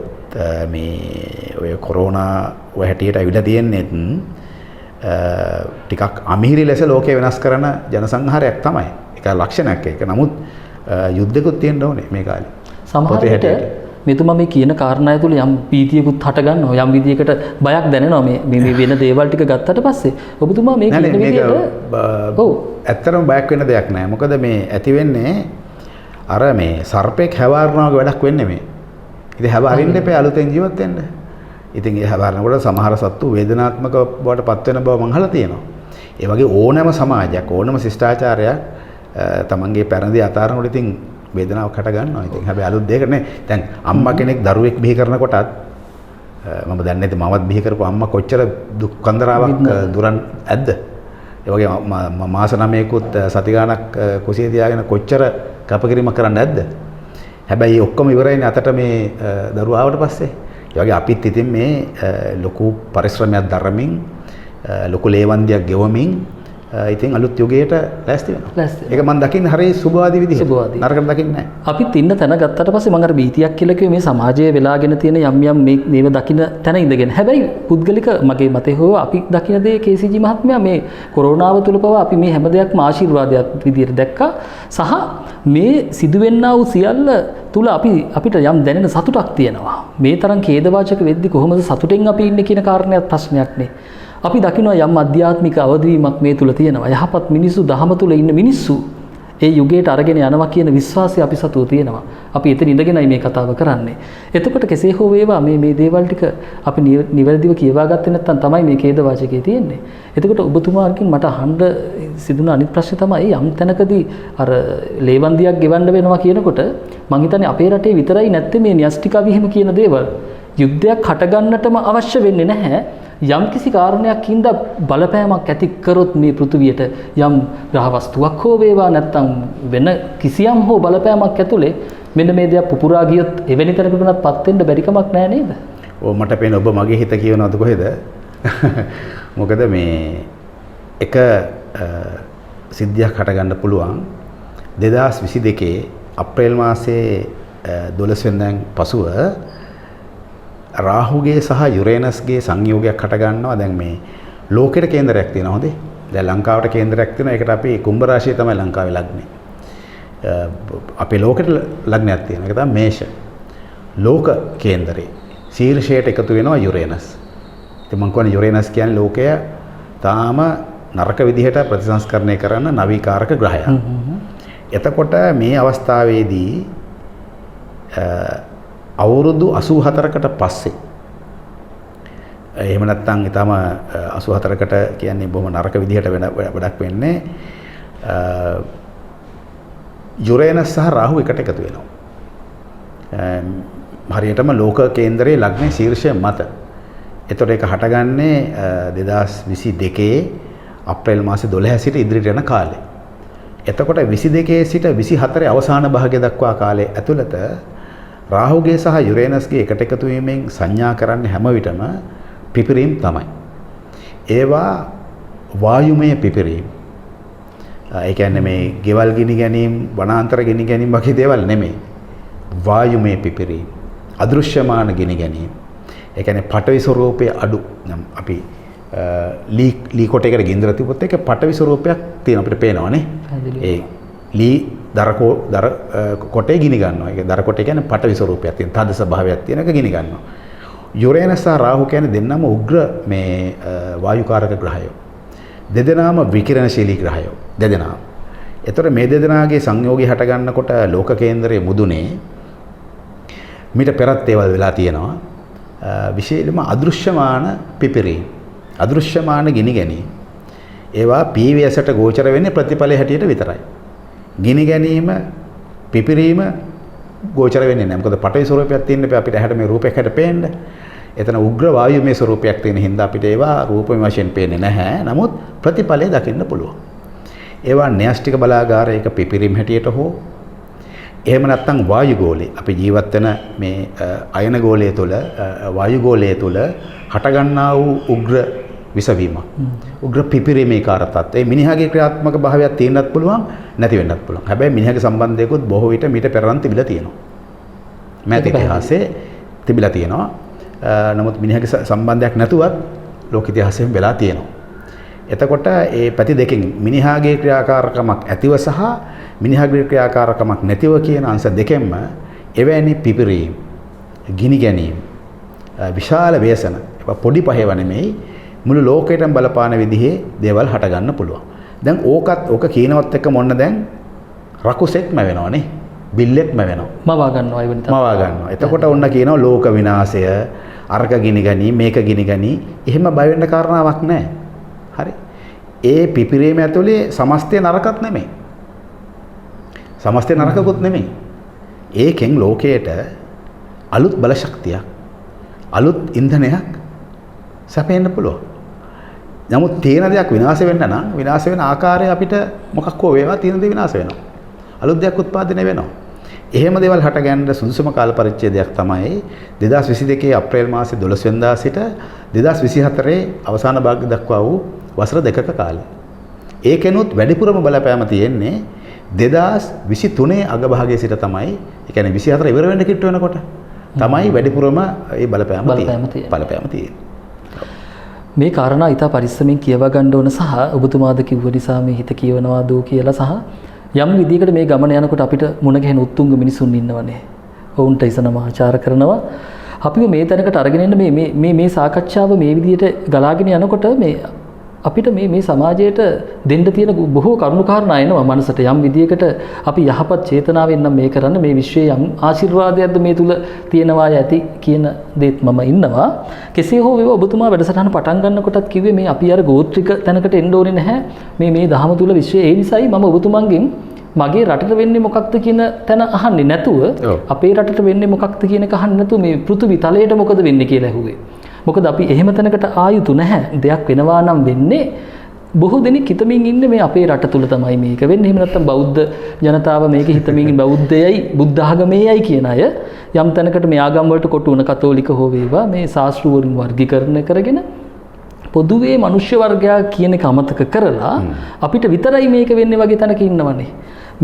මේ ඔය කොරෝනා ඔය හැටියට ඇවිල්ලා තියෙන්නේ ටිකක් අමිහිරි ලෙස ලෝකය වෙනස් කරන ජනසංහාරයක් තමයි. ඒක ලක්ෂණයක් ඒක. නමුත් යුද්ධකුත් තියෙන්න ඕනේ මේ කාලේ. සමහර විට මෙතුමා මේ කියන කාරණාය තුළ යම් පීතියකුත් හට ගන්නවා. යම් විදියකට බයක් දැනෙනවා මේ වෙන දේවල් ටික ගත්තට පස්සේ. ඔබතුමා මේ කියන විදියට ඔව් ඇත්තටම බයක් වෙන්න දෙයක් නැහැ. මොකද මේ ඇති වෙන්නේ අර මේ සර්පෙක් හැවාරනවා වගේ වැඩක් වෙන්නේ මේ. ඉතින් හැවාරින්න එපා අලුතෙන් ජීවත් වෙන්න. ඉතින් ඒ හැවාරනකොට සමහර සත්තු වේදනාත්මක බවට පත් වෙන බව මම අහලා තියෙනවා. ඒ වගේ ඕනෑම සමාජයක් ඕනෑම ශිෂ්ටාචාරයක් තමන්ගේ පැරණි අතාරනකොට ඉතින් වේදනාවක් හට ගන්නවා. ඉතින් හැබැයි අලුත් දෙයකට නේ. දැන් අම්මා කෙනෙක් දරුවෙක් බිහි කරනකොටත් මම දන්නේ නැති මමත් බිහි කරපු අම්මා කොච්චර දුක් කන්දරාවක් දුරන් ඇද්ද? ඒ වගේ මාස 9කුත් සති ගාණක් කුසියේ තියාගෙන කොච්චර කැපකිරීමක් කරන්න නැද්ද? හැබැයි ඔක්කොම ඉවරයිනේ අතට මේ දරුවා ආවට පස්සේ. ඒ වගේ අපිත් ඉතින් මේ ලොකු පරිශ්‍රමයක් දරමින් ලොකු ලේවන්දියක් ගෙවමින් ඉතින් අලුත් යුගයට ලෑස්ති වෙනවා. ලෑස්ති ඒක මම දකින්නේ හරිය සුබවාදී විදිහට. සුබවාදී. නරකට දකින්නේ නැහැ. අපිත් ඉන්න තැන ගත්තට පස්සේ මම අර බීතියක් කියලා කිව්වේ මේ සමාජයේ වෙලාගෙන තියෙන යම් යම් මේව දකින්න තැන ඉඳගෙන. හැබැයි පුද්ගලික මගේ මතේ හෝ අපි දකින දේ KCG මහත්මයා මේ කොරෝනාව තුල පවා අපි මේ හැම දෙයක්ම ආශිර්වාදයක් විදියට දැක්කා. සහ මේ සිදුවෙන්නා වූ සියල්ල තුල අපිට යම් දැනෙන සතුටක් තියෙනවා. මේ තරම් ඛේදවාචක වෙද්දි කොහොමද සතුටෙන් අපි ඉන්නේ කියන කාරණයක් ප්‍රශ්නයක් නේ. අපි දකිනවා යම් අධ්‍යාත්මික අවදවීමක් මේ තුල තියෙනවා. යහපත් මිනිස්සු දහම තුල ඉන්න මිනිස්සු ඒ යුගයට අරගෙන යනවා කියන විශ්වාසය අපි සතුව තියෙනවා. අපි එතන ඉඳගෙනයි මේ කතාව කරන්නේ. එතකොට කෙසේ හෝ වේවා මේ දේවල් ටික අපි නිවැරදිව කියවා ගත්තේ නැත්නම් තමයි මේ ඛේද වාචකයේ තියෙන්නේ. එතකොට ඔබතුමාගෙන් මට අහන්න සිදුන අනිත් ප්‍රශ්නේ තමයි යම් තැනකදී අර ලේවන්දියක් ගෙවන්න වෙනවා කියනකොට මං හිතන්නේ අපේ රටේ විතරයි නැත්තේ මේ න්‍යෂ්ටික විහිම කියන දේවල්. යුද්ධයක් හටගන්නටම අවශ්‍ය වෙන්නේ නැහැ. යම් කිසි කාරණයක් හින්දා බලපෑමක් ඇති කරොත් මේ පෘථුවියට යම් ග්‍රහ වස්තුවක් හෝ වේවා නැත්නම් වෙන කිසියම් හෝ බලපෑමක් ඇතුලේ මෙන්න මේ දේ පුපුරා ගියොත් එවැනි තැනකටවත් පත් වෙන්න බැරි කමක් නැහැ නේද? ඔව් මට පේන ඔබ මගේ හිත කියනවාද කොහෙද? මොකද මේ එක සිද්ධියක් හටගන්න පුළුවන් 2022 අප්‍රේල් මාසයේ 12 වෙනිදාන් පසුව රාහුගේ සහ යුරේනස්ගේ සංයෝගයක් හට ගන්නවා. දැන් මේ ලෝකෙට කේන්දරයක් තියෙනවා හොඳේ. දැන් ලංකාවට කේන්දරයක් තියෙනවා. ඒකට අපි කුම්භ රාශිය තමයි ලංකාවේ ලග්නේ. අපේ ලෝකෙට ලග්නයක් තියෙනවා. ඒක තමයි මේෂ. ලෝක කේන්දරේ ශීර්ෂයට එකතු වෙනවා යුරේනස්. ඉතින් මම කියන්නේ යුරේනස් කියන්නේ ලෝකය තාම නරක විදිහට ප්‍රතිසංස්කරණය කරන නවීකාරක ග්‍රහයක්. එතකොට මේ අවස්ථාවේදී අවුරුදු 84කට පස්සේ එහෙම නැත්නම් ඊටම 84කට කියන්නේ බොහොම නරක විදිහට වැඩක් වෙන්නේ යුරේනස් සහ රාහු එකට එකතු වෙනවා. හරියටම ලෝක කේන්දරයේ ලග්නේ ශීර්ෂය මත. ඒතකොට ඒක හටගන්නේ 2022 අප්‍රේල් මාසේ 12 සිට ඉදිරියට යන කාලේ. එතකොට 22 සිට 24 අවසාන භාගය දක්වා කාලේ ඇතුළත රාහුගේ සහ යුරේනස්ගේ එකට එකතු වීමෙන් සංඥා කරන්නේ හැම විටම පිපිරීම් තමයි. ඒවා වායුමය පිපිරීම්. ඒ කියන්නේ මේ ගෙවල් ගිනි ගැනීම, වනාන්තර ගිනි ගැනීම වගේ දේවල් නෙමෙයි. වායුමය පිපිරීම්, අදෘශ්‍යමාන ගිනි ගැනීම. ඒ කියන්නේ පටවි ස්වරූපයේ අඩු. අපි ලී කොටයකට ගින්දර තිබුත් ඒක පටවි ස්වරූපයක් තියෙන අපිට පේනවනේ. ඒ ලී දර කොටේ ගිනි ගන්නවා. ඒක දර කොටේ කියන්නේ පටවි ස්වරූපයක් තියෙන තද ස්වභාවයක් තියෙන එක ගිනි ගන්නවා. යුරේනස් සහ රාහු කියන්නේ දෙන්නම උග්‍ර මේ වායුකාරක ග්‍රහයෝ. දෙදෙනාම විකිරණශීලී ග්‍රහයෝ. දෙදෙනාම. ඒතර මේ දෙදෙනාගේ සංයෝගය හට ගන්නකොට ලෝක කේන්දරයේ මුදුනේ මිට පෙරත් ඒවල් වෙලා තියෙනවා. විශේෂයෙන්ම අදෘශ්‍යමාන පිපිරීම්, අදෘශ්‍යමාන ගිනි ගැනීම. ඒවා PVSට ගෝචර වෙන්නේ ප්‍රතිඵලයේ හැටියට විතරයි. ගිනි ගැනීම පිපිරීම ගෝචර වෙන්නේ නැහැ. මොකද පටවි ස්වරූපයක් තියෙන අපිට ඇහැට මේ රූපයක් හැට පේන්න. එතන උග්‍ර වායුමය ස්වරූපයක් තියෙන හින්දා අපිට ඒවා රූපමය වශයෙන් පේන්නේ නැහැ. නමුත් ප්‍රතිඵලය දකින්න පුළුවන්. ඒවා න්‍යෂ්ටික බලාගාරයක පිපිරීම හැටියට හෝ එහෙම නැත්නම් වායු ගෝලයේ අපි ජීවත් වෙන මේ අයන ගෝලයේ තුල වායු ගෝලයේ තුල හටගන්නා වූ උග්‍ර විසවීම උග්‍ර පිපිරීමේ කාරතත් ඒ මිනිහාගේ ක්‍රියාත්මක භාවයක් තියෙන්නත් පුළුවන් නැති වෙන්නත් පුළුවන්. හැබැයි මිනිහාගේ සම්බන්ධයකොත් බොහෝ විට මීට පෙරන් තිබිලා තියෙනවා. මෑත ඉතිහාසයේ තිබිලා තියෙනවා. නමුත් මිනිහාගේ සම්බන්ධයක් නැතුවත් ලෝක ඉතිහාසයෙන් වෙලා තියෙනවා. එතකොට ඒ පැති දෙකෙන් මිනිහාගේ ක්‍රියාකාරකමක් ඇතිව සහ මිනිහාගේ ක්‍රියාකාරකමක් නැතිව කියන අංශ දෙකෙන්ම එවැනි පිපිරීම, ගිනි ගැනීම, විශාල ව්‍යසන පොඩි පහේව නෙමෙයි මුළු ලෝකයටම බලපාන විදිහේ දේවල් හට ගන්න පුළුවන්. දැන් ඕක කියනවත් එක්ක මොන්න දැන් රකුසෙක්ම වෙනවනේ. බිල්ලෙක්ම වෙනවා. මවා ගන්නවා ඒ වෙනත. මවා ගන්නවා. එතකොට ඔන්න කියනවා ලෝක විනාශය, අර්ග ගිනි ගැනීම, මේක ගිනි ගැනීම. එහෙම බය වෙන්න කාරණාවක් නැහැ. හරි. ඒ පිපිරීම ඇතුලේ සමස්තය නරකත් නෙමෙයි. සමස්තය නරකකුත් නෙමෙයි. ඒකෙන් ලෝකයට අලුත් බල ශක්තියක්, අලුත් ඉන්ධනයක් සැපෙන්න පුළුවන්. නමුත් තියෙන දෙයක් විනාශ වෙන්න නම් විනාශ වෙන ආකාරය අපිට මොකක් හෝ වේවා තියෙන දේ විනාශ වෙනවා. අලුත් දෙයක් උත්පාදනය වෙනවා. එහෙම දේවල් හට ගන්න සුදුසුම කාල පරිච්ඡේදයක් තමයි 2022 අප්‍රේල් මාසේ 12 වෙනිදා සිට 2024 අවසාන භාගය දක්වා වූ වසර දෙකක කාලය. ඒකෙනුත් වැඩිපුරම බලපෑම තියෙන්නේ 2023 අගභාගයේ සිට තමයි, ඒ කියන්නේ 24 ඉවර වෙන්න කිට්ට වෙනකොට තමයි වැඩිපුරම ඒ බලපෑම තියෙන්නේ. මේ කාරණා ඊට පරිස්සමෙන් කියවා ගන්න ඕන සහ ඔබතුමාද කිව්ව නිසා මේ හිත කියවනවා දෝ කියලා සහ යම් විදිහකට මේ ගමන යනකොට අපිට මුණ ගැහෙන උත්තුංග මිනිසුන් ඉන්නවනේ. ඔවුන්ට ඉසනමාචාර කරනවා. අපිව මේ තැනකට අරගෙන එන්න මේ සාකච්ඡාව මේ විදිහට ගලාගෙන යනකොට මේ අපිට මේ සමාජයට දෙන්න තියෙන බොහෝ කරුණු කාරණා එනවා මනසට. යම් විදියකට අපි යහපත් චේතනාවෙන් නම් මේ කරන්න, මේ විශ්වයේ යම් ආශිර්වාදයක්ද මේ තුල තියෙනවා ඇති කියන දේත් මම ඉන්නවා. කෙසේ හෝ වේවා ඔබතුමා වැඩසටහන පටන් ගන්නකොටත් කිව්වේ මේ අපි අර ගෝත්‍රික තැනකට එන්න ඕනේ නැහැ. මේ දහම තුල විශ්වයේ ඒ නිසායි මම ඔබතුමන්ගෙන් මගේ රටට වෙන්නේ මොකක්ද කියන තැන අහන්නේ නැතුව අපේ රටට වෙන්නේ මොකක්ද කියන එක අහන්නේ නැතුව මේ පෘථිවි තලයට මොකද වෙන්නේ කියලා ඇහුවේ. මොකද අපි එහෙම තැනකට ආයුතු නැහැ. දෙයක් වෙනවා නම් වෙන්නේ බොහෝ දෙනෙක් හිතමින් ඉන්නේ මේ අපේ රට තුල තමයි මේක වෙන්නේ. එහෙම නැත්නම් බෞද්ධ ජනතාව මේක හිතමින් බෞද්ධයයි බුද්ධ ආගමේයයි කියන අය යම් තැනකට මේ ආගම් වලට කොටු වුණ කතෝලික හෝ වේවා මේ ශාස්ත්‍රවලින් වර්ගීකරණය කරගෙන පොදුවේ මනුෂ්‍ය වර්ගයා කියන එක අමතක කරලා අපිට විතරයි මේක වෙන්නේ වගේ තැනක ඉන්නවනේ.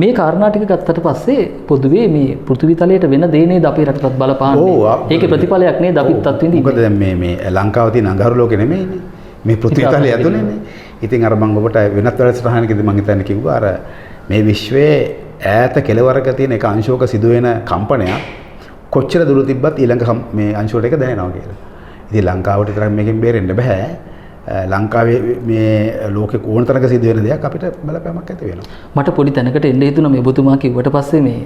මේ කාරණා ටික ගත්තට පස්සේ පොදුවේ මේ පෘථිවි තලයට වෙන දේ නේද අපේ රටටත් බලපාන්නේ. ඒකේ ප්‍රතිඵලයක් නේද අපිත් අත්විඳින්නේ. මොකද දැන් මේ ලංකාව තියෙන අඟහරු ලෝකෙ නෙමෙයිනේ. මේ පෘථිවි තලය ඇතුළේනේ. ඉතින් අර මම ඔබට වෙනත් වැඩසටහනකදී මම හිතන්නේ කිව්වා අර මේ විශ්වයේ ඈත කෙළවරක තියෙන එක අංශුවක සිදුවෙන කම්පනයක් කොච්චර දුර තිබ්බත් ඊළඟ මේ අංශුවට එක දැනෙනවා කියලා. ඉතින් ලංකාවට විතරක් මේකෙන් බේරෙන්න බෑ. ලංකාවේ මේ ලෝකේ ඕන තරක සිදුවෙන දෙයක් අපිට බලපෑමක් ඇති වෙනවා. මට පොඩි තැනකට එන්න හිතුණා මේ ඔබතුමා කිව්වට පස්සේ මේ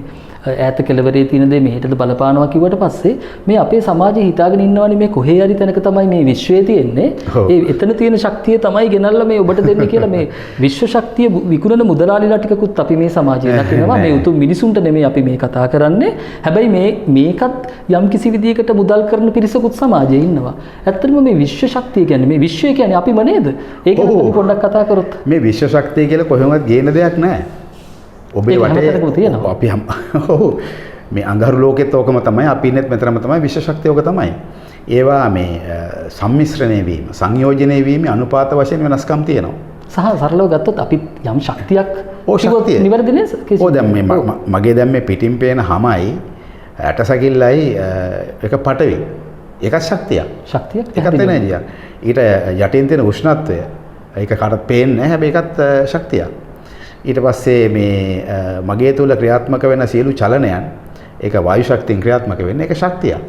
ඈත කෙළවරේ තියෙන දේ මෙහෙටද බලපානවා කිව්වට පස්සේ මේ අපේ සමාජයේ හිතාගෙන ඉන්නවනේ මේ කොහේ හරි තැනක තමයි මේ විශ්වයේ තියෙන්නේ. ඒ එතන තියෙන ශක්තිය තමයි ගෙනල්ලා මේ ඔබට දෙන්නේ කියලා මේ විශ්ව ශක්තිය විකුණන මුදලාලිලා ටිකකුත් අපි මේ සමාජයේ දකිනවා. මේ උතුම් මිනිසුන්ට නෙමෙයි අපි මේ කතා කරන්නේ. හැබැයි මේකත් යම් කිසි විදියකට මුදල් කරන පිරිසකුත් සමාජයේ ඉන්නවා. ඇත්තටම මේ විශ්ව ශක්තිය කියන්නේ මේ විශ්වය කියන්නේ අපිම නේද? ඒක ගැන අපි පොඩ්ඩක් කතා කරොත්. මේ විශ්ව ශක්තිය කියලා කොහෙවත් ගේන දෙයක් නැහැ. ඔබේ වටේ අපි මේ අඟහරු ලෝකෙත් ඕකම තමයි, අපි ඉන්නෙත් මෙතරම තමයි, විශ්ව ශක්තිය ඕක තමයි. ඒවා මේ සම්මිශ්‍රණය වීම, සංයෝජනය වීම අනුපාත වශයෙන් වෙනස්කම් තියෙනවා. සහ සරලව ගත්තොත් අපි යම් ශක්තියක් නිවැරදි නේද? ඔව් දැන් මේ මගේ දැන් මේ පිටින් පේන හැමයි ඇටසකිල්ලයි එක පටවි. ඒකත් ශක්තියක්. ශක්තියක්. ඒකත් එනර්ජියක්. ඊට යටින් තියෙන උෂ්ණත්වය ඒක කාටත් පේන්නේ නැහැ, හැබැයි ඒකත් ශක්තියක්. ඊට පස්සේ මේ මගේ තුල ක්‍රියාත්මක වෙන සියලු චලනයන් ඒක වායු ශක්තියෙන් ක්‍රියාත්මක වෙන්නේ, ඒක ශක්තියක්.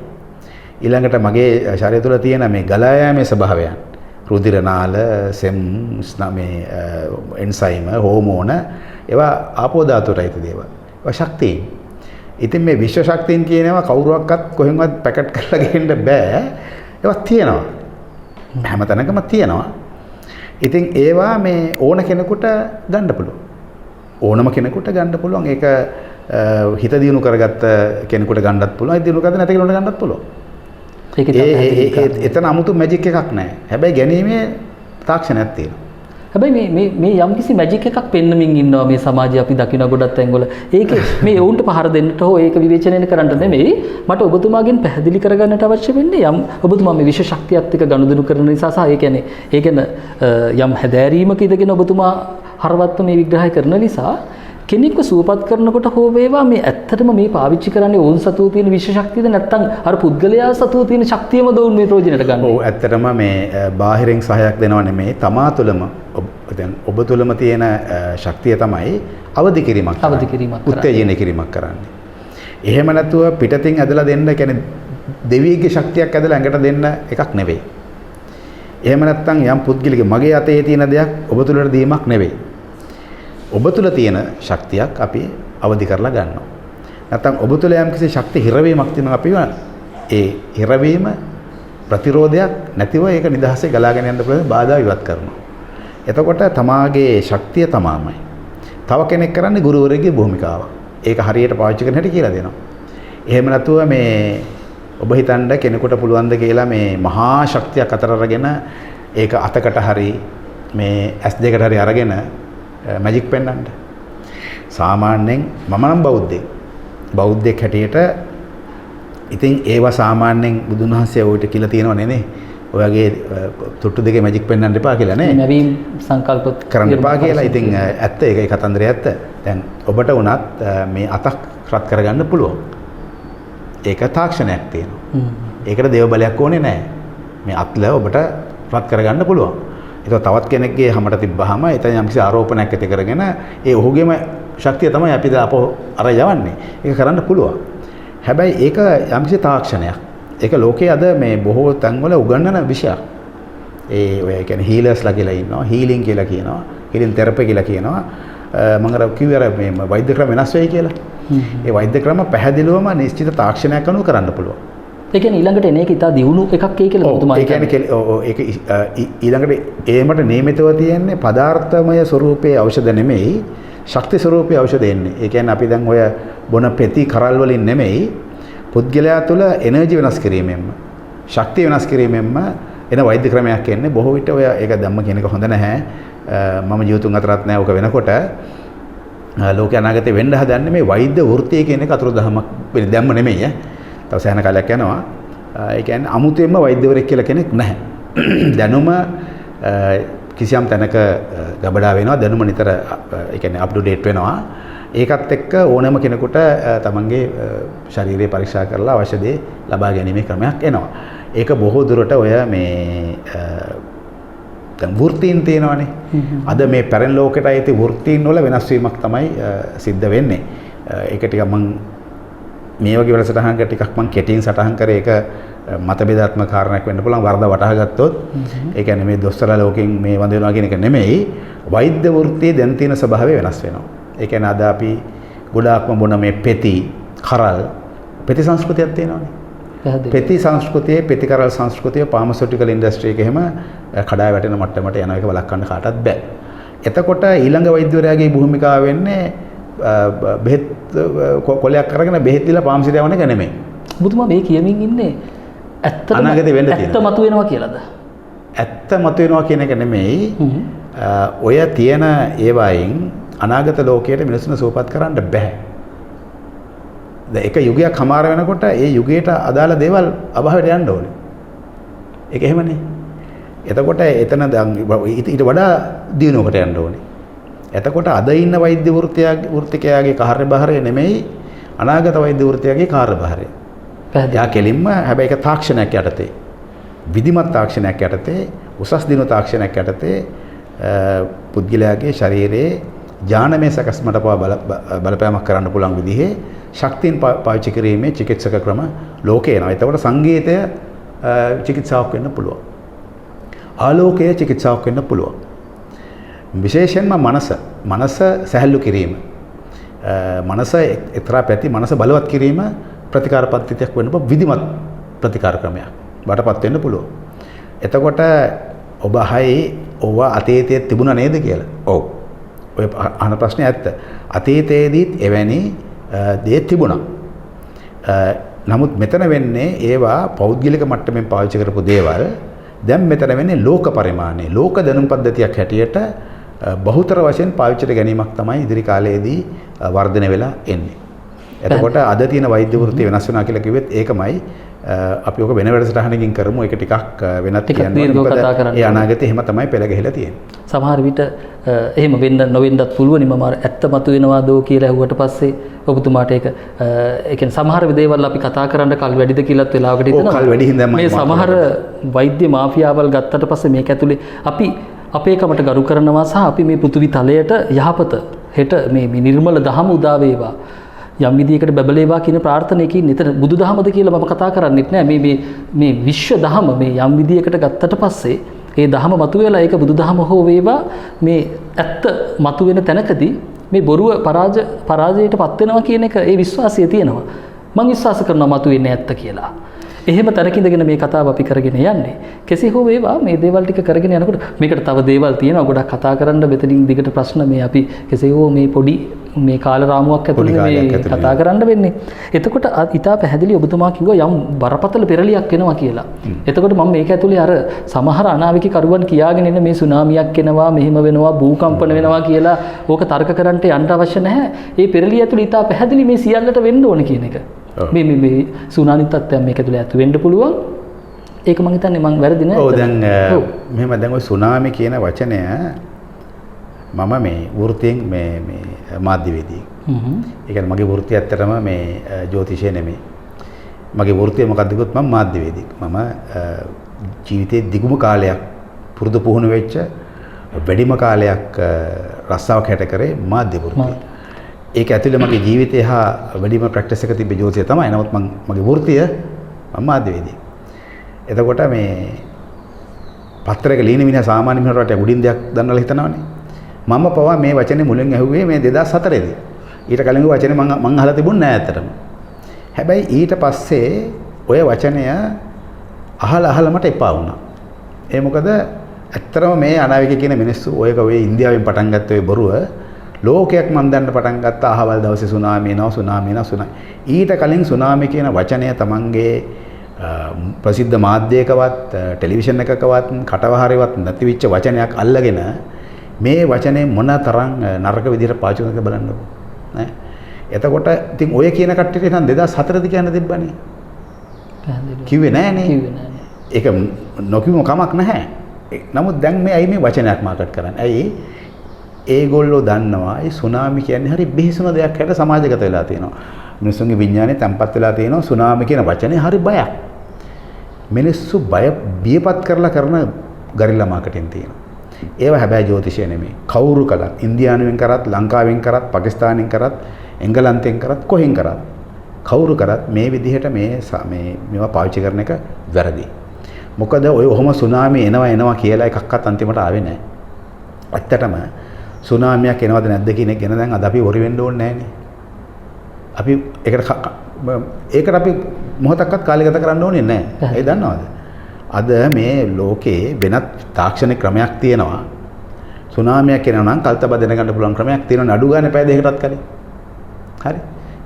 ඊළඟට මගේ ශරීරය තුල තියෙන මේ ගලා යාමේ ස්වභාවයන්, රුධිර නාල, සෙම්, මේ එන්සයිම, හෝමෝන, ඒවා ආපෝ ධාතුවට අයිති දේවල්. ඒවා ශක්තියින්. ඉතින් මේ විශ්ව ශක්තියින් කියන ඒවා කවුරුවක්වත් කොහෙන්වත් පැකට් කරලා ගේන්න බෑ. ඒවා තියෙනවා. හැම තැනකම තියෙනවා. ඉතින් ඒවා මේ ඕන කෙනෙකුට ගන්න පුළුවන්. ඕනම කෙනෙකුට ගන්න පුළුවන්. ඒක හිත දියුණු කරගත්ත කෙනෙකුට ගන්නත් පුළුවන්. දියුණු කරගත්ත නැති කෙනෙකුට ගන්නත් පුළුවන්. එතන 아무තු මැජික් එකක් නැහැ. හැබැයි ගැනීමේ තාක්ෂණයක් තියෙනවා. හැබැයි මේ යම්කිසි මැජික් එකක් පෙන්නමින් ඉන්නවා මේ සමාජයේ අපි දකින ගොඩක් තැන්වල. ඒක මේ වුන්ට පහර දෙන්නට හෝ ඒක විවේචනය කරන්න නෙමෙයි. මට ඔබතුමාගෙන් පැහැදිලි කරගන්නට අවශ්‍ය වෙන්නේ යම් ඔබතුමා මේ විශ්ව ශක්තියත් එක්ක ගනුදෙනු කරන නිසා සහ ඒ කියන්නේ ඒ ගැන යම් හැදෑරීමක ඉඳගෙන ඔබතුමා හරවත්ව මේ විග්‍රහය කරන නිසා කෙනෙක්ව සුවපත් කරනකොට හෝ වේවා මේ ඇත්තටම මේ පාවිච්චි කරන්නේ ඕන් සතුව තියෙන විශ්ව ශක්තියද නැත්නම් අර පුද්ගලයා සතුව තියෙන ශක්තියම දෝන් මේ ප්‍රයෝජනට ගන්න. ඔව් ඇත්තටම මේ බාහිරින් සහයක් දෙනව නෙමෙයි, තමා තුළම දැන් ඔබ තුළම තියෙන ශක්තිය තමයි අවදි කිරීමක් උත්තේජනය කිරීමක් කරන්නේ. එහෙම නැතුව පිටතින් ඇදලා දෙන්න කියන්නේ දෙවියගේ ශක්තියක් ඇදලා ඇඟට දෙන්න එකක් නෙවෙයි. එහෙම නැත්නම් යම් පුද්ගලික මගේ අතේ තියෙන දෙයක් ඔබ තුළට දීමක් නෙවෙයි. ඔබ තුළ තියෙන ශක්තියක් අපි අවදි කරලා ගන්නවා. නැත්නම් ඔබ තුළ යම්කිසි ශක්ති හිරවීමක් තියෙනවා, අපි ඒ හිරවීම ප්‍රතිරෝධයක් නැතිව ඒක නිදහසේ ගලාගෙන යන්න පුළුවන් බාධා ඉවත් කරනවා. එතකොට තමාගේ ශක්තිය තමාමයි. තව කෙනෙක් කරන්නේ ගුරුවරයෙකුගේ භූමිකාව. ඒක හරියට පාවිච්චි කරන හැටි කියලා දෙනවා. එහෙම නැතුව මේ ඔබ හිතන්න කෙනෙකුට පුළුවන් ද කියලා මේ මහා ශක්තියක් අතර අරගෙන ඒක අතකට හරි මේ S2කට හරි අරගෙන මැජික් පෙන්වන්න. සාමාන්‍යයෙන් මම නම් බෞද්ධයෙක් හැටියට ඉතින් ඒවා සාමාන්‍යයෙන් බුදුන් වහන්සේ ඔයිට කියලා තියෙනව නේ. ඔයගේ තුට්ටු දෙකේ මැජික් පෙන්වන්න එපා කියලා නේ. නැවීම් සංකල්ප කරන්න එපා කියලා. ඉතින් ඇත්ත ඒකයි කතන්දරය ඇත්ත. දැන් ඔබට වුණත් මේ අතක් රත් කරගන්න පුළුවන්. ඒක තාක්ෂණයක් තියෙනවා. ඒකට දේව බලයක් ඕනේ නැහැ. මේ අත්ල ඔබට රත් කරගන්න පුළුවන්. ඒක තවත් කෙනෙක්ගේ හැමට තිබ්බහම එතන යම්කිසි ආරෝපණයක් ඇති කරගෙන ඒ ඔහුගේම ශක්තිය තමයි අපි අපෝ අර යවන්නේ. ඒක කරන්න පුළුවන්. හැබැයි ඒක යම්කිසි තාක්ෂණයක්. ඒක ලෝකයේ අද මේ බොහෝ තැන්වල උගන්වන විෂයක්. ඒ ඔය කියන්නේ හීලර්ස්ලා කියලා ඉන්නවා, හීලින් කියලා කියනවා, හීලින් තෙරපි කියලා කියනවා. මම අර කිව්වේ මේ වෛද්‍ය ක්‍රම වෙනස් වෙයි කියලා. ඒ වෛද්‍ය ක්‍රම පැහැදිලිවම නිශ්චිත තාක්ෂණයක් අනුව කරන්න පුළුවන්. ඒ කියන්නේ ඊළඟට එන එක ඉතා දියුණු එකක් ඒ කියලා ඔබතුමා කියන්නේ. ඒක ඊළඟට ඒමට නියමිතව තියෙන්නේ පදාර්ථමය ස්වරූපයේ ඖෂධ නෙමෙයි, ශක්ති ස්වරූපයේ ඖෂධ එන්නේ. ඒ කියන්නේ අපි දැන් ඔය බොන පෙති කරල් වලින් නෙමෙයි, පුද්ගලයා තුළ එනර්ජි වෙනස් කිරීමෙන්ම, ශක්තිය වෙනස් කිරීමෙන්ම එන වෛද්‍ය ක්‍රමයක් එන්නේ. බොහෝ විට ඔය ඒක ධම්ම කියන එක හොඳ නැහැ. මම ජීවිතුන් අතරත් නැහැ ඔක වෙනකොට. ලෝක අනාගතේ වෙන්න හදන්නේ මේ වෛද්‍ය වෘත්තිය කියන එක අතුරුදහමක් වෙන්නේ දැම්ම නෙමෙයි ඈ. තව සෑහෙන කාලයක් යනවා. ඒ කියන්නේ අමුතුවෙන්ම වෛද්‍යවරයෙක් කියලා කෙනෙක් නැහැ. දැනුම කිසියම් තැනක ගබඩා වෙනවා. දැනුම නිතර ඒ කියන්නේ අප් ටු ඩේට් වෙනවා. ඒකත් එක්ක ඕනෑම කෙනෙකුට තමන්ගේ ශරීරය පරීක්ෂා කරලා අවශ්‍ය දේ ලබා ගැනීමේ ක්‍රමයක් එනවා. ඒක බොහෝ දුරට ඔය මේ දැන් වෘත්තීන් තියෙනවානේ. අද මේ පැරණි ලෝකයට ඇති වෘත්තීන් වල වෙනස් වීමක් තමයි සිද්ධ වෙන්නේ. ඒක ටිකක් මම මේ වගේ වැඩසටහනක ටිකක් මම කෙටියෙන් සටහන් කරේ. ඒක මතභේදාත්මක කාරණයක් වෙන්න පුළුවන් වරද වටහා ගත්තොත්. ඒ කියන්නේ මේ දොස්තරලා ලෝකෙන් මේ වඳ වෙනවා කියන එක නෙමෙයි. වෛද්‍ය වෘත්තියේ දැන් තියෙන ස්වභාවය වෙනස් වෙනවා. ඒ කියන්නේ අද අපි ගොඩාක්ම බොන මේ පෙති කරල් පෙති සංස්කෘතියක් තියෙනවානේ. පෙති සංස්කෘතියේ පෙති කරල් සංස්කෘතිය ෆාමසිටිකල් ඉන්ඩස්ට්‍රි එකේ හැම කඩා වැටෙන මට්ටමට යන එක වළක්වන්න කාටවත් බෑ. එතකොට ඊළඟ වෛද්‍යවරයාගේ භූමිකාව වෙන්නේ බෙහෙත් කොලයක් අරගෙන බෙහෙත් දීලා ෆාමසියට යවන එක නෙමෙයි. ඔබතුමා මේ කියමින් ඉන්නේ ඇත්තටම අනාගතේ වෙන්න තියෙනවා. ඇත්ත මතුවෙනවා කියලාද? ඇත්ත මතුවෙනවා කියන එක නෙමෙයි. ඔය තියෙන ඒවායින් අනාගත ලෝකයට මිනිස්සුන් සුවපත් කරන්න බෑ. දැන් එක යුගයක් හමාර වෙනකොට ඒ යුගයට අදාළ දේවල් අභාවයට යන්න ඕනේ. ඒක එහෙමනේ. එතකොට එතන ඊට වඩා දියුණුවකට යන්න ඕනේ. එතකොට අද ඉන්න වෛද්‍ය වෘත්තිකයාගේ කාර්යභාරය නෙමෙයි අනාගත වෛද්‍ය වෘත්තිකයාගේ කාර්යභාරය. එයා කෙලින්ම හැබැයි ඒක තාක්ෂණයක් යටතේ. විධිමත් තාක්ෂණයක් යටතේ, උසස් දිනු තාක්ෂණයක් යටතේ පුද්ගලයාගේ ශරීරයේ ඥානමය සකස්මට බලපෑමක් කරන්න පුළුවන් විදිහේ ශක්තියින් පාවිච්චි කිරීමේ චිකිත්සක ක්‍රම ලෝකේ එනවා. එතකොට සංගීතය චිකිත්සාවක් වෙන්න පුළුවන්. ආලෝකය චිකිත්සාවක් වෙන්න පුළුවන්. විශේෂයෙන්ම මනස සැහැල්ලු කිරීම. මනස එක්තරා පැති මනස බලවත් කිරීම ප්‍රතිකාර පද්ධතියක් වෙන්න පුළුවන්. විධිමත් ප්‍රතිකාර ක්‍රමයක් වටපත් වෙන්න පුළුවන්. එතකොට ඔබ හයි ඔව අතීතයේ තිබුණා නේද කියලා. ඔව්. ඔය අහන ප්‍රශ්නේ ඇත්ත. අතීතයේදීත් එවැනි දේ තිබුණා. නමුත් මෙතන වෙන්නේ ඒවා පෞද්ගලික මට්ටමින් පාවිච්චි කරපු දේවල්. දැන් මෙතන වෙන්නේ ලෝක පරිමාණයේ ලෝක දැනුම් පද්ධතියක් හැටියට බහුතර වශයෙන් පාවිච්චිට ගැනීමක් තමයි ඉදිරි කාලයේදී වර්ධනය වෙලා එන්නේ. එතකොට අද තියෙන වෛද්‍ය වෘත්තිය වෙනස් වෙනවා කියලා කිව්වෙත් ඒකමයි. අපි ඔක වෙන වැඩසටහනකින් කරමු. ඒක ටිකක් වෙනත් කියන්නේ. ඒ අනාගතේ එහෙම තමයි පෙළ ගහලා තියෙන්නේ. සමහර විට එහෙම වෙන්න නොවෙන්නත් පුළුවන්. මම ඇත්ත මතුවෙනවා දෝ කියලා ඇහුවට පස්සේ ඔබතුමාට ඒක ඒ කියන්නේ සමහර දේවල් අපි කතා කරන්න කල් වැඩිද කියලාත් වෙලාවකට හිතනවා. කල් වැඩි හින්දා මේ සමහර වෛද්‍ය මාෆියාවල් ගත්තට පස්සේ මේක ඇතුලේ අපි අපේකමට ගරු කරනවා සහ අපි මේ පෘථිවි තලයට යහපත හෙට මේ නිර්මල දහම උදා වේවා යම් විදියකට බබලේවා කියන ප්‍රාර්ථනාවකින් නිතර බුදුදහමද කියලා මම කතා කරන්නේත් නෑ. මේ විශ්ව දහම මේ යම් විදියකට ගත්තට පස්සේ ඒ දහම මතුවෙලා ඒක බුදුදහම හෝ වේවා මේ ඇත්ත මතුවෙන තැනකදී මේ බොරුව පරාජයට පත් වෙනවා කියන එක ඒ විශ්වාසය තියෙනවා. මම විශ්වාස කරනවා මතුවෙන්නේ ඇත්ත කියලා. එහෙම තැනකින්දගෙන මේ කතාව අපි කරගෙන යන්නේ. කෙසේ හෝ වේවා මේ දේවල් ටික කරගෙන යනකොට මේකට තව දේවල් තියෙනවා. ගොඩක් කතා කරන්න මෙතනින් දිගට ප්‍රශ්න මේ අපි කෙසේ හෝ මේ පොඩි මේ කාල රාමුවක් ඇතුළේ මේ කතා කරන්න වෙන්නේ. එතකොට ඉතා පැහැදිලි ඔබතුමා කිව්වා යම් බරපතල පෙරලියක් එනවා කියලා. එතකොට මම මේක ඇතුළේ අර සමහර අනාවැකිකරුවන් කියාගෙන ඉන්න මේ සුනාමියක් එනවා, මෙහෙම වෙනවා, භූකම්පන වෙනවා කියලා ඕක තර්ක කරන්නට යන්න අවශ්‍ය නැහැ. මේ පෙරලිය ඇතුළේ ඉතා පැහැදිලි මේ සියල්ලට වෙන්න ඕන කියන එක. මේ සුනාමි තත්ත්වයක් මේක ඇතුළේ ඇති වෙන්න පුළුවන්. ඒක මං හිතන්නේ මං වැරදි නෑ. ඔව් දැන් මෙහෙම දැන් ওই සුනාමි කියන වචනය මම මේ වෘත්තියෙන් මේ මාධ්‍යවේදී. ඒ කියන්නේ මගේ වෘත්තිය ඇත්තටම මේ ජ්‍යොතිෂය නෙමෙයි. මගේ වෘත්තිය මොකක්ද කිව්වොත් මම මාධ්‍යවේදී. මම ජීවිතේ දිගුම කාලයක් පුරුදු පුහුණු වෙච්ච වැඩිම කාලයක් රස්සාවක් හැට කරේ මාධ්‍ය වෘත්තිය. ඒක ඇතුලේ මගේ ජීවිතය හා වැඩිම ප්‍රැක්ටිස් එක තිබ්බ ජ්‍යොතිෂය තමයි. නමුත් මගේ වෘත්තිය මම මාධ්‍යවේදී. එතකොට මේ පත්‍රයක ලියන මිනිහා සාමාන්‍ය මිනිහට උඩින් දෙයක් දන්නවලා හිතනවනේ. මම පවා මේ වචනේ මුලින් ඇහුවේ මේ 2004 දී. ඊට කලින් වචනේ මං අහලා තිබුණ නෑ ඇත්තටම. හැබැයි ඊට පස්සේ ඔය වචනය අහලා මට එපා වුණා. ඒ මොකද ඇත්තටම මේ අනාවැකි කියන මිනිස්සු ඔය ඉන්දියාවෙන් පටන් ගත්ත ඔය බොරුව ලෝකයක් මන් දන්න පටන් ගත්ත අහවල් දවසේ සුනාමි එනවා. ඊට කලින් සුනාමි කියන වචනය තමන්ගේ ප්‍රසිද්ධ මාධ්‍යයකවත් ටෙලිවිෂන් එකකවත් කටවහරේවත් නැති වෙච්ච වචනයක් අල්ලගෙන මේ වචනේ මොන තරම් නරක විදිහට පාවිච්චි කරනවද බලන්නකො නේ. එතකොට ඉතින් ඔය කියන කට්ටියට නම් 2004 දී කියන්න තිබ්බනේ. කිව්වේ නෑනේ. ඒක නොකියුම කමක් නැහැ. නමුත් දැන් මේ ඇයි මේ වචනයක් මාකට් කරන්නේ? ඇයි ඒගොල්ලෝ දන්නවා ඒ සුනාමි කියන්නේ හරි බිහිසුන දෙයක් හැට සමාජගත වෙලා තියෙනවා. මිනිස්සුන්ගේ විඥානේ තැම්පත් වෙලා තියෙනවා. සුනාමි කියන වචනේ හරි බයක්. මිනිස්සු බියපත් කරලා කරන ගරිල්ලා මාකටිං තියෙනවා. ඒව හැබැයි ජ්‍යොතිෂය නෙමෙයි. කවුරු කළත් ඉන්දියානුවෙන් කරත් ලංකාවෙන් කරත් පාකිස්තානෙන් කරත් එංගලන්තෙන් කරත් කොහෙන් කරත් කවුරු කරත් මේ විදිහට මේවා පාවිච්චි කරන එක වැරදි. මොකද ඔය ඔහොම සුනාමි එනවා කියලා එකක්වත් අන්තිමට ආවේ නැහැ. ඇත්තටම සුනාමියක් එනවද නැද්ද කියන එක ගැන දැන් අද අපි වොරි වෙන්න ඕනේ නැහැනේ. අපි ඒකට අපි මොහොතක්වත් කාලය ගත කරන්න ඕනේ නැහැ. ඒ දන්නවද? අද මේ ලෝකේ වෙනත් තාක්ෂණික ක්‍රමයක් තියෙනවා. සුනාමියක් එනවා නම් කල්තබ දැනගන්න පුළුවන් ක්‍රමයක් තියෙනවා නඩු ගන්න පැය දෙකකටත් කලින්. හරි.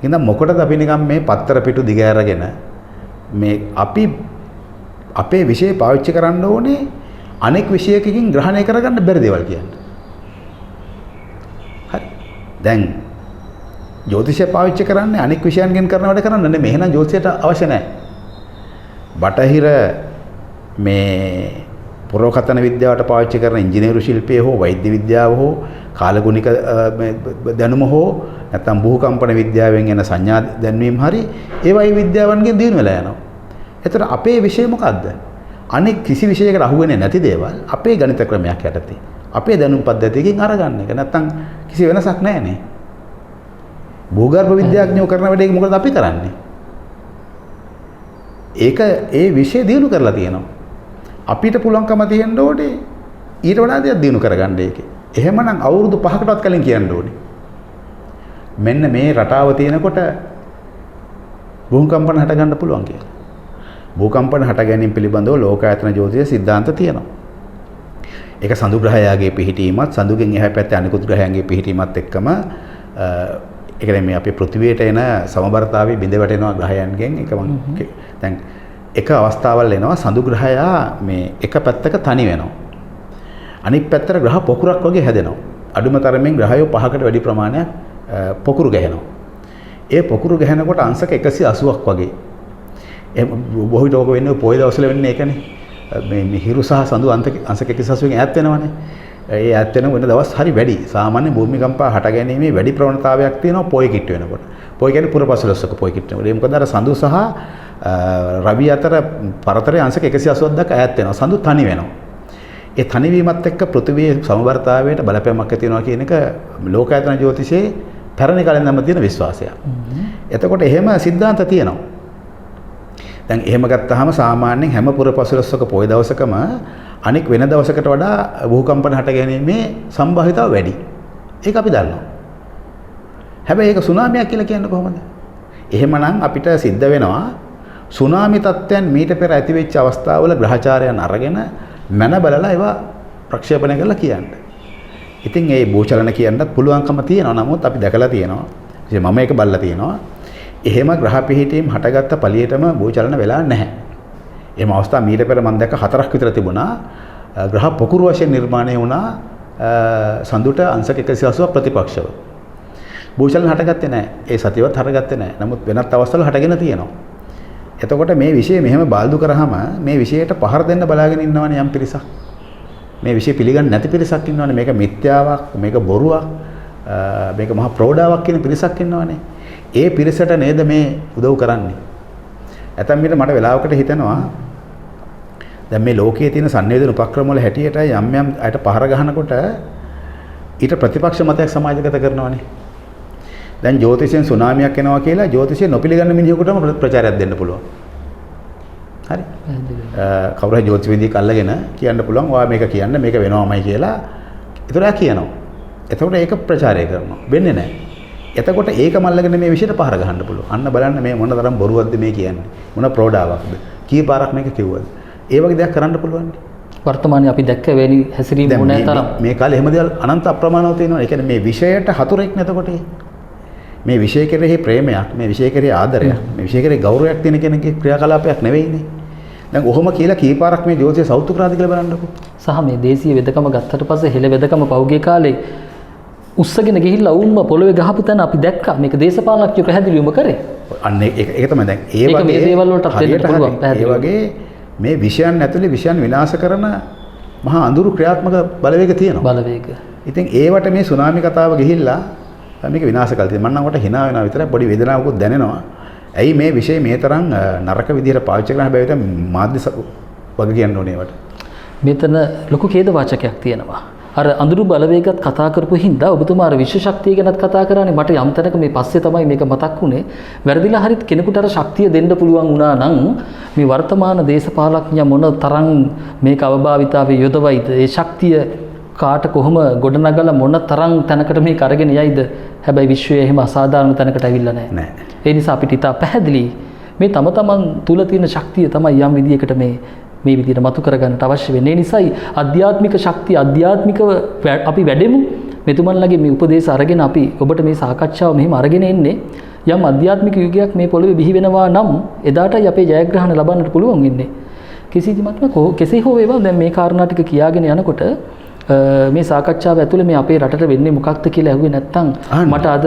එහෙනම් මොකටද අපි නිකන් මේ පත්තර පිටු දිග ඇරගෙන මේ අපි අපේ විෂය පාවිච්චි කරන්න ඕනේ අනෙක් විෂයකින් ග්‍රහණය කරගන්න බැරි දේවල් කියන්නේ. හරි. දැන් ජ්‍යොතිෂය පාවිච්චි කරන්නේ අනෙක් විෂයන්ගෙන් කරන වැඩ කරන්න නෙමෙයි. එහෙනම් ජ්‍යොතිෂයට අවශ්‍ය නැහැ. බටහිර මේ පුරවකතන විද්‍යාවට පාවිච්චි කරන ඉංජිනේරු ශිල්පය හෝ වෛද්‍ය විද්‍යාව හෝ කාලගුණික දැනුම හෝ නැත්නම් භූකම්පන විද්‍යාවෙන් එන සංඥා දැන්වීම හරි ඒවයි විද්‍යාවන්ගෙන් දිනු වෙලා යනවා. එතකොට අපේ විෂය මොකද්ද? අනෙක් කිසි විෂයකට අහු වෙන්නේ නැති දේවල් අපේ ගණිත ක්‍රමයක් යටතේ අපේ දැනුම් පද්ධතියකින් අරගන්න එක. නැත්නම් කිසි වෙනසක් නැහැ නේ. භූගර්භ විද්‍යාඥයෝ කරන වැඩේ මොකද අපි කරන්නේ? ඒක ඒ විෂය දිනු කරලා තියෙනවා. අපිට පුළුවන්කම තියෙන්න ඕනේ ඊට වඩා දෙයක් දිනු කරගන්න ඒකේ. එහෙමනම් අවුරුදු 5කටවත් කලින් කියන්න ඕනේ. මෙන්න මේ රටාව තියෙනකොට භූකම්පන හට ගන්න පුළුවන් කියලා. භූකම්පන හට ගැනීම පිළිබඳව ලෝකායතන ජ්‍යොතිෂ සිද්ධාන්ත තියෙනවා. ඒක සඳු ග්‍රහයාගේ පිහිටීමත් සඳුගෙන් එහා පැත්තේ අනිකුත් ග්‍රහයන්ගේ පිහිටීමත් එක්කම ඒ කියන්නේ මේ අපේ පෘථිවියට එන සමබරතාවයේ බිඳ වැටෙනවා ග්‍රහයන්ගෙන් එක දැන් එක අවස්ථාවල් එනවා සඳු ග්‍රහයා මේ එක පැත්තක තනි වෙනවා. අනිත් පැත්තට ග්‍රහ පොකුරක් වගේ හැදෙනවා. අඩුම තරමින් ග්‍රහයෝ 5කට වැඩි ප්‍රමාණයක් පොකුරු ගැහෙනවා. ඒ පොකුරු ගැහෙනකොට අංශක 180ක් වගේ. එහෙම බොහෝ විට ඕක වෙන්නේ පොය දවස්වල වෙන්නේ ඒකනේ. මේ හිරු සහ සඳු අංශක 180කින් ඈත් වෙනවනේ. ඒ ඈත් වෙන දවස් හරි වැඩි. සාමාන්‍ය භූමිකම්පා හට ගැනීමේ වැඩි ප්‍රවණතාවයක් තියෙනවා පොය කිට්ට වෙනකොට. පොය කියන්නේ පුරපසළොස්වක පොය කිට්ට වෙනකොට. ඒ මොකද අර සඳු සහ රවි අතර පරතරය අංශක 180ක් දක්වා ඈත් වෙනවා. සඳු තනි වෙනවා. ඒ තනිවීමත් එක්ක පෘථිවියේ සමබරතාවයට බලපෑමක් ඇති වෙනවා කියන එක ලෝකායතන ජ්‍යොතිෂයේ පැරණි කාලෙන් නම් තියෙන විශ්වාසයක්. එතකොට එහෙම සිද්ධාන්ත තියෙනවා. දැන් එහෙම ගත්තාම සාමාන්‍යයෙන් හැම පුරපසළොස්වක පොය දවසකම අනෙක් වෙන දවසකට වඩා භූකම්පන හට ගැනීමේ සම්භාවිතාව වැඩි. ඒක අපි දන්නවා. හැබැයි ඒක සුනාමියක් කියලා කියන්නේ කොහොමද? එහෙමනම් අපිට සිද්ධ වෙනවා සුනාමි තත්ත්වයන් මීට පෙර ඇති වෙච්ච අවස්ථාවල ග්‍රහචාරයන් අරගෙන මන බලලා ඒවා ප්‍රක්ෂේපණය කරලා කියන්න. ඉතින් ඒ භූචලන කියන්නත් පුළුවන්කම තියෙනවා. නමුත් අපි දැකලා තියෙනවා. ඉතින් මම ඒක බලලා තියෙනවා. එහෙම ග්‍රහ පිහිටීම් හටගත්ත පළියටම භූචලන වෙලා නැහැ. එහෙම අවස්ථා මීට පෙර මම දැක්ක 4ක් විතර තිබුණා. ග්‍රහ පොකුරු වශයෙන් නිර්මාණය වුණා සඳුට අංශක 180 ප්‍රතිපක්ෂව. භූචලන හටගත්තේ නැහැ. ඒ සතියවත් හටගත්තේ නැහැ. නමුත් වෙනත් අවස්ථාවල හටගෙන තියෙනවා. එතකොට මේ විෂය මෙහෙම බාල්දු කරාම මේ විෂයට පහර දෙන්න බලාගෙන ඉන්නවනේ යම් පිරිසක්. මේ විෂය පිළිගන්නේ නැති පිරිසක් ඉන්නවනේ. මේක මිත්‍යාවක්, මේක බොරුවක්, මේක මහා ප්‍රෝඩාවක් කියන පිරිසක් ඉන්නවනේ. ඒ පිරිසට නේද මේ උදව් කරන්නේ. ඇතම් විට මට වෙලාවකට හිතෙනවා දැන් මේ ලෝකයේ තියෙන සංවේදන උපක්‍රම වල හැටියට යම් යම් අයට පහර ගහනකොට ඊට ප්‍රතිපක්ෂ මතයක් සමාජගත කරනවානේ. දැන් ජ්‍යොතිෂයෙන් සුනාමියක් එනවා කියලා ජ්‍යොතිෂය නොපිළගන්න මිනිහෙකුටම ප්‍රචාරයක් දෙන්න පුළුවන්. හරි. කවුරු හරි ජ්‍යොතිෂවිදියෙක් අල්ලගෙන කියන්න පුළුවන් ඔයා මේක කියන්න මේක වෙනවමයි කියලා. ඒතර එයා කියනවා. එතකොට ඒක ප්‍රචාරය කරනවා. වෙන්නේ නැහැ. එතකොට ඒක මල්ලගෙන මේ විෂයට පහර ගහන්න පුළුවන්. අන්න බලන්න මේ මොන තරම් බොරුවක්ද මේ කියන්නේ. මොන ප්‍රෝඩාවක්ද. කී පාරක් මේක කිව්වද. ඒ වගේ දෙයක් කරන්න පුළුවන්. වර්තමානයේ අපි දැක්ක වෙනි හැසිරීම මොන තරම් මේ කාලේ එහෙම දේවල් අනන්ත අප්‍රමාණව තියෙනවා. ඒ කියන්නේ මේ විෂයට හතුරෙක් නැතකොට මේ විෂය කෙරෙහි ප්‍රේමයක්, මේ විෂය කෙරෙහි ආදරයක්, මේ විෂය කෙරෙහි ගෞරවයක් තියෙන කෙනෙක්ගේ ක්‍රියාකලාපයක් නෙවෙයිනේ. දැන් ඔහොම කියලා කීපාරක් මේ ජෝතිෂය සෞතු කරාද කියලා බලන්නකෝ. සහ මේ දේශීය වෙදකම ගත්තට පස්සේ හෙළ වෙදකම පෞගේ කාලේ උස්සගෙන ගිහිල්ලා වුන්ම පොළවේ ගහපු තැන අපි දැක්කා. මේක දේශපාලනඥයෝ පැහැදිලිවම කරේ. අන්න ඒක තමයි දැන් ඒ වගේ මේ දේවල් වලට දෙන්න පුළුවන් පැහැදිලි. ඒ වගේ මේ විෂයන් ඇතුලේ විෂයන් විනාශ කරන මහා අඳුරු ක්‍රියාත්මක බලවේග තියෙනවා. බලවේග. ඉතින් ඒවට මේ සුනාමි කතාව ගිහිල්ලා මේක විනාශ කළා. මම නම් වට hina වෙනවා විතරයි පොඩි වේදනාවකුත් දැනෙනවා. ඇයි මේ විෂය මේ තරම් නරක විදිහට පාවිච්චි කරන හැබැයි ඒක මාධ්‍ය වගේ කියන්න ඕනේ ඒවට. මෙතන ලොකු ඛේද වාචකයක් තියෙනවා. අර අඳුරු බලවේගත් කතා කරපු හින්දා ඔබතුමා අර විශ්ව ශක්තිය ගැනත් කතා කරානේ. මට යම් තැනක මේ පස්සේ තමයි මේක මතක් වුනේ. වැරදිලා හරිත් කෙනෙකුට අර ශක්තිය දෙන්න පුළුවන් වුණා නම් මේ වර්තමාන දේශපාලඥයා මොන තරම් මේක අවභාවිතාවේ යොදවයිද? ඒ ශක්තිය කාට කොහොම ගොඩනගලා මොන තරම් තැනකට මේක අරගෙන යයිද? හැබැයි විශ්වයේ එහෙම අසාධාරණ තැනකට ඇවිල්ලා නැහැ. ඒ නිසා අපිට ඉතා පැහැදිලි මේ තම තමන් තුල තියෙන ශක්තිය තමයි යම් විදියකට මේ විදිහට මතු කරගන්නට අවශ්‍ය වෙන්නේ. ඒ නිසායි ආධ්‍යාත්මික ශක්තිය ආධ්‍යාත්මිකව අපි වැඩෙමු. මෙතුමන්ලගේ මේ උපදේශ අරගෙන අපි ඔබට මේ සාකච්ඡාව මෙහිම අරගෙන එන්නේ. යම් ආධ්‍යාත්මික යුගයක් මේ පොළොවේ බිහි වෙනවා නම් එදාටයි අපේ ජයග්‍රහණ ලබන්නට පුළුවන් වෙන්නේ. කෙසේ හෝ වේවා දැන් මේ කාරණා ටික කියාගෙන යනකොට මේ සාකච්ඡාව ඇතුලේ මේ අපේ රටට වෙන්නේ මොකක්ද කියලා ඇහුවේ නැත්නම් මට අද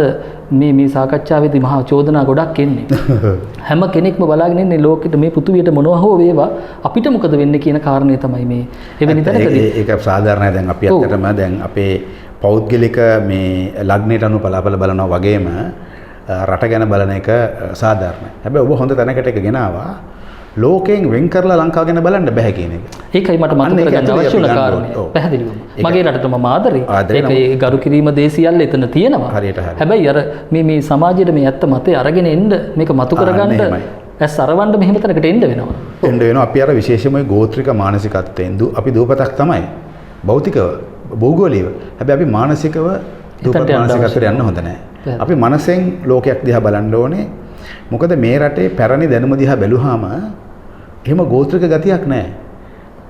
මේ සාකච්ඡාවේදී මහා චෝදනා ගොඩක් එන්නේ. හැම කෙනෙක්ම බලාගෙන ඉන්නේ ලෝකෙට මේ පෘථුවියට මොනවා හෝ වේවා අපිට මොකද වෙන්නේ කියන කාරණේ තමයි මේ එවැනි තැනකදී. ඒක සාධාරණයි. දැන් අපි ඇත්තටම දැන් අපේ පෞද්ගලික මේ ලග්නයට අනුව බලාපල බලනවා වගේම රට ගැන බලන එක සාධාරණයි. හැබැයි ඔබ හොඳ තැනකට එක ගෙනාවා. ලෝකයෙන් වෙන් කරලා ලංකාව ගැන බලන්න බෑ කියන එක. ඒකයි මට මතක කරගන්න අවශ්‍ය වුණ කාරණේ. පැහැදිලිවම. මගේ රටට මම ආදරේ. ඒකේ ගරු කිරීම දේශියල් එතන තියෙනවා. හරියට හරි. හැබැයි අර මේ සමාජයේ මේ ඇත්ත මතය අරගෙන එන්න මේක මතු කරගන්න ඇස් අරවන්න මෙහෙම තැනකට එන්න වෙනවා. එන්න වෙනවා. අපි අර විශේෂයෙන්ම ගෝත්‍රික මානසිකත්වයෙන් අපි දූපතක් තමයි. භෞතිකව, භෞගෝලීයව. හැබැයි අපි මානසිකව දූපත මානසිකත්වයට යන්න හොඳ නැහැ. අපි මනසෙන් ලෝකයක් දිහා බලන්න ඕනේ. මොකද මේ රටේ පැරණි දැනුම දිහා බැලුවාම එහෙම ගෝත්‍රික ගතියක් නැහැ.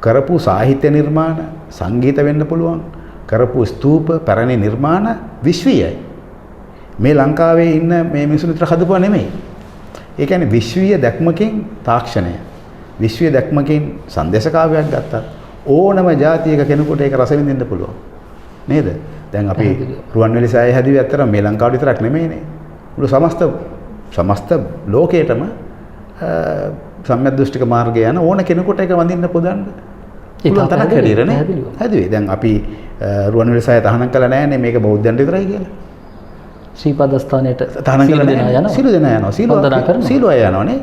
කරපු සාහිත්‍ය නිර්මාණ සංගීත වෙන්න පුළුවන්. කරපු ස්තූප පැරණි නිර්මාණ විශ්වීයයි. මේ ලංකාවේ ඉන්න මේ මිනිස්සු විතර හදපුවා නෙමෙයි. ඒ කියන්නේ විශ්වීය දැක්මකින් තාක්ෂණය. විශ්වීය දැක්මකින් සංදේශ කාව්‍යයක් ගත්තා. ඕනම ජාතියක කෙනෙකුට ඒක රස විඳින්න පුළුවන්. නේද? දැන් අපි රුවන්වැලි සෑය හැදුවේ ඇත්තටම මේ ලංකාවට විතරක් නෙමෙයිනේ. මුළු සමස්ත ලෝකයටම සම්‍යක් දෘෂ්ටික මාර්ගය යන ඕන කෙනෙකුට ඒක වඳින්න පුදන්න පුළුවන් තරක් හැදීරනේ හැදුවේ. දැන් අපි රුවන්වැලි සෑය තහනම් කළා නෑනේ මේක බෞද්ධයන්ට විතරයි කියලා. ශ්‍රීපද ස්ථානයට තහනම් කළා නෑ. සිළු දෙනා යනවා. සිළු අය යනවානේ.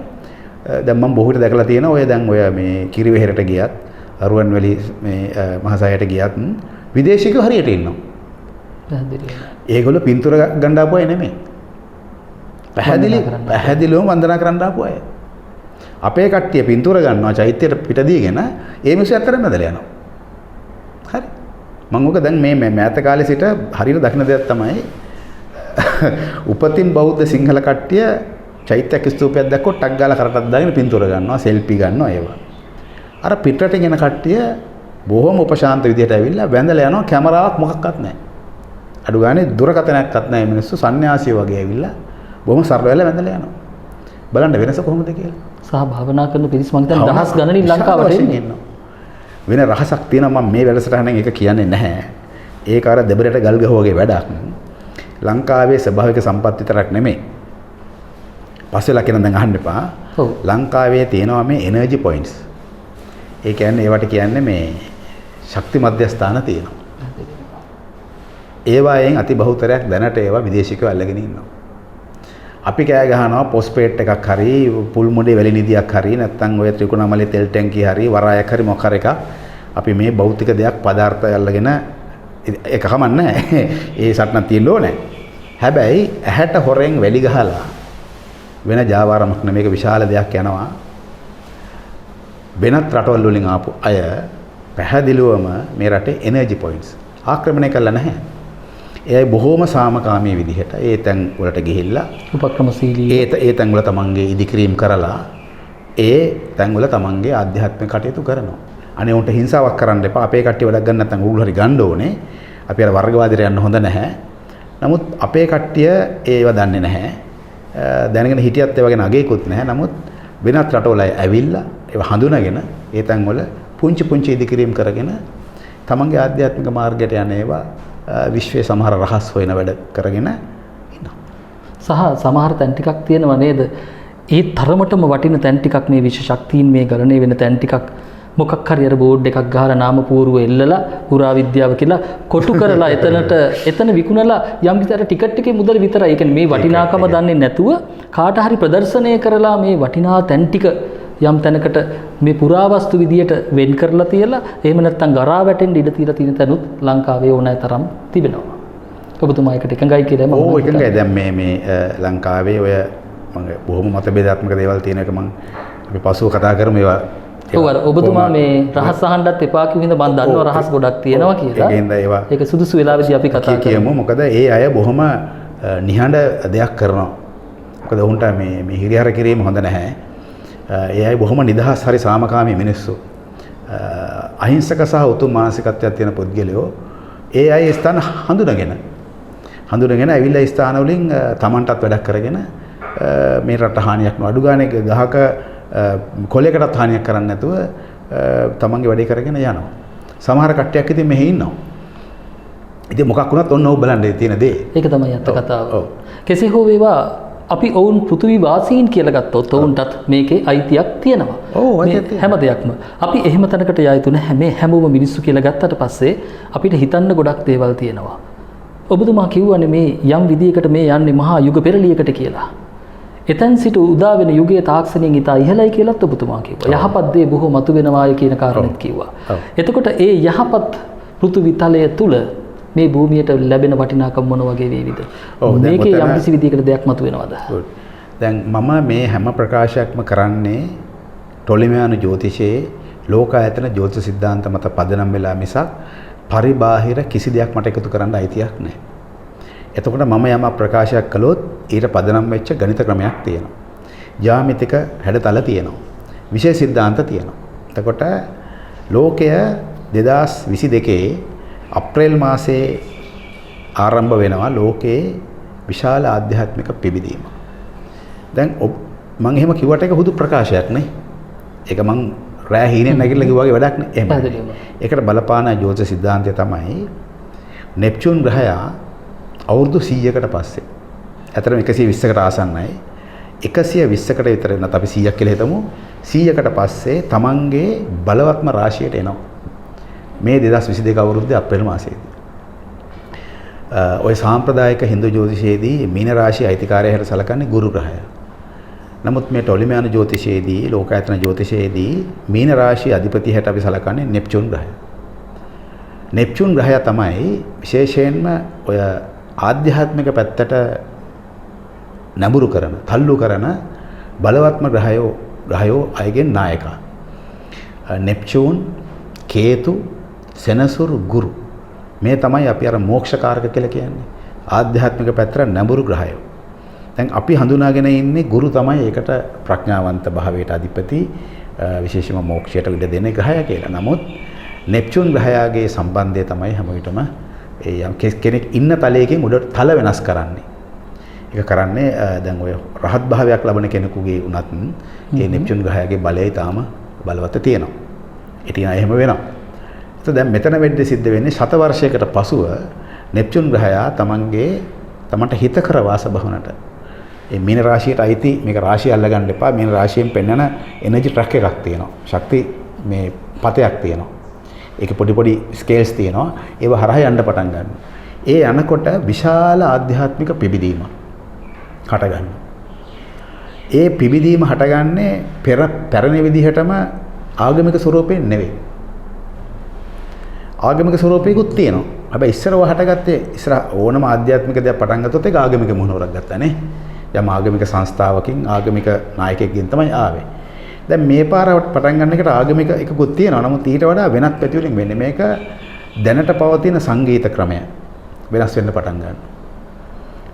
දැන් මම බොහෝ විට දැකලා තියෙනවා ඔය දැන් ඔය මේ කිරිවෙහෙරට ගියත් රුවන්වැලි මේ මහසෑයට ගියත් විදේශිකයෝ හරියට ඉන්නවා. පැහැදිලිව. ඒගොල්ලෝ පින්තූර ගන්න ආපු අය නෙමෙයි. පැහැදිලිවම වන්දනා කරන්න ආපු අය. අපේ කට්ටිය පින්තූර ගන්නවා චෛත්‍යයට පිට දීගෙන ඒ මිනිස්සු ඇත්තටම ඇදලා යනවා. හරි. මම ඔක දැන් මේ මෑත කාලේ සිට හරියට දකින්න දෙයක් තමයි උපතින් බෞද්ධ සිංහල කට්ටිය චෛත්‍යක ස්තූපයක් දැක්කොත් ටක් ගාලා කරටක් දාගෙන පින්තූර ගන්නවා, සෙල්ෆි ගන්නවා ඒවා. අර පිටරටින් එන කට්ටිය බොහොම උපශාන්ත විදිහට ඇවිල්ලා වැඳලා යනවා, කැමරාවක් මොකක්වත් නැහැ. අඩු ගානේ දුරකථනයක්වත් නැහැ. මිනිස්සු සන්‍යාසියෝ වගේ ඇවිල්ලා බොහොම සරල වෙලා වැඳලා යනවා. බලන්න වෙනස කොහොමද කියලා. සහ භාවනා කරන පිරිස් මං හිතන්නේ දහස් ගණනින් ලංකාවට එන්නේ. වෙන රහසක් තියෙනවා මම මේ වැඩසටහනෙන් ඒක කියන්නේ නැහැ. ඒක අර දෙබරට ගල් ගහුවගේ වැඩක්. ලංකාවේ ස්වභාවික සම්පත් විතරක් නෙමෙයි. පස්සෙලා කියන දැන් අහන්න එපා. ඔව්. ලංකාවේ තියෙනවා මේ එනර්ජි පොයින්ට්ස්. ඒ කියන්නේ ඒවට කියන්නේ මේ ශක්ති මධ්‍යස්ථාන තියෙනවා. ඒවායෙන් අති බහුතරයක් දැනට ඒවා විදේශිකයෝ අල්ලගෙන ඉන්නවා. අපි කෑ ගහනවා පොස්පේට් එකක් හරි පුල් මොඩේ වැලි නිදියක් හරි නැත්නම් ඔය ත්‍රිකුණාමලේ තෙල් ටැංකිය හරි වරායක් හරි මොකක් හරි එකක් අපි මේ භෞතික දෙයක් පදාර්ථය අල්ලගෙන ඒක කමන්නේ ඒ සටනක් තියෙන්න ඕනේ. හැබැයි ඇහැට හොරෙන් වැලි ගහලා වෙන ජාවාරමක් නෙමෙයි මේක විශාල දෙයක් යනවා. වෙනත් රටවල් වලින් ආපු අය පැහැදිලිවම මේ රටේ එනර්ජි පොයින්ට්ස් ආක්‍රමණය කළා නැහැ. එයයි බොහෝම සාමකාමී විදිහට ඒ තැන් වලට ගිහිල්ලා උපක්‍රමශීලී ඒ තැන් වල තමන්ගේ ඉදිකිරීම කරලා ඒ තැන් වල තමන්ගේ ආධ්‍යාත්මික කටයුතු කරනවා. අනේ උන්ට හිංසාවක් කරන්න එපා. අපේ කට්ටිය වැඩක් ගන්න නැත්නම් ඕගොල්ලෝ හරි ගන්න ඕනේ. අපි අර වර්ගවාදයට යන්න හොඳ නැහැ. නමුත් අපේ කට්ටිය ඒව දන්නේ නැහැ. දැනගෙන හිටියත් ඒ වගේ නගේකුත් නැහැ. නමුත් වෙනත් රටවල ඇවිල්ලා ඒව හඳුනාගෙන ඒ තැන් වල පුංචි පුංචි ඉදිකිරීම කරගෙන තමන්ගේ ආධ්‍යාත්මික මාර්ගයට යන ඒවා විශ්වයේ සමහර රහස් හොයන වැඩ කරගෙන ඉන්නවා. සහ සමහර තැන් ටිකක් තියෙනවා නේද? ඒ තරමටම වටින තැන් ටිකක් මේ විශ්ව ශක්තියින් මේ ගණනය වෙන තැන් ටිකක් මොකක් හරි අර බෝඩ් එකක් ගහලා නාම පූර්ව එල්ලලා පුරා විද්‍යාව කියලා කොටු කරලා එතන විකුණලා යම් කිසි අර ටිකට් එකේ මුදල විතරයි. ඒ කියන්නේ මේ වටිනාකම දන්නේ නැතුව කාට හරි ප්‍රදර්ශනය කරලා මේ වටිනා තැන් ටික යම් තැනකට මේ පුරාවස්තු විදියට වෙන් කරලා තියලා එහෙම නැත්නම් ගරා වැටෙන්න ඉඩ තියලා තියෙන තැනුත් ලංකාවේ ඕනෑ තරම් තිබෙනවා. ඔබතුමා එකට එකඟයි කියලා මම ඔව් එකඟයි. දැන් මේ ලංකාවේ ඔය මම බොහොම මතභේදාත්මක දේවල් තියෙන එක මම අපි පසුව කතා කරමු ඒවා. ඔව් අර ඔබතුමා මේ රහස් අහන්නත් එපා කිව්ව හින්දා මම දන්නවා රහස් ගොඩක් තියෙනවා කියලා. ඒකෙන්ද ඒවා ඒක සුදුසු වෙලාවෙදී අපි කතා කියමු. මොකද ඒ අය බොහොම නිහඬ දෙයක් කරනවා. මොකද උන්ට මේ හිරිහැර කිරීම හොඳ නැහැ. ඒ අය බොහොම නිදහස් හරි සාමකාමී මිනිස්සු. අහිංසක සහ උතුම් මානසිකත්වයක් තියෙන පුද්ගලයෝ ඒ අය ස්ථාන හඳුනගෙන ඇවිල්ලා ස්ථාන වලින් Tamanටත් වැඩක් කරගෙන මේ රට හානියක් නොඅඩු ගානේ ගහක කොලයකටත් හානියක් කරන්නේ නැතුව තමන්ගේ වැඩේ කරගෙන යනවා. සමහර කට්ටියක් ඉතින් මෙහි ඉන්නවා. ඉතින් මොකක් වුණත් ඔන්න ඔව් බලන්න තියෙන දේ. ඒක තමයි අත්ත කතාව. කෙසේ හෝ වේවා අපි ඔවුන් පෘථිවි වාසීන් කියලා ගත්තොත් ඔවුන්ටත් මේකේ අයිතියක් තියෙනවා. හැම දෙයක්ම. අපි එහෙම තැනකට යා යුතු නැහැ. මේ හැමෝම මිනිස්සු කියලා ගත්තට පස්සේ අපිට හිතන්න ගොඩක් දේවල් තියෙනවා. ඔබතුමා කිව්වනේ මේ යම් විදියකට මේ යන්නේ මහා යුග පෙරලියකට කියලා. එතෙන් සිට උදා වෙන යුගයේ තාක්ෂණයෙන් ඉතා ඉහළයි කියලාත් ඔබතුමා කිව්වා. යහපත් දේ බොහෝ මතු වෙනවාය කියන කාරණෙත් කිව්වා. එතකොට ඒ යහපත් පෘථිවි තලය තුල මේ භූමියට ලැබෙන වටිනාකම මොන වගේ වේවිද? මේකේ යම් කිසි විදියකට දෙයක් මතු වෙනවද? දැන් මම මේ හැම ප්‍රකාශයක්ම කරන්නේ ටොලිමයානු ජ්‍යොතිෂයේ ලෝකායතන ජ්‍යොතිෂ සිද්ධාන්ත මත පදනම් වෙලා මිසක් පරිබාහිර කිසි දෙයක් මට එකතු කරන්න අයිතියක් නැහැ. එතකොට මම යම ප්‍රකාශයක් කළොත් ඊට පදනම් වෙච්ච ගණිත ක්‍රමයක් තියෙනවා. ජ්‍යාමිතික හැඩතල තියෙනවා. විශේෂ සිද්ධාන්ත තියෙනවා. එතකොට ලෝකය 2022 අප්‍රේල් මාසයේ ආරම්භ වෙනවා ලෝකයේ විශාල ආධ්‍යාත්මික පිබිදීම. දැන් මම එහෙම කිව්වට ඒක හුදු ප්‍රකාශයක් නේ. ඒක මං රෑ හීනෙන් නැගිටලා කිව්වා වගේ වැඩක් නේ. එහෙම. ඒකට බලපාන ජ්‍යොතිෂ සිද්ධාන්තය තමයි නෙප්චූන් ග්‍රහය අවුරුදු 100කට පස්සේ. ඇත්තටම 120කට ආසන්නයි. 120කට විතර නැත්නම් අපි 100ක් කියලා හිතමු. 100කට පස්සේ තමන්ගේ බලවත්ම රාශියට එනවා. මේ 2022 අවුරුද්දේ අප්‍රේල් මාසයේදී. ඔය සාම්ප්‍රදායික හින්දු ජ්‍යොතිෂයේදී මීන රාශිය අයිතිකාරය හැට සැලකන්නේ ගුරු ග්‍රහය. නමුත් මේ ටොලිමයානු ජ්‍යොතිෂයේදී ලෝකායතන ජ්‍යොතිෂයේදී මීන රාශිය අධිපති හැට අපි සැලකන්නේ නෙප්චූන් ග්‍රහය. නෙප්චූන් ග්‍රහය තමයි විශේෂයෙන්ම ඔය ආධ්‍යාත්මික පැත්තට නැඹුරු කරන, තල්ලු කරන බලවත්ම ග්‍රහයෝ අයගෙන් නායකයා. නෙප්චූන්, කේතු, සෙනසුරු, ගුරු. මේ තමයි අපි අර මෝක්ෂකාරක කියලා කියන්නේ. ආධ්‍යාත්මික පැත්තට නැඹුරු ග්‍රහයෝ. දැන් අපි හඳුනාගෙන ඉන්නේ ගුරු තමයි ඒකට ප්‍රඥාවන්ත භාවයට අධිපති විශේෂම මෝක්ෂයට ඉඩ දෙන ග්‍රහය කියලා. නමුත් නෙප්චූන් ග්‍රහයාගේ සම්බන්ධය තමයි හැම විටම ඒ යම් කෙනෙක් ඉන්න තලයකින් උඩට තල වෙනස් කරන්නේ. ඒක කරන්නේ දැන් ඔය රහත් භාවයක් ලබන කෙනෙකුගේ උනත් ඒ නෙප්චූන් ග්‍රහයාගේ බලය තාම බලවත් තියෙනවා. ඉතින් එහෙම වෙනවා. ඒත් දැන් මෙතන වෙද්දී සිද්ධ වෙන්නේ ශත වර්ෂයකට පසුව නෙප්චූන් ග්‍රහයා තමන්ට හිතකර වාසභවනට ඒ මීන රාශියට අයිති මේක රාශිය අල්ලගන්න එපා. මීන රාශියෙන් පෙන්වන එනර්ජි ට්‍රක් එකක් තියෙනවා. ශක්ති මේ පතයක් තියෙනවා. ඒකේ පොඩි ස්කේල්ස් තියෙනවා. ඒව හරහා යන්න පටන් ගන්නවා. ඒ යනකොට විශාල ආධ්‍යාත්මික පිබිදීමක් හට ගන්නවා. ඒ පිබිදීම හටගන්නේ පැරණි විදිහටම ආගමික ස්වරූපයෙන් නෙවෙයි. ආගමික ස්වරූපයකුත් තියෙනවා. හැබැයි ඉස්සරව හටගත්තේ ඉස්සර ඕනම ආධ්‍යාත්මික දෙයක් පටන් ගත්තොත් ඒක ආගමික මුහුණුවරක් ගත්තා නේ. යම් ආගමික සංස්ථාවකින් ආගමික නායකයෙක්ගෙන් තමයි ආවේ. දැන් මේ පාර පටන් ගන්න එකට ආගමික එකකුත් තියෙනවා. නමුත් ඊට වඩා වෙනත් පැති වලින් වෙන්නේ. මේක දැනට පවතින සංගීත ක්‍රමය වෙනස් වෙන්න පටන් ගන්නවා.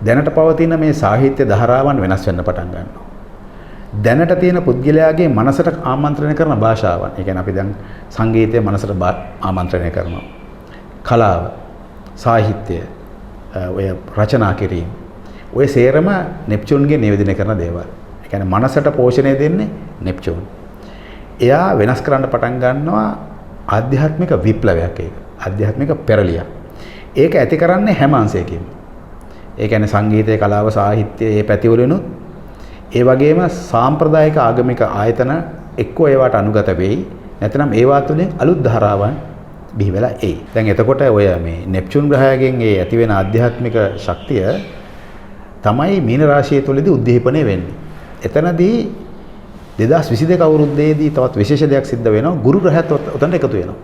දැනට පවතින මේ සාහිත්‍ය ධාරාවන් වෙනස් වෙන්න පටන් ගන්නවා. දැනට තියෙන පුද්ගලයාගේ මනසට ආමන්ත්‍රණය කරන භාෂාවන්. ඒ කියන්නේ අපි දැන් සංගීතය මනසට ආමන්ත්‍රණය කරනවා. කලාව, සාහිත්‍ය, ඔය රචනා කිරීම. ඔය සේරම නෙප්චූන්ගේ නිවේදනය කරන දේවල්. ඒ කියන්නේ මනසට පෝෂණය දෙන්නේ නෙප්චූන්. එයා වෙනස් කරන්න පටන් ගන්නවා ආධ්‍යාත්මික විප්ලවයක් ඒක. ආධ්‍යාත්මික පෙරලියක්. ඒක ඇති කරන්නේ හැම අංශයකින්ම. ඒ කියන්නේ සංගීතය, කලාව, සාහිත්‍ය මේ පැතිවලිනුත් ඒ වගේම සාම්ප්‍රදායික ආගමික ආයතන එක්කෝ ඒවට අනුගත වෙයි. නැත්නම් ඒවා තුළින් අලුත් ධාරාවන් බිහි වෙලා එයි. දැන් එතකොට ඔය මේ නෙප්චූන් ග්‍රහයෙන් ඒ ඇති වෙන ආධ්‍යාත්මික ශක්තිය තමයි මීන රාශිය තුළදී උද්දීපනය වෙන්නේ. එතනදී 2022 අවුරුද්දේදී තවත් විශේෂ දෙයක් සිද්ධ වෙනවා. ගුරු ග්‍රහයත් උතන්ට එකතු වෙනවා.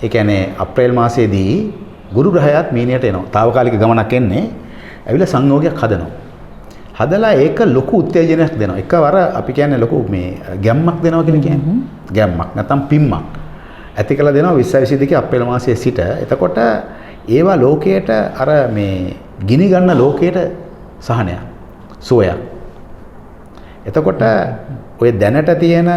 ඒ කියන්නේ අප්‍රේල් මාසයේදී ගුරු ග්‍රහයත් මීනයට එනවා. తాවකාලික ගමනක් එන්නේ. ඇවිල්ලා සංයෝගයක් හදනවා. හදලා ඒක ලොකු උත්තේජනයක් දෙනවා. එකවර අපි කියන්නේ ලොකු මේ ගැම්මක් දෙනවා කියලා කියන්නේ. ගැම්මක් නැත්නම් පිම්මක්. ඇති කළ දෙනවා 2022 අප්‍රේල් මාසයේ සිට. එතකොට ඒවා ලෝකයට අර මේ ගිනි ගන්න ලෝකයට සහනයක්, සුවයක්. එතකොට ඔය දැනට තියෙන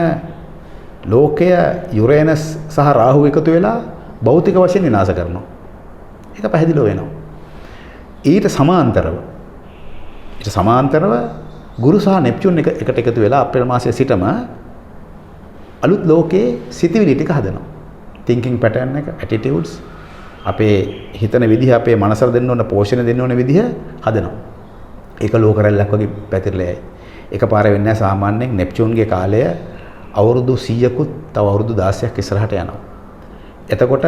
ලෝකය යුරේනස් සහ රාහු එකතු වෙලා භෞතික වශයෙන් විනාශ කරනවා. ඒක පැහැදිලිව වෙනවා. ඊට සමාන්තරව ගුරු සහ නෙප්චූන් එකට එකතු වෙලා අප්‍රේල් මාසයේ සිටම අලුත් ලෝකයේ සිතිවිලි ටික හදනවා. thinking pattern එක, attitudes, අපේ හිතන විදිහ, අපේ මනසට දෙන්න ඕන පෝෂණය දෙන්න ඕන විදිහ හදනවා. ඒක ලෝක රැල්ලක් වගේ පැතිරලා යයි. එකපාර වෙන්නේ නැහැ. සාමාන්‍යයෙන් නෙප්චූන්ගේ කාලය අවුරුදු 100කුත් තව අවුරුදු 16ක් ඉස්සරහට යනවා. එතකොට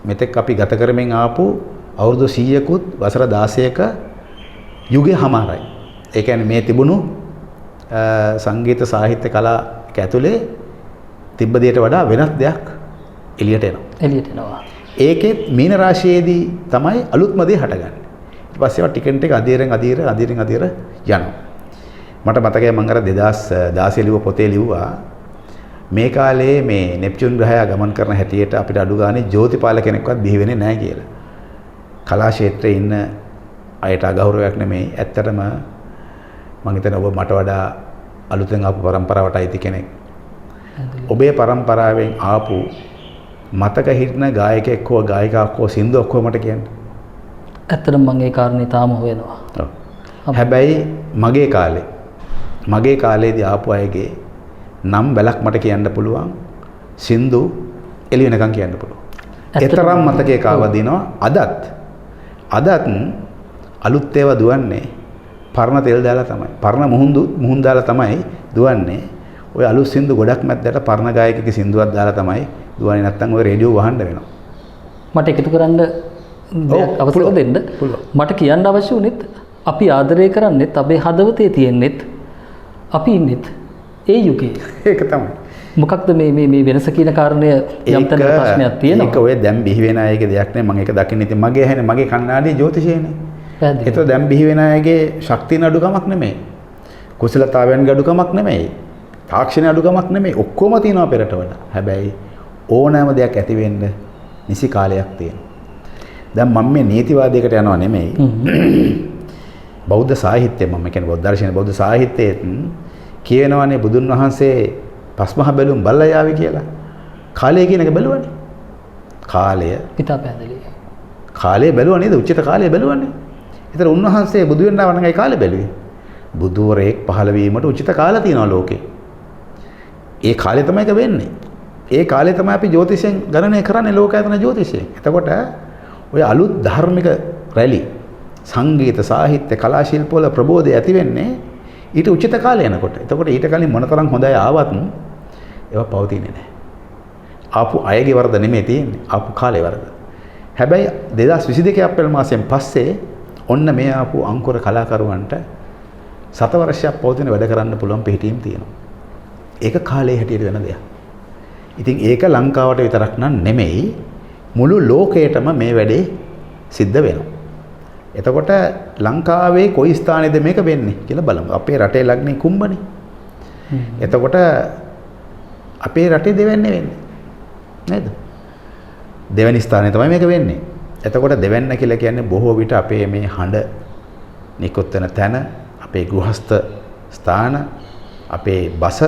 මෙතෙක් අපි ගත කරමින් ආපු අවුරුදු 100කුත් වසර 16ක යුගය හමාරයි. ඒ කියන්නේ මේ තිබුණු සංගීත, සාහිත්‍ය, කලා ඇතුලේ තිබ්බ දෙයට වඩා වෙනස් දෙයක් එළියට එනවා. ඒකෙත් මීන රාශියේදී තමයි අලුත්ම දේ හටගන්නේ. ඊට පස්සේ ඒවා ටිකෙන් ටික අධීරෙන් යනවා. මට මතකයි මම අර 2016 ලිව්ව පොතේ ලිව්වා මේ කාලේ මේ නෙප්චූන් ග්‍රහය ගමන් කරන හැටියට අපිට අඩු ගානේ ජෝතිපාල කෙනෙක්වත් බිහි වෙන්නේ නැහැ කියලා. කලා ක්ෂේත්‍රයේ ඉන්න අයට අගෞරවයක් නෙමෙයි. ඇත්තටම මම හිතනවා ඔබ මට වඩා අලුතෙන් ආපු પરම්පරාවට අයිති කෙනෙක්. ඔබේ પરම්පරාවෙන් ආපු මතක හිටින ගායකයෙක් හෝ ගායිකාවක් හෝ සින්දුවක් හෝ මට කියන්න. ඇත්තටම මම ඒ කාරණේ තාම හොයනවා. හැබැයි මගේ කාලේදී ආපු අයගේ නම් බැලක් මට කියන්න පුළුවන්. සින්දු එළි වෙනකන් කියන්න පුළුවන්. ඒතරම් මතකයේ කාවදිනවා. අදත් අලුත් ඒවා දුවන්නේ පරණ තෙල් දාලා තමයි. පරණ මුහුන් දාලා තමයි දුවන්නේ. ඔය අලුත් සින්දු ගොඩක් මැද්දට පරණ ගායකගේ සින්දුවක් දාලා තමයි දුවන්නේ. නැත්තම් ඔය රේඩියෝ වහන්න වෙනවා. මට එකතු කරන්න අවසර දෙන්න. මට කියන්න අවශ්‍ය වුණෙත් අපි ආදරය කරන්නෙත් අපේ හදවතේ තියෙන්නෙත් අපි ඉන්නෙත් ඒ යුගයේ. ඒක තමයි. මොකක්ද මේ වෙනස කියන කාරණය යම් තැනක ප්‍රශ්නයක් තියෙනවා. ඒක ඔය දැන් බිහි වෙන අයගේ දෙයක් නේ. මම ඒක දකින්න ඉතින් මගේ ඇහෙන්නේ මගේ කන්නාඩියේ ජ්‍යොතිෂයනේ. ඒක දැන් බිහි වෙන අයගේ ශක්තියන අඩුකමක් නෙමෙයි. කුසලතාවයන් අඩුකමක් නෙමෙයි. තාක්ෂණ අඩුකමක් නෙමෙයි. ඔක්කොම තියෙනවා පෙරට වඩා. හැබැයි ඕනෑම දෙයක් ඇති වෙන්න නිසි කාලයක් තියෙනවා. දැන් මම මේ නීතිවාදයකට යනවා නෙමෙයි. බෞද්ධ සාහිත්‍යය මම කියන්නේ බෞද්ධ දර්ශන බෞද්ධ සාහිත්‍යයේ කියනවානේ බුදුන් වහන්සේ පස්මහ බැලුම් බල්ලා යාවි කියලා. කාලය කියන එක බැලුවනේ. කාලය පිතා පැහැදිලි. කාලය බැලුවා නේද? උචිත කාලය බැලුවානේ. ඒතර උන්වහන්සේ බුදු වෙන්න වණගයි කාලය බැලුවේ. බුදුවරයෙක් පහළ වීමට උචිත කාලය තියෙනවා ලෝකේ. ඒ කාලය තමයි ඒක වෙන්නේ. ඒ කාලය තමයි අපි ජ්‍යොතිෂයෙන් ගණනය කරන්නේ ලෝකායතන ජ්‍යොතිෂයෙන්. එතකොට ඔය අලුත් ධර්මික රැලි සංගීත සාහිත්‍ය කලා ශිල්ප වල ප්‍රබෝධය ඇති වෙන්නේ ඊට උචිත කාලය යනකොට. එතකොට ඊට කලින් මොනතරම් හොඳයි ආවත් ඒවා පවතින්නේ නැහැ. ආපු අයගේ වරද නෙමෙයි තියෙන්නේ. ආපු කාලේ වරද. හැබැයි 2022 අප්‍රේල් මාසයෙන් පස්සේ ඔන්න මේ ආපු අංකුර කලාකරුවන්ට සත වර්ෂයක් පවතින වැඩ කරන්න පුළුවන් පිහිටීම් තියෙනවා. ඒක කාලේ හැටියට වෙන දෙයක්. ඉතින් ඒක ලංකාවට විතරක් නෙමෙයි මුළු ලෝකයටම මේ වැඩේ සිද්ධ වෙනවා. එතකොට ලංකාවේ කොයි ස්ථානයේද මේක වෙන්නේ කියලා බලමු. අපේ රටේ ලග්නේ කුම්භනේ. එතකොට අපේ රටේ දෙවන්නේ වෙන්නේ. නේද? දෙවැනි ස්ථානයේ තමයි මේක වෙන්නේ. එතකොට දෙවැන්න කියලා කියන්නේ බොහෝ විට අපේ මේ හඬ නිකුත් වෙන තැන, අපේ ගෘහස්ත ස්ථාන, අපේ බස,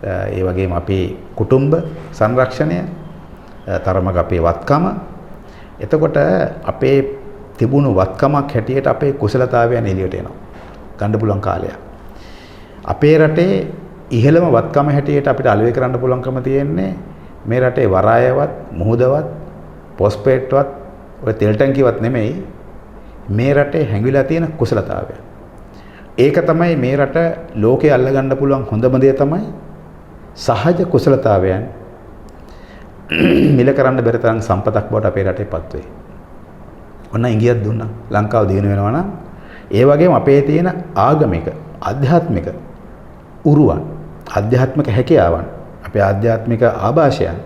ඒ වගේම අපේ කුටුම්බ සංරක්ෂණය, තරමක අපේ වත්කම. එතකොට අපේ තිබුණු වත්කමක් හැටියට අපේ කුසලතාවයන් එළියට එනවා. ගන්න පුළුවන් කාලයක්. අපේ රටේ ඉහළම වත්කම හැටියට අපිට අලෙවි කරන්න පුළුවන්කම තියෙන්නේ මේ රටේ වරායවත්, මුහුදවත්, පොස්පේට්වත්, ඔය තෙල් ටැංකියවත් නෙමෙයි මේ රටේ හැංගිලා තියෙන කුසලතාවය. ඒක තමයි මේ රට ලෝකේ අල්ලගන්න පුළුවන් හොඳම දේ තමයි සහජ කුසලතාවයන් මිල කරන්න බැරි තරම් සම්පතක් බවට අපේ රටේපත් වේ. ඔන්න ඉංගියක් දුන්නා. ලංකාව දිනු වෙනවා නම් ඒ වගේම අපේ තියෙන ආගමික, ආධ්‍යාත්මික උරුවන්, ආධ්‍යාත්මික හැකියාවන්, අපේ ආධ්‍යාත්මික ආభాෂයන්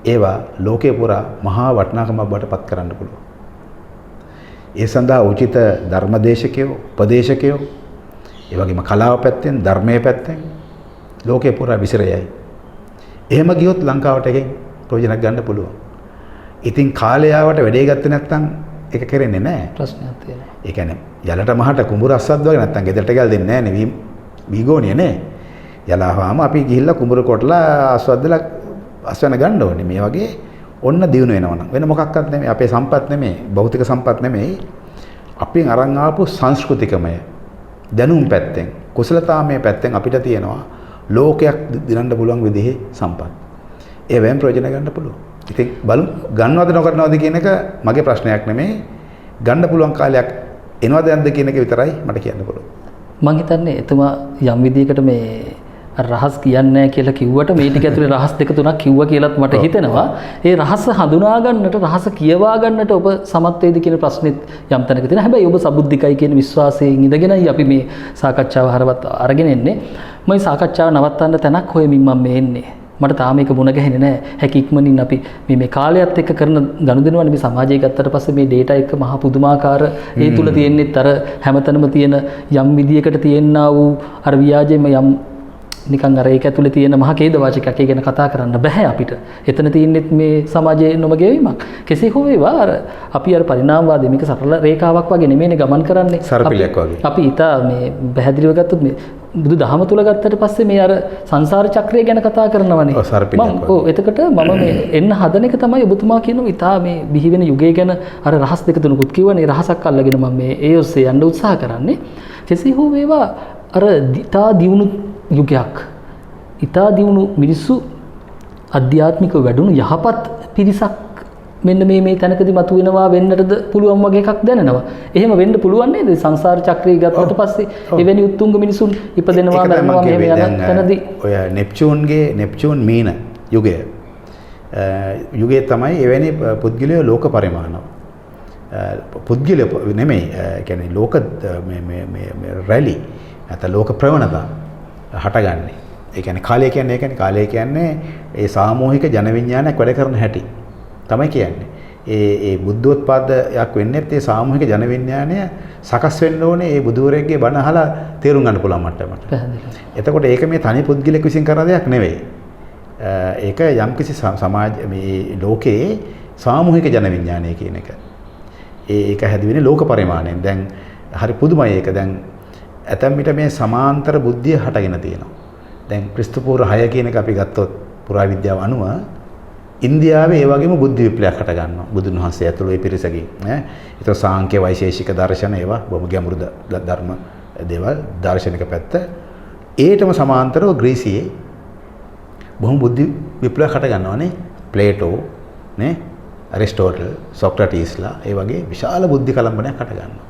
ඒවා ලෝකේ පුරා මහා වටිනාකමක් බවට පත් කරන්න පුළුවන්. ඒ සඳහා උචිත ධර්මදේශකයෝ, උපදේශකයෝ, ඒ වගේම කලාව පැත්තෙන්, ධර්මයේ පැත්තෙන් ලෝකේ පුරා විසිරයයි. එහෙම ගියොත් ලංකාවට එකෙන් ප්‍රයෝජනක් ගන්න පුළුවන්. ඉතින් කාලය ආවට වැඩේ ගත්තේ නැත්නම් ඒක කරන්නේ නැහැ. ප්‍රශ්නයක් තියෙනවා. ඒ කියන්නේ යලට මහට කුඹුර අස්සද්ද වගේ නැත්නම් ගෙදරට ගල් දෙන්නේ නැහැ නේ. වීගෝනිය නේ. යලාවාම අපි ගිහිල්ලා කුඹුර කොටලා අස්වද්දලා අස්වැන්න ගන්න ඕනේ. මේ වගේ ඔන්න දිනු වෙනවනම් වෙන මොකක්වත් නෙමෙයි. අපේ සම්පත් නෙමෙයි, භෞතික සම්පත් නෙමෙයි. අපෙන් අරන් ආපු සංස්කෘතිකමය දැනුම් පැත්තෙන්, කුසලතාමය පැත්තෙන් අපිට තියෙනවා ලෝකයක් දිනන්න පුළුවන් විදිහේ සම්පත්. ඒ වෙන් ප්‍රයෝජන ගන්න පුළුවන්. ඉතින් බලමු ගන්නවද නොගන්නවද කියන එක මගේ ප්‍රශ්නයක් නෙමෙයි. ගන්න පුළුවන් කාලයක් එනවද නැද්ද කියන එක විතරයි මට කියන්න පුළුවන්. මම හිතන්නේ එතුමා යම් විදියකට මේ රහස් කියන්නේ නැහැ කියලා කිව්වට මේ ටික ඇතුලේ රහස් දෙක තුනක් කිව්වා කියලාත් මට හිතෙනවා. ඒ රහස හඳුනා ගන්නට, රහස කියවා ගන්නට ඔබ සමත් වේද කියන ප්‍රශ්නෙත් යම් තැනක තියෙනවා. හැබැයි ඔබ සබුද්ධිකයි කියන විශ්වාසයෙන් ඉඳගෙනයි අපි මේ සාකච්ඡාව හරවත් අරගෙන එන්නේ. මම සාකච්ඡාව නවත්තන්න තැනක් හොයමින් මම මේ එන්නේ. මට තාම ඒක මුණ ගැහෙන්නේ නැහැ. හැකි ඉක්මනින් අපි මේ කාලයත් එක්ක කරන ගනුදෙනුවනේ මේ සමාජය ගත්තට පස්සේ මේ data එක මහා පුදුමාකාර ඒ තුල තියෙන්නේත් අර හැමතැනම තියෙන යම් විදියකට තියෙනා වූ අර ව්‍යාජෙම යම් නිකන් අර ඒක ඇතුලේ තියෙන මහා ඛේද වාචකයක් ඒ ගැන කතා කරන්න බෑ අපිට. එතන තියෙන්නේත් මේ සමාජයේ නොමගැවීමක්. කෙසේ හෝ වේවා අර අපි අර පරිණාමවාදී මේක සරල රේඛාවක් වගේ නෙමෙයිනේ ගමන් කරන්නේ. සර්පිලයක් වගේ. අපි ඊට මේ පැහැදිලිව ගත්තොත් මේ බුදු දහම තුල ගත්තට පස්සේ මේ අර සංසාර චක්‍රය ගැන කතා කරනවනේ. ඔව් සර්පිලයක් වගේ. ඔව් එතකොට මම මේ එන්න හදන එක තමයි ඔබතුමා කියනවා ඊට මේ බිහි වෙන යුගය ගැන අර රහස් දෙක තුනකුත් කිව්වනේ. රහසක් අල්ලගෙන මම මේ ඒ ඔස්සේ යන්න උත්සාහ කරන්නේ. කෙසේ හෝ වේවා අර තා දියුණු යුගයක්. ඉතා දියුණු මිනිස්සු අධ්‍යාත්මික වැඩුණු යහපත් පිරිසක් මෙන්න මේ තැනකදී මතුවෙනවා වෙන්නටද පුළුවන් වගේ එකක් දැනෙනවා. එහෙම වෙන්න පුළුවන් නේද? සංසාර චක්‍රය ගත්තට පස්සේ එවැනි උත්තුංග මිනිසුන් ඉපදෙනවා මරනවා මෙහෙම යන තැනදී ඔය නෙප්චූන් මීන යුගයේ තමයි එවැනි පුද්ගලයෝ ලෝක පරිමාණව. පුද්ගලයෝ නෙමෙයි කියන්නේ ලෝක මේ රැලි නැත්නම් ලෝක ප්‍රවණතා හටගන්නේ. ඒ කියන්නේ කාලය කියන්නේ ඒකනේ. කාලය කියන්නේ ඒ සාමූහික ජන විඥානයක් වැඩ කරන හැටි තමයි කියන්නේ. ඒ බුද්ධෝත්පාදයක් වෙන්නේ ඒ සාමූහික ජන විඥානය සකස් වෙන්න ඕනේ ඒ බුදුවරයෙක්ගේ බණ අහලා තේරුම් ගන්න පුළුවන් මට්ටමට. එතකොට ඒක මේ තනි පුද්ගලෙක් විසින් කරන දෙයක් නෙවෙයි. ඒක යම්කිසි සමාජ මේ ලෝකයේ සාමූහික ජන විඥානය කියන එක. ඒක හැදුවේ ලෝක පරිමාණයෙන්. දැන් හරි පුදුමයි ඒක. දැන් ඇතැම් විට මේ සමාන්තර බුද්ධිය හටගෙන තියෙනවා. දැන් ක්‍රිස්තු පූර්ව 6 කියන එක අපි ගත්තොත් පුරාවිද්‍යාව අනුව ඉන්දියාවේ ඒ වගේම බුද්ධ විප්ලවයක් හට ගන්නවා. බුදුන් වහන්සේ ඇතුළු ඒ පිරිසකින් ඈ. ඒක සාංඛ්‍ය වෛශේෂික දර්ශන ඒවා බොහොම ගැඹුරු ධර්ම දේවල් දාර්ශනික පැත්ත. ඒටම සමාන්තරව ග්‍රීසියේ බොහොම බුද්ධ විප්ලවයක් හට ගන්නවානේ. ප්ලේටෝ නේ, ඇරිස්ටෝටල්, සොක්‍රටිස්ලා ඒ වගේ විශාල බුද්ධි කලම්බනයක් හට ගන්නවා.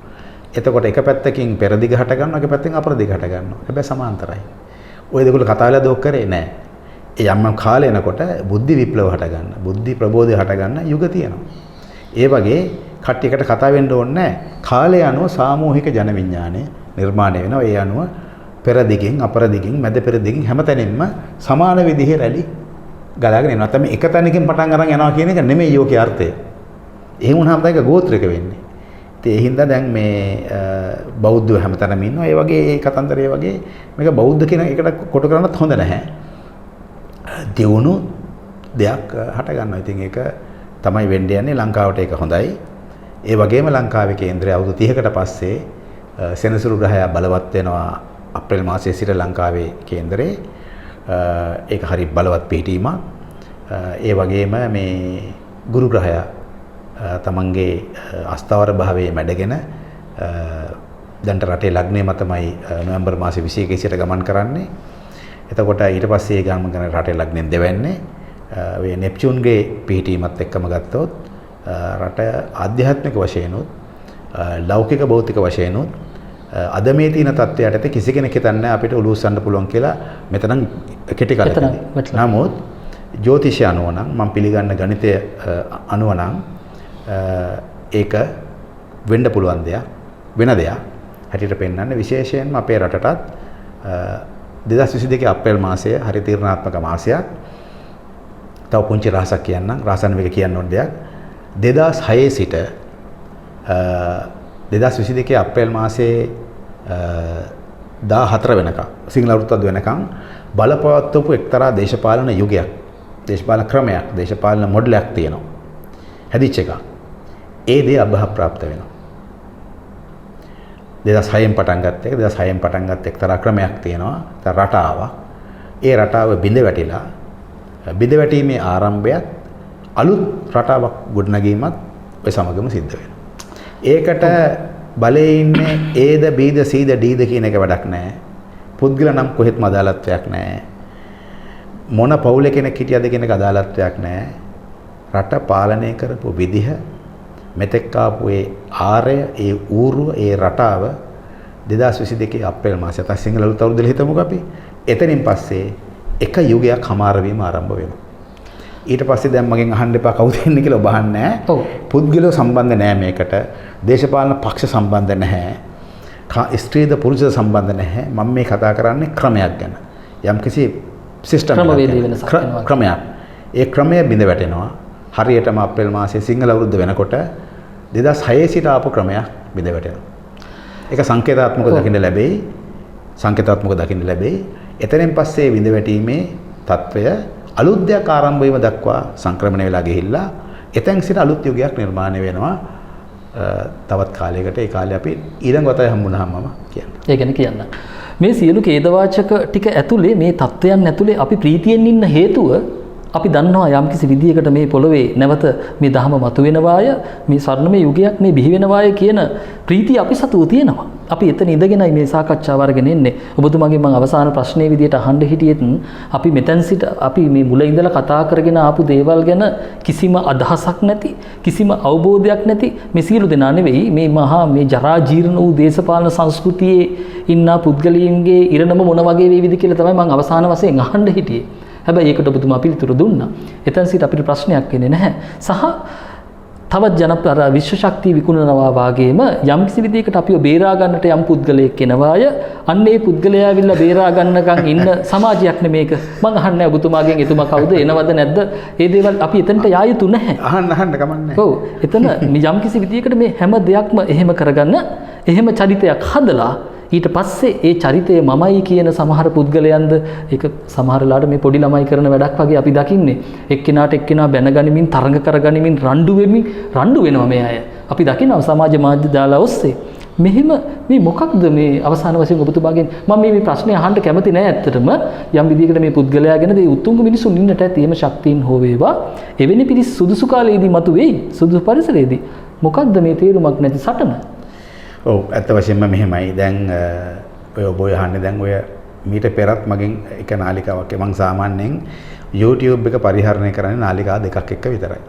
එතකොට එක පැත්තකින් පෙරදිග හට ගන්නවා, එක පැත්තකින් අපරදිග හට ගන්නවා. හැබැයි සමාන්තරයි. ওই දෙකල කතා වෙලා දෝක් කරේ නැහැ. ඒ යම් කාලේ එනකොට බුද්ධි විප්ලව හට ගන්න, බුද්ධි ප්‍රබෝධය හට ගන්න යුග තියෙනවා. ඒ වගේ කට්ටියකට කතා වෙන්න ඕනේ නැහැ. කාලය අනුව සාමූහික ජන විඥානය නිර්මාණය වෙනවා. ඒ අනුව පෙරදිගින්, අපරදිගින්, මැද පෙරදිගින් හැමතැනින්ම සමාන විදිහේ රැලි ගලාගෙන එනවා. තමයි එක තැනකින් පටන් අරන් යනවා කියන එක නෙමෙයි යෝකේ අර්ථය. එහෙම වුණාම තමයි ගෝත්‍රික වෙන්නේ. ඉතින් ඒ හින්දා දැන් මේ බෞද්ධයෝ හැමතැනම ඉන්නවා. ඒ වගේ ඒ කතන්දරය වගේ මේක බෞද්ධ කියන එකට කොට කරන්නත් හොඳ නැහැ. දියුණු දෙයක් හට ගන්නවා. ඉතින් ඒක තමයි වෙන්න යන්නේ. ලංකාවට ඒක හොඳයි. ඒ වගේම ලංකාවේ කේන්ද්‍රය අවුරුදු 30කට පස්සේ සෙනසුරු ග්‍රහය බලවත් වෙනවා. අප්‍රේල් මාසයේ සිට ලංකාවේ කේන්දරේ ඒක හරි බලවත් පිටීමක්. ඒ වගේම මේ ගුරු ග්‍රහය තමන්ගේ අස්ථාවර භාවයේ මැඩගෙන දැන් රටේ ලග්නය මතමයි නොවැම්බර් මාසේ 21 සිට ගමන් කරන්නේ. එතකොට ඊට පස්සේ ගමන් කරන රටේ ලග්නෙන් දෙවන්නේ ඔය නෙප්චූන්ගේ පිහිටීමත් එක්කම ගත්තොත් රට ආධ්‍යාත්මික වශයෙන් උත් ලෞකික භෞතික වශයෙන් උත් අද මේ තියෙන තත්ත්වයට ඇති කිසි කෙනෙක් හිතන්නේ අපිට උලුස්සන්න පුළුවන් කියලා මෙතන කෙටි කාලෙකදී. නමුත් ජ්‍යොතිෂය අනුව නම් මම පිළිගන්න ගණිතය අනුව නම් ඒක වෙන්න පුළුවන් දෙයක් වෙන දෙයක් හැටියට පෙන්වන්නේ. විශේෂයෙන්ම අපේ රටටත් 2022 අප්‍රේල් මාසය හරි තීරණාත්මක මාසයක්. තව පුංචි රහසක් කියන්නම්. රහසන් මේක කියන්න ඕන දෙයක්. 2006 සිට 2022 අප්‍රේල් මාසයේ 14 වෙනකම් සිංහල අවුරුද්ද වෙනකම් බලපවත්වපු එක්තරා දේශපාලන යුගයක්, දේශපාලන ක්‍රමයක්, දේශපාලන මොඩලයක් තියෙනවා. හැදිච්ච එක. ඒ දේ අභාප්‍රාප්ත වෙනවා. 2006න් පටන් ගත්ත එක 2006න් පටන් ගත්ත එක්තරා ක්‍රමයක් තියෙනවා. රටාවක්. ඒ රටාව බිඳ වැටිලා බිඳ වැටීමේ ආරම්භයත් අලුත් රටාවක් ගොඩනැගීමත් ඔය සමගම සිද්ධ වෙනවා. ඒකට බලයේ ඉන්නේ Aද Bද Cද Dද කියන එක වැඩක් නැහැ. පුද්ගල නම් කොහෙත්ම අදාළත්වයක් නැහැ. මොන පවුලේ කෙනෙක් හිටියද කියන එක අදාළත්වයක් නැහැ. රට පාලනය කරපු විදිහ මෙතෙක් ආපු ඒ ආරය, ඒ ඌරුව, ඒ රටාව 2022 අප්‍රේල් මාසයේ තත් සිංහල අලුත් අවුරුද්දේ හිතමුකෝ අපි. එතනින් පස්සේ එක යුගයක් හමාර වීම ආරම්භ වෙනවා. ඊට පස්සේ දැන් මගෙන් අහන්න එපා කවුද ඉන්නේ කියලා ඔබ අහන්නේ නැහැ. ඔව්. පුද්ගලයෝ සම්බන්ධ නැහැ මේකට. දේශපාලන පක්ෂ සම්බන්ධ නැහැ. ස්ත්‍රීද පුරුෂද සම්බන්ධ නැහැ. මම මේ කතා කරන්නේ ක්‍රමයක් ගැන. යම්කිසි සිස්ටම් ක්‍රමයක්. ඒ ක්‍රමය බිඳ වැටෙනවා. හරියටම අප්‍රේල් මාසයේ සිංහල අවුරුද්ද වෙනකොට 2006 සිට ආපු ක්‍රමයක් බිඳ වැටෙනවා. ඒක සංකේතාත්මකව දකින්න ලැබෙයි. සංකේතාත්මකව දකින්න ලැබෙයි. එතනින් පස්සේ බිඳ වැටීමේ తত্ত্বය අලුත් දෙයක් ආරම්භ වීම දක්වා සංක්‍රමණය වෙලා ගිහිල්ලා එතෙන් සිට අලුත් යුගයක් නිර්මාණය වෙනවා. තවත් කාලයකට ඒ කාලේ අපි ඊළඟ වතාවේ හම්බුනහම මම කියන්නේ. ඒ ගැන කියන්න. මේ සියලු ඛේදවාචක ටික ඇතුලේ මේ தත්වයන් ඇතුලේ අපි ප්‍රීතියෙන් ඉන්න හේතුව අපි දන්නවා යම්කිසි විදියකට මේ පොළවේ නැවත මේ ධහම මතුවෙනවාය, මේ ස්වර්ණමය යුගයක් මේ බිහි වෙනවාය කියන ප්‍රීතිය අපි සතුව තියෙනවා. අපි එතන ඉඳගෙනයි මේ සාකච්ඡාව අරගෙන එන්නේ. ඔබතුමාගෙන් මම අවසාන ප්‍රශ්නේ විදියට අහන්න හිටියෙත් අපි මෙතෙන් සිට අපි මේ මුල ඉඳලා කතා කරගෙන ආපු දේවල් ගැන කිසිම අදහසක් නැති, කිසිම අවබෝධයක් නැති මේ සියලු දෙනා නෙවෙයි මේ මහා මේ ජරා ජීර්ණ වූ දේශපාලන සංස්කෘතියේ ඉන්න පුද්ගලයන්ගේ ඉරණම මොන වගේ වේවිද කියලා තමයි මම අවසාන වශයෙන් අහන්න හිටියේ. හැබැයි ඒකට ඔබතුමා පිළිතුරු දුන්නා. එතන සිට අපිට ප්‍රශ්නයක් එන්නේ නැහැ. සහ තවත් ජනප්‍රිය විශ්ව ශක්තිය විකුණනවා වාගේම යම් කිසි විදිහකට අපිව බේරා ගන්නට යම් පුද්ගලයෙක් එනවාය. අන්න ඒ පුද්ගලයා ඇවිල්ලා බේරා ගන්නකම් ඉන්න සමාජයක් නෙමේක. මම අහන්නේ ඔබතුමාගෙන් එතුමා කවුද එනවද නැද්ද? ඒ දේවල් අපි එතනට යා යුතු නැහැ. අහන්න කමන්නේ. ඔව්. එතන යම් කිසි විදිහකට මේ හැම දෙයක්ම එහෙම කරගන්න එහෙම චරිතයක් හදලා ඊට පස්සේ ඒ චරිතය මමයි කියන සමහර පුද්ගලයන්ද ඒක සමහරලාට මේ පොඩි ළමයි කරන වැඩක් වගේ අපි දකින්නේ. එක්කෙනාට එක්කෙනා බැනගනිමින් තරඟ කරගනිමින් රණ්ඩු වෙනවා මේ අය. අපි දකිනවා සමාජ මාධ්‍ය දාලා ඔස්සේ. මෙහෙම මේ මොකක්ද මේ අවසාන වශයෙන් ඔබතුමාගෙන් මම මේ ප්‍රශ්නේ අහන්න කැමති නෑ ඇත්තටම. යම් විදිහකට මේ පුද්ගලයා ගැන මේ උතුම් මිනිසුන් ඉන්නට ඇති එහෙම ශක්තියින් හෝ වේවා. එවැනි පිරිස් සුදුසු කාලයේදී මතුවේයි. සුදුසු පරිසරයේදී. මොකක්ද මේ තේරුමක් නැති සටන? ඔව් ඇත්ත වශයෙන්ම මෙහෙමයි. දැන් ඔය අහන්නේ දැන් ඔය මීට පෙරත් මගෙන් එක නාලිකාවක් මම සාමාන්‍යයෙන් YouTube එක පරිහරණය කරන්නේ නාලිකා දෙකක් එක්ක විතරයි.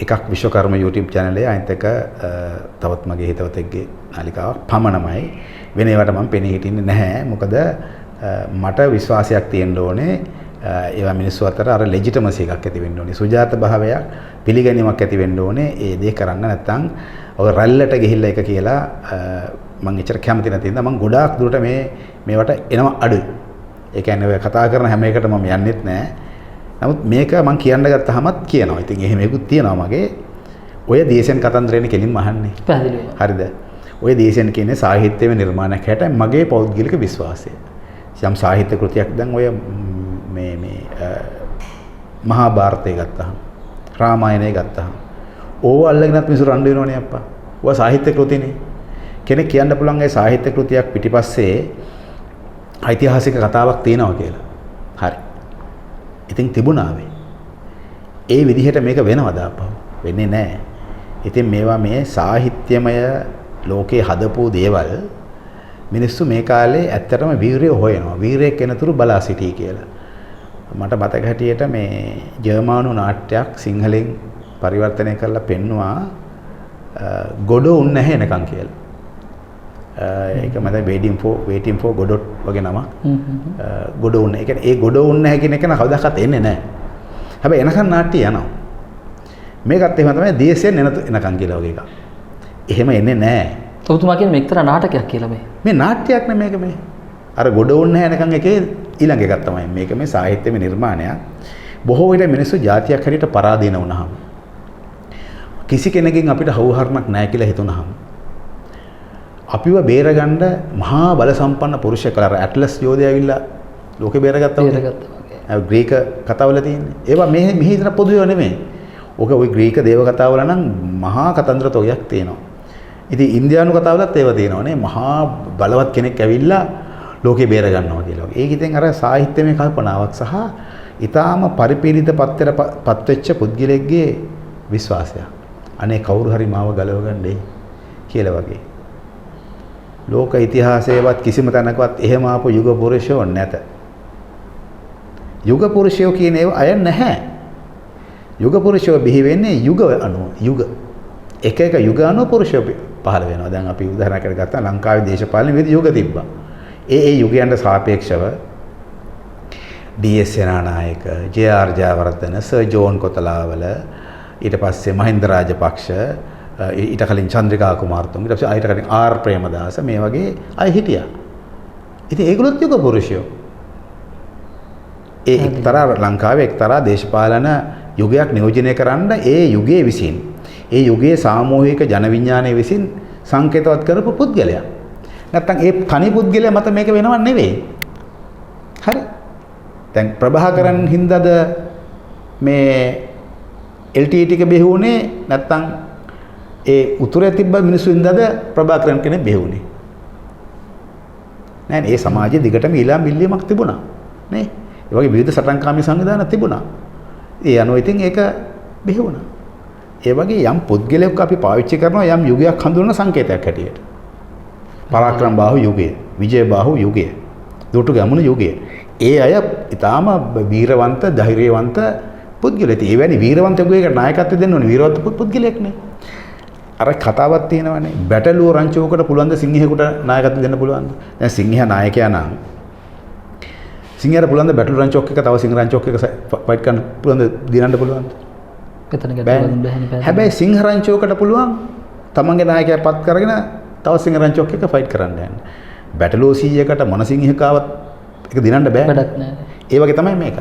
එකක් විශ්වකර්ම YouTube channel එකේ අනිත් එක තවත් මගේ හිතවතෙක්ගේ නාලිකාවක් පමණමයි. වෙන ඒවට මම පෙනී හිටින්නේ නැහැ. මොකද මට විශ්වාසයක් තියෙන්න ඕනේ ඒවා මිනිස්සු අතර අර ලෙජිටමසි එකක් ඇති වෙන්න ඕනේ. සුජාත භාවයක් පිළිගැනීමක් ඇති වෙන්න ඕනේ. ඒ දේ කරන්න නැත්නම් ඔය රැල්ලට ගිහිල්ලා එක කියලා මම එච්චර කැමති නැති නිසා මම ගොඩාක් දුරට මේවට එනවා අඩුයි. ඒ කියන්නේ ඔය කතා කරන හැම එකටම මම යන්නෙත් නැහැ. නමුත් මේක මම කියන්න ගත්තාමත් කියනවා. ඉතින් එහෙම එකකුත් තියෙනවා මගේ. ඔය දේශෙන් කතන්දරේනේ කෙලින්ම අහන්නේ. පැහැදිලිව. හරිද? ඔය දේශෙන් කියන්නේ සාහිත්‍යයේ නිර්මාණයක් හැට මගේ පෞද්ගලික විශ්වාසය. යම් සාහිත්‍ය කෘතියක් දැන් ඔය මේ මහා භාරතය ගත්තාම රාමායනය ගත්තාම ඕව අල්ලගෙනත් මිනිස්සු රණ්ඩු වෙනවනේ අප්පා. ඔය සාහිත්‍ය කෘතිනේ. කෙනෙක් කියන්න පුළුවන් ඒ සාහිත්‍ය කෘතියක් පිටිපස්සේ ඓතිහාසික කතාවක් තියෙනවා කියලා. හරි. ඉතින් තිබුණා වේ. ඒ විදිහට මේක වෙනවද අප්පා? වෙන්නේ නැහැ. ඉතින් මේවා මේ සාහිත්‍යමය ලෝකේ හදපු දේවල් මිනිස්සු මේ කාලේ ඇත්තටම වීරය හොයනවා. වීරයෙක් කෙනතුරු බලා සිටී කියලා. මට මතක හැටියට මේ ජර්මානු නාට්‍යයක් සිංහලෙන් පරිවර්තනය කරලා පෙන්නවා ගොඩ උන් නැහැ නකන් කියලා. ඒක මම waiting for Godot වගේ නමක්. ගොඩ උන්. ඒ කියන්නේ ඒ ගොඩ උන් නැහැ කියන එක කවදාවත් එන්නේ නැහැ. හැබැයි එනකන් නාට්‍ය යනවා. මේකත් එහෙම තමයි දේශයෙන් එනකන් කියලා වගේ එකක්. එහෙම එන්නේ නැහැ. ඔබතුමා කියන්නේ එක්තරා නාටකයක් කියලා මේ. මේ නාට්‍යයක් නේ මේක මේ. අර ගොඩ උන් නැහැ නකන් එකේ ඊළඟ එකක් තමයි මේක මේ සාහිත්‍යමය නිර්මාණයක්. බොහෝ විට මිනිස්සු જાතියක් හැටියට පරාදීන වුණාම කිසි කෙනෙක්ගෙන් අපිට හවුහරණක් නැහැ කියලා හිතුණාම අපිව බේරගන්න මහා බල සම්පන්න පුරුෂයෙක් අර ඇට්ලස් යෝධය ඇවිල්ලා ලෝකෙ බේරගත්තා වගේ. ග්‍රීක කතාවල තියෙන්නේ. ඒවා මෙහි ඉතන පොදුව නෙමෙයි. ඔක ওই ග්‍රීක දේව කතාවල නම් මහා කතන්දර තොගයක් තියෙනවා. ඉතින් ඉන්දියානු කතාවලත් ඒවා තියෙනවානේ. මහා බලවත් කෙනෙක් ඇවිල්ලා ලෝකේ බේර ගන්නවා කියලා. ඒක ඉතින් අර සාහිත්‍යමය කල්පනාවක් සහ ඊටාම පරිපීඩිත පත් වෙච්ච පුද්ගලයෙක්ගේ විශ්වාසයක්. අනේ කවුරු හරි මාව ගලව ගන්නයි කියලා වගේ. ලෝක ඉතිහාසයේවත් කිසිම තැනකවත් එහෙම ආපු යුග පුරුෂයෝ නැත. යුග පුරුෂයෝ කියන ඒවා අය නැහැ. යුග පුරුෂයෝ බිහි වෙන්නේ යුග අනුව. එක යුග අනුව පුරුෂයෝ පහළ වෙනවා. දැන් අපි උදාහරණයකට ගත්තා ලංකාවේ දේශපාලන විවිධ යුග තිබ්බා. ඒ යුගයන්ට සාපේක්ෂව D S. Senanayake, J R. Jayewardene, sir John Kotelawala, ඊට පස්සේ මහින්ද රාජපක්ෂ, ඊට කලින් චන්ද්‍රිකා කුමාරතුංග, ඊට පස්සේ ඊට කලින් ආර් ප්‍රේමදාස මේ වගේ අය හිටියා. ඉතින් ඒගොල්ලොත් යුග පුරුෂයෝ. ඒ එක්තරා ලංකාවේ එක්තරා දේශපාලන යුගයක් නියෝජනය කරන්න ඒ යුගයේ විසින් ඒ යුගයේ සාමූහික ජන විඥානයේ විසින් සංකේතවත් කරපු පුද්ගලයා. නැත්තම් ඒ තනි පුද්ගලයා මත මේක වෙනව නෙවෙයි. හරි. දැන් ප්‍රභාකරන් හින්දාද මේ LTT එක බෙහුනේ නැත්තම් ඒ උතුරේ තිබ්බ මිනිස්සු හින්දාද ප්‍රභාකරන් කෙනෙක් බෙහුනේ. නෑ ඒ සමාජයේ දිගටම ඊළාම් මිල්ලීමක් තිබුණා. නේ? ඒ වගේ විවිධ සටන්කාමී සංවිධාන තිබුණා. ඒ අනුව ඉතින් ඒක බෙහුණා. ඒ වගේ යම් පුද්ගලයෙක් අපි පාවිච්චි කරනවා යම් යුගයක් හඳුන්වන සංකේතයක් හැටියට. පරාක්‍රම බාහු යුගය, විජය බාහු යුගය, දුටු ගැමුණු යුගය. ඒ අය ඊටාම වීරවන්ත, ධෛර්යවන්ත පුද්ගලයෙක්. ඒ වැනි වීරවන්ත යුගයකට නායකත්වය දෙන්න ඕනේ වීරවන්ත පුද්ගලයෙක් නේ. අර කතාවක් තියෙනවානේ. බැටළුව රංචුවකට පුළුවන් ද සිංහයෙකුට නායකත්වය දෙන්න පුළුවන්ද? දැන් සිංහයා නායකයා නම් සිංහයාට පුළුවන් ද බැටළු රංචුවක් එක තව සිංහ රංචුවක් එක ෆයිට් කරන්න පුළුවන් ද දිනන්න පුළුවන්ද? එතන ගැටලුවක් බෑනේ. හැබැයි සිංහ රංචුවකට පුළුවන් තමන්ගේ නායකයා පත් කරගෙන තව සිංහ රංචුවක් එක ෆයිට් කරන්න යන්න. බැටළුව 100කට මොන සිංහකාවත් එක දිනන්න බෑ. වැඩක් නෑ. ඒ වගේ තමයි මේක.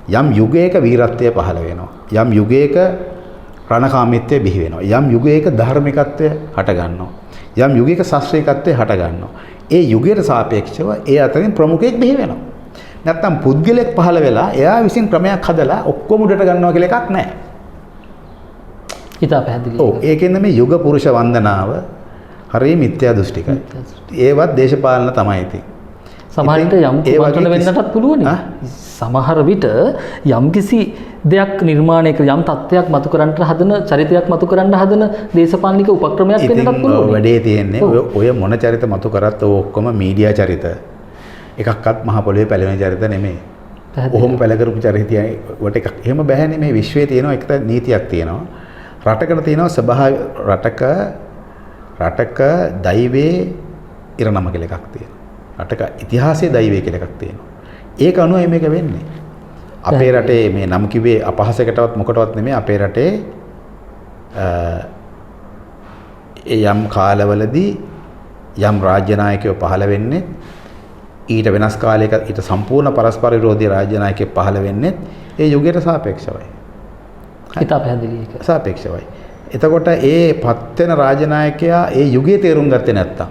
යම් යුගයක වීරත්වය පහළ වෙනවා. යම් යුගයක රණකාමීත්වය බිහි වෙනවා. යම් යුගයක ධර්මිකත්වය හට ගන්නවා. යම් යුගයක ශාස්ත්‍රීයත්වය හට ගන්නවා. ඒ යුගයට සාපේක්ෂව ඒ අතරින් ප්‍රමුඛයෙක් බිහි වෙනවා. නැත්තම් පුද්ගලයෙක් පහළ වෙලා එයා විසින් ක්‍රමයක් හදලා ඔක්කොම උඩට ගන්නවා කියලා එකක් නැහැ. ඊට පැහැදිලි. ඔව් ඒකෙන්ද මේ යුග පුරුෂ වන්දනාව හරිය මිත්‍යා දෘෂ්ටිකයි. ඒවත් දේශපාලන තමයි ඉතින්. සමහර විට යම් කුමන්ත්‍රණ වෙන්නටත් පුළුවන්. සමහර විට යම්කිසි දෙයක් නිර්මාණය කර යම් තත්ත්වයක් මතු කරන්න හදන චරිතයක් මතු කරන්න හදන දේශපාලනික උපක්‍රමයක් වෙන්නටත් පුළුවන්. වැඩේ තියෙන්නේ ඔය මොන චරිත මතු කරත් ඔක්කොම මීඩියා චරිත. එකක්වත් මහ පොළවේ පැලෙන චරිත නෙමෙයි. ඔහොම පැල කරපු චරිතයයි වට එකක් එහෙම බෑනේ මේ විශ්වයේ තියෙනවා එකට නීතියක් තියෙනවා. රටකට තියෙනවා ස්වභාව රටක දෛවයේ ඉරණම කියලා එකක් තියෙනවා. රටක ඉතිහාසයේ දෛවය කියලා එකක් තියෙනවා. ඒක අනුවයි මේක වෙන්නේ. අපේ රටේ මේ නම් කිව්වේ අපහසකටවත් මොකටවත් නෙමෙයි අපේ රටේ යම් කාලවලදී යම් රාජ්‍ය නායකයෝ පහළ වෙන්නේ ඊට වෙනස් කාලයක ඊට සම්පූර්ණ පරස්පර විරෝධී රාජ්‍ය නායකයෙක් පහළ වෙන්නේ ඒ යුගයට සාපේක්ෂවයි. හිතා පැහැදිලි එක. සාපේක්ෂවයි. එතකොට ඒ පත් වෙන රාජ්‍ය නායකයා ඒ යුගයේ තේරුම් ගත්තේ නැත්තම්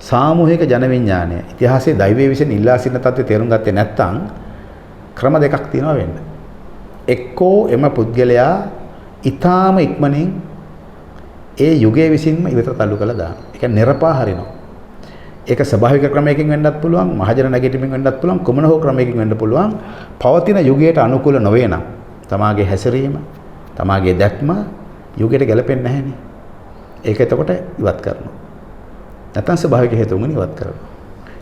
සාමූහික ජන විඥානය ඉතිහාසයේ දෛවයේ විසින් ඉල්ලා සිටින තත්ත්වය තේරුම් ගත්තේ නැත්තම් ක්‍රම දෙකක් තියෙනවා වෙන්න. එක්කෝ එම පුද්ගලයා ඊටාම ඉක්මනින් ඒ යුගයේ විසින්ම ඉවත තල්ලු කළා දානවා. ඒ කියන්නේ නිර්පා හරිනවා. ඒක ස්වභාවික ක්‍රමයකින් වෙන්නත් පුළුවන්, මහජන නැගිටීමෙන් වෙන්නත් පුළුවන්, කොමන හෝ ක්‍රමයකින් වෙන්න පුළුවන්. පවතින යුගයට අනුකූල නොවේ නම් තමාගේ හැසිරීම, තමාගේ දැක්ම යුගයට ගැලපෙන්නේ නැහැනේ. ඒක එතකොට ඉවත් කරනවා. නැත්නම් ස්වභාවික හේතුන්ගෙන් ඉවත් කරනවා.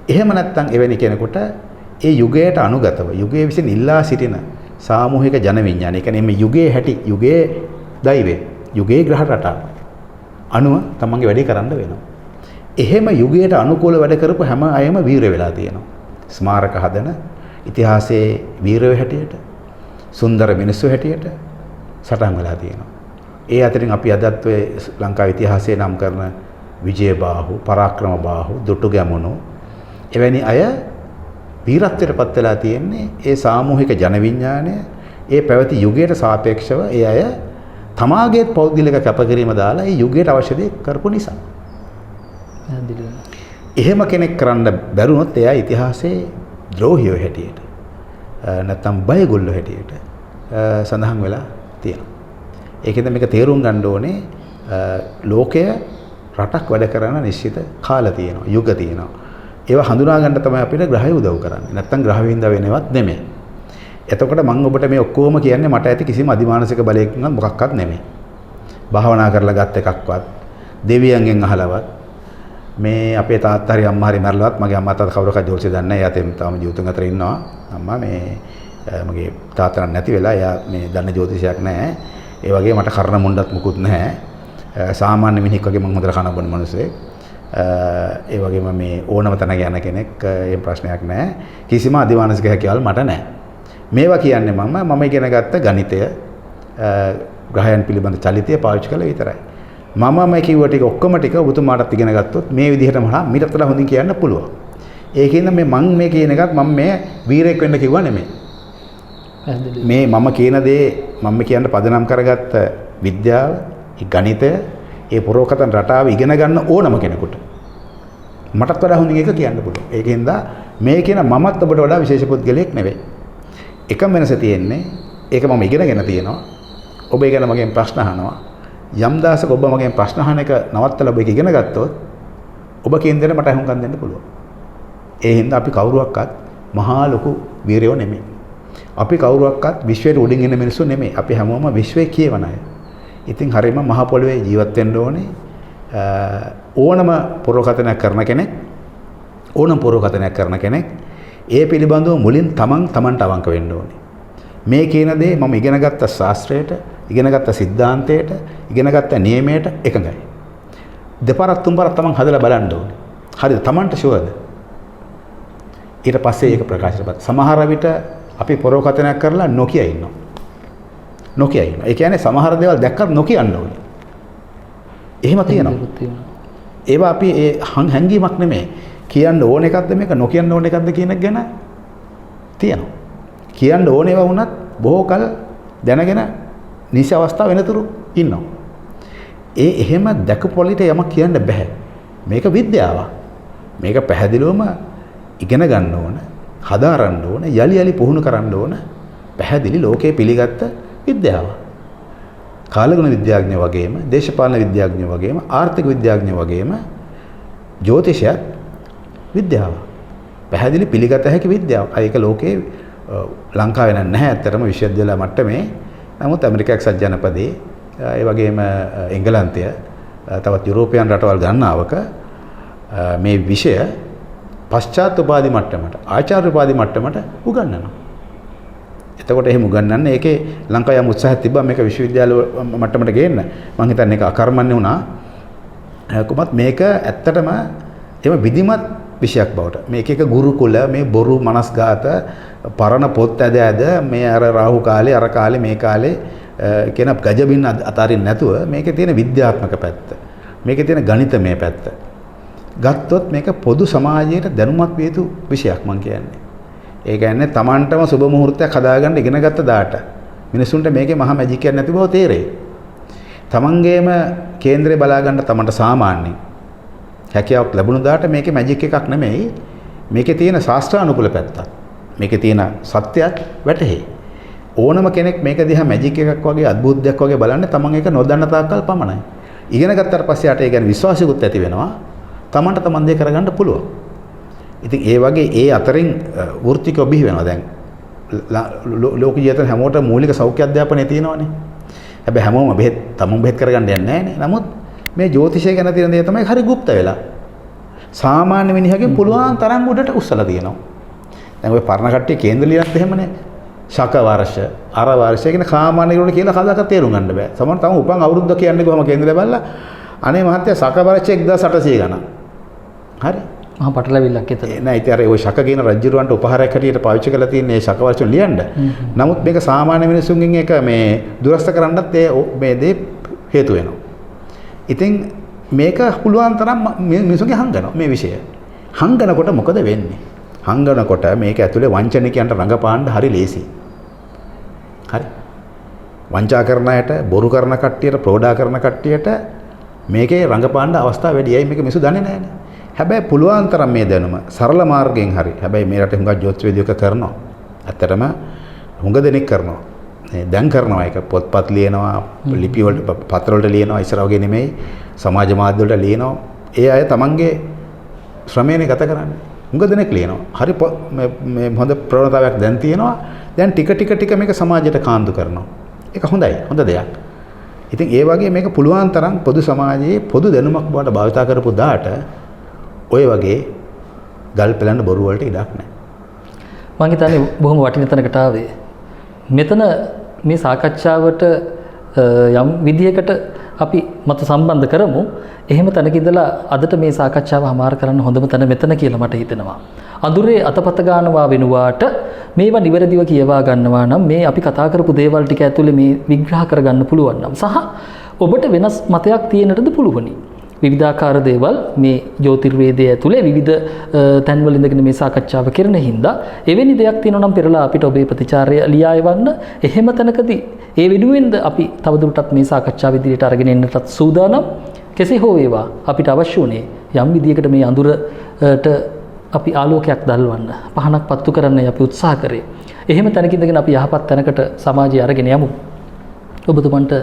එහෙම නැත්නම් එවැනි කෙනෙකුට ඒ යුගයට අනුගතව යුගයේ විසින් ඉල්ලා සිටින සාමූහික ජන විඥානය, ඒ කියන්නේ මේ යුගයේ හැටි, යුගයේ දෛවය, යුගයේ ග්‍රහ රටාව අනුව තමන්ගේ වැඩේ කරන්න වෙනවා. එහෙම යුගයට අනුකූල වැඩ කරපු හැම අයම වීරය වෙලා තියෙනවා. ස්මාරක හදන ඉතිහාසයේ වීරයෝ හැටියට, සුන්දර මිනිස්සු හැටියට සටහන් වෙලා තියෙනවා. ඒ අතරින් අපි අදත් ඔය ලංකාවේ ඉතිහාසයේ නම් කරන විජයබාහු, පරාක්‍රමබාහු, දුටුගැමුණු එවැනි අය වීරත්වයට පත් වෙලා තියෙන්නේ ඒ සාමූහික ජන විඥානය, ඒ පැවති යුගයට සාපේක්ෂව ඒ අය තමාගේ පෞද්ගලික කැපකිරීම දාලා ඒ යුගයට අවශ්‍ය දේ කරපු නිසා. එහෙම කෙනෙක් කරන්න බැරුණොත් එයා ඉතිහාසයේ ද්‍රෝහියෝ හැටියට නැත්නම් බයගොල්ලෝ හැටියට සඳහන් වෙලා තියෙනවා. ඒකෙන්ද මේක තේරුම් ගන්න ඕනේ ලෝකය රටක් වැඩ කරන නිශ්චිත කාල තියෙනවා, යුග තියෙනවා. ඒවා හඳුනා ගන්න තමයි අපිට ග්‍රහය උදව් කරන්නේ. නැත්නම් ග්‍රහ වින්දා වෙනවත් නෙමෙයි. එතකොට මම ඔබට මේ ඔක්කොම කියන්නේ මට ඇති කිසිම අධිමානසික බලයකින් මොකක්වත් නෙමෙයි. භාවනා කරලා ගත් එකක්වත්, දෙවියන්ගෙන් අහලවත්, මේ අපේ තාත්තා හරි අම්මා හරි මැරලවත් මගේ අම්මා තාත්තා කවුරක්වත් ජෝතිෂය දන්නේ නැහැ. එයා තාම ජීවිතුන් අතර ඉන්නවා. අම්මා මේ මගේ තාත්තා නැති වෙලා එයා මේ දන්න ජෝතිෂයක් නැහැ. ඒ වගේ මට කර්ණ මුණ්ඩත් මුකුත් නැහැ. සාමාන්‍ය මිනිහෙක් වගේ මම හොඳට කන බොන මිනිස්සෙක්. ඒ වගේම මේ ඕනම තැනක යන කෙනෙක් ඒ ප්‍රශ්නයක් නැහැ. කිසිම අධිමානසික හැකියාවල් මට නැහැ. මේවා කියන්නේ මම ඉගෙන ගත්ත ගණිතය, ග්‍රහයන් පිළිබඳ චලිතය පාවිච්චි කළා විතරයි. මම කිව්ව ටික ඔක්කොම ටික ඔබතුමාටත් ඉගෙන ගත්තොත් මේ විදිහටම මීට වඩා හොඳින් කියන්න පුළුවන්. ඒකින්ද මම මේ කියන එකත් මම මේ වීරයෙක් වෙන්න කිව්වා නෙමෙයි. මේ මම කියන දේ මම කියන්න පදනම් කරගත්ත විද්‍යාව, ගණිතය, ඒ පුරෝකතන රටාව ඉගෙන ගන්න ඕනම කෙනෙකුට මටත් වඩා හොඳින් ඒක කියන්න පුළුවන්. ඒකින්ද මේ කියන මමත් ඔබට වඩා විශේෂ පුද්ගලයෙක් නෙවෙයි. එකම වෙනස තියෙන්නේ ඒක මම ඉගෙනගෙන තියෙනවා. ඔබ ඒ ගැන මගෙන් ප්‍රශ්න අහනවා. යම් දාසක ඔබ මගෙන් ප්‍රශ්න අහන එක නවත්තලා ඔබ ඒක ඉගෙන ගත්තොත් ඔබ කියන දේ මට අහුම්කම් දෙන්න පුළුවන්. ඒ හින්දා අපි කවුරුවක්වත් මහා ලොකු වීරයෝ නෙමෙයි. අපි කවුරුවක්වත් විශ්වයට උඩින් ඉන්න මිනිස්සු නෙමෙයි. අපි හැමෝම විශ්වයේ කියවන අය. ඉතින් හරියම මහ පොළවේ ජීවත් වෙන්න ඕනේ. ඕනම පුරෝකථනයක් කරන කෙනෙක් ඒ පිළිබඳව මුලින් තමන්ට අවංක වෙන්න ඕනේ. මේ කියන දේ මම ඉගෙනගත්ත ශාස්ත්‍රයට, ඉගෙනගත්ත සිද්ධාන්තයට, ඉගෙනගත්ත නියමයට එකඟයි. දෙපාරක් තුන්පාරක් තමන් හදලා බලන්න ඕනේ. හරිද? තමන්ට ෂුවර්ද? ඊට පස්සේ ඒක ප්‍රකාශ කරපත්. සමහර විට අපි පුරෝකථනයක් කරලා නොකිය ඉන්නවා. ඒ කියන්නේ සමහර දේවල් දැක්කත් නොකියන්න ඕනේ. එහෙම තියෙනවා. ඒවා අපි ඒ හැංගීමක් නෙමෙයි. කියන්න ඕන එකක්ද මේක, නොකියන්න ඕන එකක්ද කියන එක ගැන තියෙනවා. කියන්න ඕන ඒවා වුණත් බොහෝ කල දැනගෙන නිසි අවස්ථාව වෙනතුරු ඉන්නවා. එහෙම දැකපු පොලිට යමක් කියන්න බෑ. මේක විද්‍යාවක්. මේක පැහැදිලිවම ඉගෙන ගන්න ඕන, හදාරන්න ඕන, යලි පුහුණු කරන්න ඕන පැහැදිලි ලෝකයේ පිළිගත්ත විද්‍යාව. කාලගුණ විද්‍යාඥයෝ වගේම, දේශපාලන විද්‍යාඥයෝ වගේම, ආර්ථික විද්‍යාඥයෝ වගේම ජ්‍යොතිෂයත් විද්‍යාව. පැහැදිලි පිළිගත හැකි විද්‍යාවක්. ඒක ලෝකේ ලංකාවේ නැහැ ඇත්තටම විශ්වවිද්‍යාල මට්ටමේ. නමුත් ඇමරිකා එක්සත් ජනපදයේ ඒ වගේම එංගලන්තය තවත් යුරෝපියන් රටවල් ගණනාවක මේ විෂය පශ්චාත් උපාධි මට්ටමට, ආචාර්ය උපාධි මට්ටමට උගන්වනවා. එතකොට එහෙම උගන්වන්න ඒකේ ලංකාවේ යම් උත්සාහයක් තිබ්බා මේක විශ්වවිද්‍යාල මට්ටමට ගේන්න. මම හිතන්නේ ඒක අකර්මණ්‍ය වුණා. කොහොමත් මේක ඇත්තටම එම විධිමත් විෂයක් බවට මේක එක ගුරුකුල මේ බොරු මනස්ගාත පරණ පොත් ඇද මේ අර රාහු කාලේ අර කාලේ මේ කාලේ කියන ගජබින් අතාරින්න නැතුව මේකේ තියෙන විද්‍යාත්මක පැත්ත මේකේ තියෙන ගණිතමය පැත්ත ගත්තොත් මේක පොදු සමාජයට දැනුමක් විය යුතු විෂයක් මම කියන්නේ. ඒ කියන්නේ Tamanටම සුබ මුහුර්තයක් හදාගන්න ඉගෙන ගත්ත දාට මිනිසුන්ට මේකේ මහා මැජික් එකක් නැති බව තේරෙයි. Tamanගේම කේන්දරේ බලා ගන්න Tamanට සාමාන්‍යයි හැකියාවක් ලැබුණු දාට මේකේ මැජික් එකක් නෙමෙයි මේකේ තියෙන ශාස්ත්‍රානුකූල පැත්තක් මේකේ තියෙන සත්‍යයක් වැටහෙයි. ඕනම කෙනෙක් මේක දිහා මැජික් එකක් වගේ අద్භූතයක් වගේ බලන්නේ Taman ඒක නොදන්න තාක්කල් පමණයි. ඉගෙන ගත්තට පස්සේ යට ඒ ගැන විශ්වාසයකුත් ඇති වෙනවා. Tamanට Taman දේ කරගන්න පුළුවන්. ඉතින් ඒ වගේ ඒ අතරින් වෘත්තිකව බිහි වෙනවා දැන්. ලෝක ජීවිතේ හැමෝටම මූලික සෞඛ්‍ය අධ්‍යාපනය තියෙනවානේ. හැබැයි හැමෝම තමන් බෙහෙත් කරගන්න යන්නේ නැහැනේ. නමුත් මේ ජ්‍යොතිෂය ගැන තියෙන දේ තමයි හරි গুপ্ত වෙලා. සාමාන්‍ය මිනිහගෙන් පුළුවන් තරම් උඩට උස්සලා තියෙනවා. දැන් ඔය පරණ කට්ටිය කේන්ද්‍ර ලියනත් එහෙමනේ. ශක වර්ෂ, අර වර්ෂය කියන සාමාන්‍ය කෙනෙකුට කියලා කවදාකවත් තේරුම් ගන්න බෑ. සමහර තම උපන් අවුරුද්ද කියන්නේ කොහොම කේන්ද්‍රය බලලා අනේ මහත්තයා ශක වර්ෂය 1800 ගණන්. හරි. මහා පටලවිල්ලක් එතන. නෑ ඉතින් අර ওই ශක කියන රජුරවන්ට උපහාරයක් හැටියට පාවිච්චි කරලා තියෙන මේ ශක වර්ෂය ලියන්න. නමුත් මේක සාමාන්‍ය මිනිසුන්ගෙන් එක මේ දුරස්ත කරන්නත් මේ දේ හේතු වෙනවා. ඉතින් මේක පුළුවන් තරම් මිනිසුන්ගේ හංගනවා මේ විෂය. හංගනකොට මොකද වෙන්නේ? හංගනකොට මේක ඇතුලේ වංචනිකයන්ට රඟපාන්න හරි ලේසි. හරි. වංචා කරන අයට, බොරු කරන කට්ටියට, ප්‍රෝඩා කරන කට්ටියට මේකේ රඟපාන්න අවස්ථාව වැඩි. ඒයි මේක මිනිස්සු දන්නේ නැහැනේ. හැබැයි පුළුවන් තරම් මේ දැනුම සරල මාර්ගයෙන් හරි. හැබැයි මේ රටේ හුඟක් ජ්‍යොතිෂ කරනවා. ඇත්තටම හුඟ දෙනෙක් කරනවා. දැන් කරනවා ඒක පොත්පත් ලියනවා, ලිපි වලට පත්‍ර වලට ලියනවා, ඉස්සර වගේ නෙමෙයි. සමාජ මාධ්‍ය වලට ලියනවා. ඒ අය තමන්ගේ ශ්‍රමයනේ ගත කරන්නේ. හුඟ දෙනෙක් ලියනවා. හරි මේ හොඳ ප්‍රවණතාවයක් දැන් තියෙනවා. දැන් ටික මේක සමාජයට කාන්දු කරනවා. ඒක හොඳයි. හොඳ දෙයක්. ඉතින් ඒ වගේ මේක පුළුවන් තරම් පොදු සමාජයේ පොදු දැනුමක් බවට භාවිත කරපු දාට ඔය වගේ ගල් පෙළන්න බොරු වලට ඉඩක් නැහැ. මම හිතන්නේ බොහොම වටින තැනකට ආවේ. මෙතන මේ සාකච්ඡාවට යම් විදියකට අපි මත සම්බන්ධ කරමු. එහෙම තැනක ඉඳලා අදට මේ සාකච්ඡාව හමාර කරන්න හොඳම තැන මෙතන කියලා මට හිතෙනවා. අඳුරේ අතපත ගන්නවා වෙනුවාට මේවා නිවැරදිව කියවා ගන්නවා නම් මේ අපි කතා කරපු දේවල් ටික ඇතුලේ මේ විග්‍රහ කරගන්න පුළුවන් නම් සහ ඔබට වෙනස් මතයක් තියෙනටද පුළුවනි. විවිධාකාර දේවල් මේ ජ්‍යොතිර්වේදයේ ඇතුලේ විවිධ තැන්වල ඉඳගෙන මේ සාකච්ඡාව කරන හින්දා එවැනි දෙයක් තියෙනවා නම් පෙරලා අපිට ඔබේ ප්‍රතිචාරය ලියා එවන්න. එහෙම තැනකදී ඒ වෙනුවෙන්ද අපි තවදුරටත් මේ සාකච්ඡාව ඉදිරියට අරගෙන එන්නටත් සූදානම්. කෙසේ හෝ වේවා අපිට අවශ්‍ය වුණේ යම් විදියකට මේ අඳුරට අපි ආලෝකයක් දැල්වන්න, පහනක් පත්තු කරන්නයි අපි උත්සාහ කරේ. එහෙම තැනක ඉඳගෙන අපි යහපත් තැනකට සමාජය අරගෙන යමු. ඔබතුමන්ට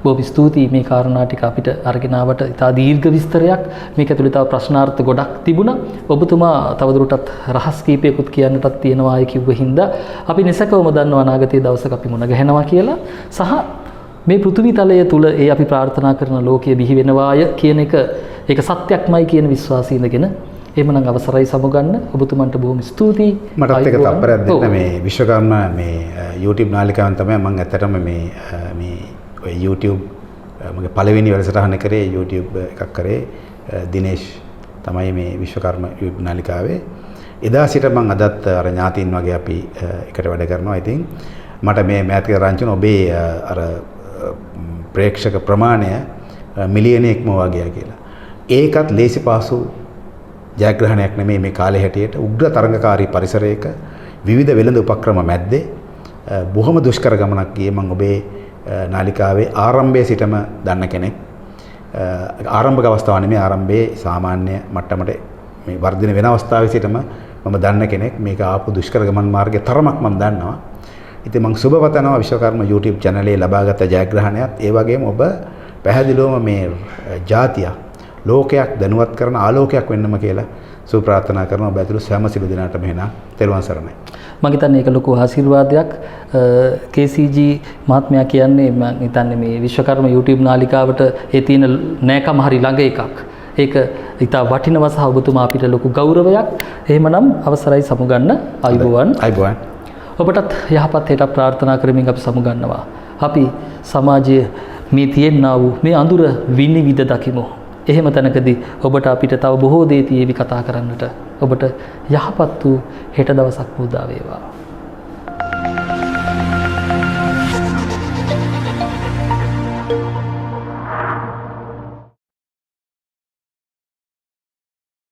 බොහොම ස්තුතියි මේ කාරණා ටික අපිට අරගෙන ආවට. ඉතා දීර්ඝ විස්තරයක් මේක ඇතුළේ තව ප්‍රශ්නාර්ථ ගොඩක් තිබුණා. ඔබතුමා තවදුරටත් රහස් කීපයකුත් කියන්නටත් තියෙනවා අය කිව්ව හින්දා අපි නිසකවම දන්නවා අනාගතයේ දවසක අපි මුණ ගැහෙනවා කියලා. සහ මේ පෘථිවි තලය තුල ඒ අපි ප්‍රාර්ථනා කරන ලෝකය බිහි වෙනවාය කියන එක ඒක සත්‍යක්මයි කියන විශ්වාසය ඉඳගෙන එහෙමනම් අවසරයි සමුගන්න. ඔබතුමන්ට බොහොම ස්තුතියි. මටත් එක තප්පරයක් දෙන්න මේ විශ්වකර්ම මේ YouTube නාලිකාවෙන් තමයි මම ඇත්තටම මේ ඔය YouTube මගේ පළවෙනි වැඩසටහන කරේ YouTube එකක් කරේ දිනේෂ් තමයි මේ විශ්වකර්ම YouTube නාලිකාවේ. එදා සිට මම අදත් අර ඥාතීන් වගේ අපි එකට වැඩ කරනවා. ඉතින් මට මේ මෑතක රංචන ඔබේ අර ප්‍රේක්ෂක ප්‍රමාණය මිලියනයක්ම වගේ කියලා. ඒකත් ලේසි පාසු ජයග්‍රහණයක් නෙමෙයි මේ කාලේ හැටියට උග්‍ර තරඟකාරී පරිසරයක විවිධ වෙළඳ උපක්‍රම මැද්දේ බොහොම දුෂ්කර ගමනක් ගියේ. මම ඔබේ නාලිකාවේ ආරම්භයේ සිටම දන්න කෙනෙක්. ආරම්භක අවස්ථාව නෙමෙයි ආරම්භයේ සාමාන්‍ය මට්ටමට මේ වර්ධනය වෙන අවස්ථාවේ සිටම මම දන්න කෙනෙක්. මේක ආපු දුෂ්කර ගමන් මාර්ගයේ තරමක් මම දන්නවා. ඉතින් මම සුබ පතනවා විශ්වකර්ම YouTube channel ලබාගත් ජයග්‍රහණයත් ඒ වගේම ඔබ පැහැදිලිවම මේ ජාතිය ලෝකයක් දැනුවත් කරන ආලෝකයක් වෙන්නම කියලා සුබ ප්‍රාර්ථනා කරනවා. ඔබ ඇතුළු සෑම සිළු දිනාටම එහෙනම් තෙරුවන් සරණයි. මම හිතන්නේ ඒක ලොකු ආශිර්වාදයක්. KCG මහත්මයා කියන්නේ මම හිතන්නේ මේ විශ්වකර්ම YouTube නාලිකාවට ඒ තියෙන නෑකම හරි ළඟ එකක්. ඒක ඉතා වටිනවා සහ ඔබතුමා අපිට ලොකු ගෞරවයක්. එහෙමනම් අවසරයි සමුගන්න. ආයුබෝවන්. ආයුබෝවන්. ඔබටත් යහපත් හෙට ප්‍රාර්ථනා කරමින් අපි සමුගන්නවා. අපි සමාජයේ මේ තියෙනා වූ මේ අඳුර විනිවිද දකිමු. එහෙම තැනකදී ඔබට අපිට තව බොහෝ දේ තියෙවි කතා කරන්නට. ඔබට යහපත් වූ හෙට දවසක් උදා වේවා.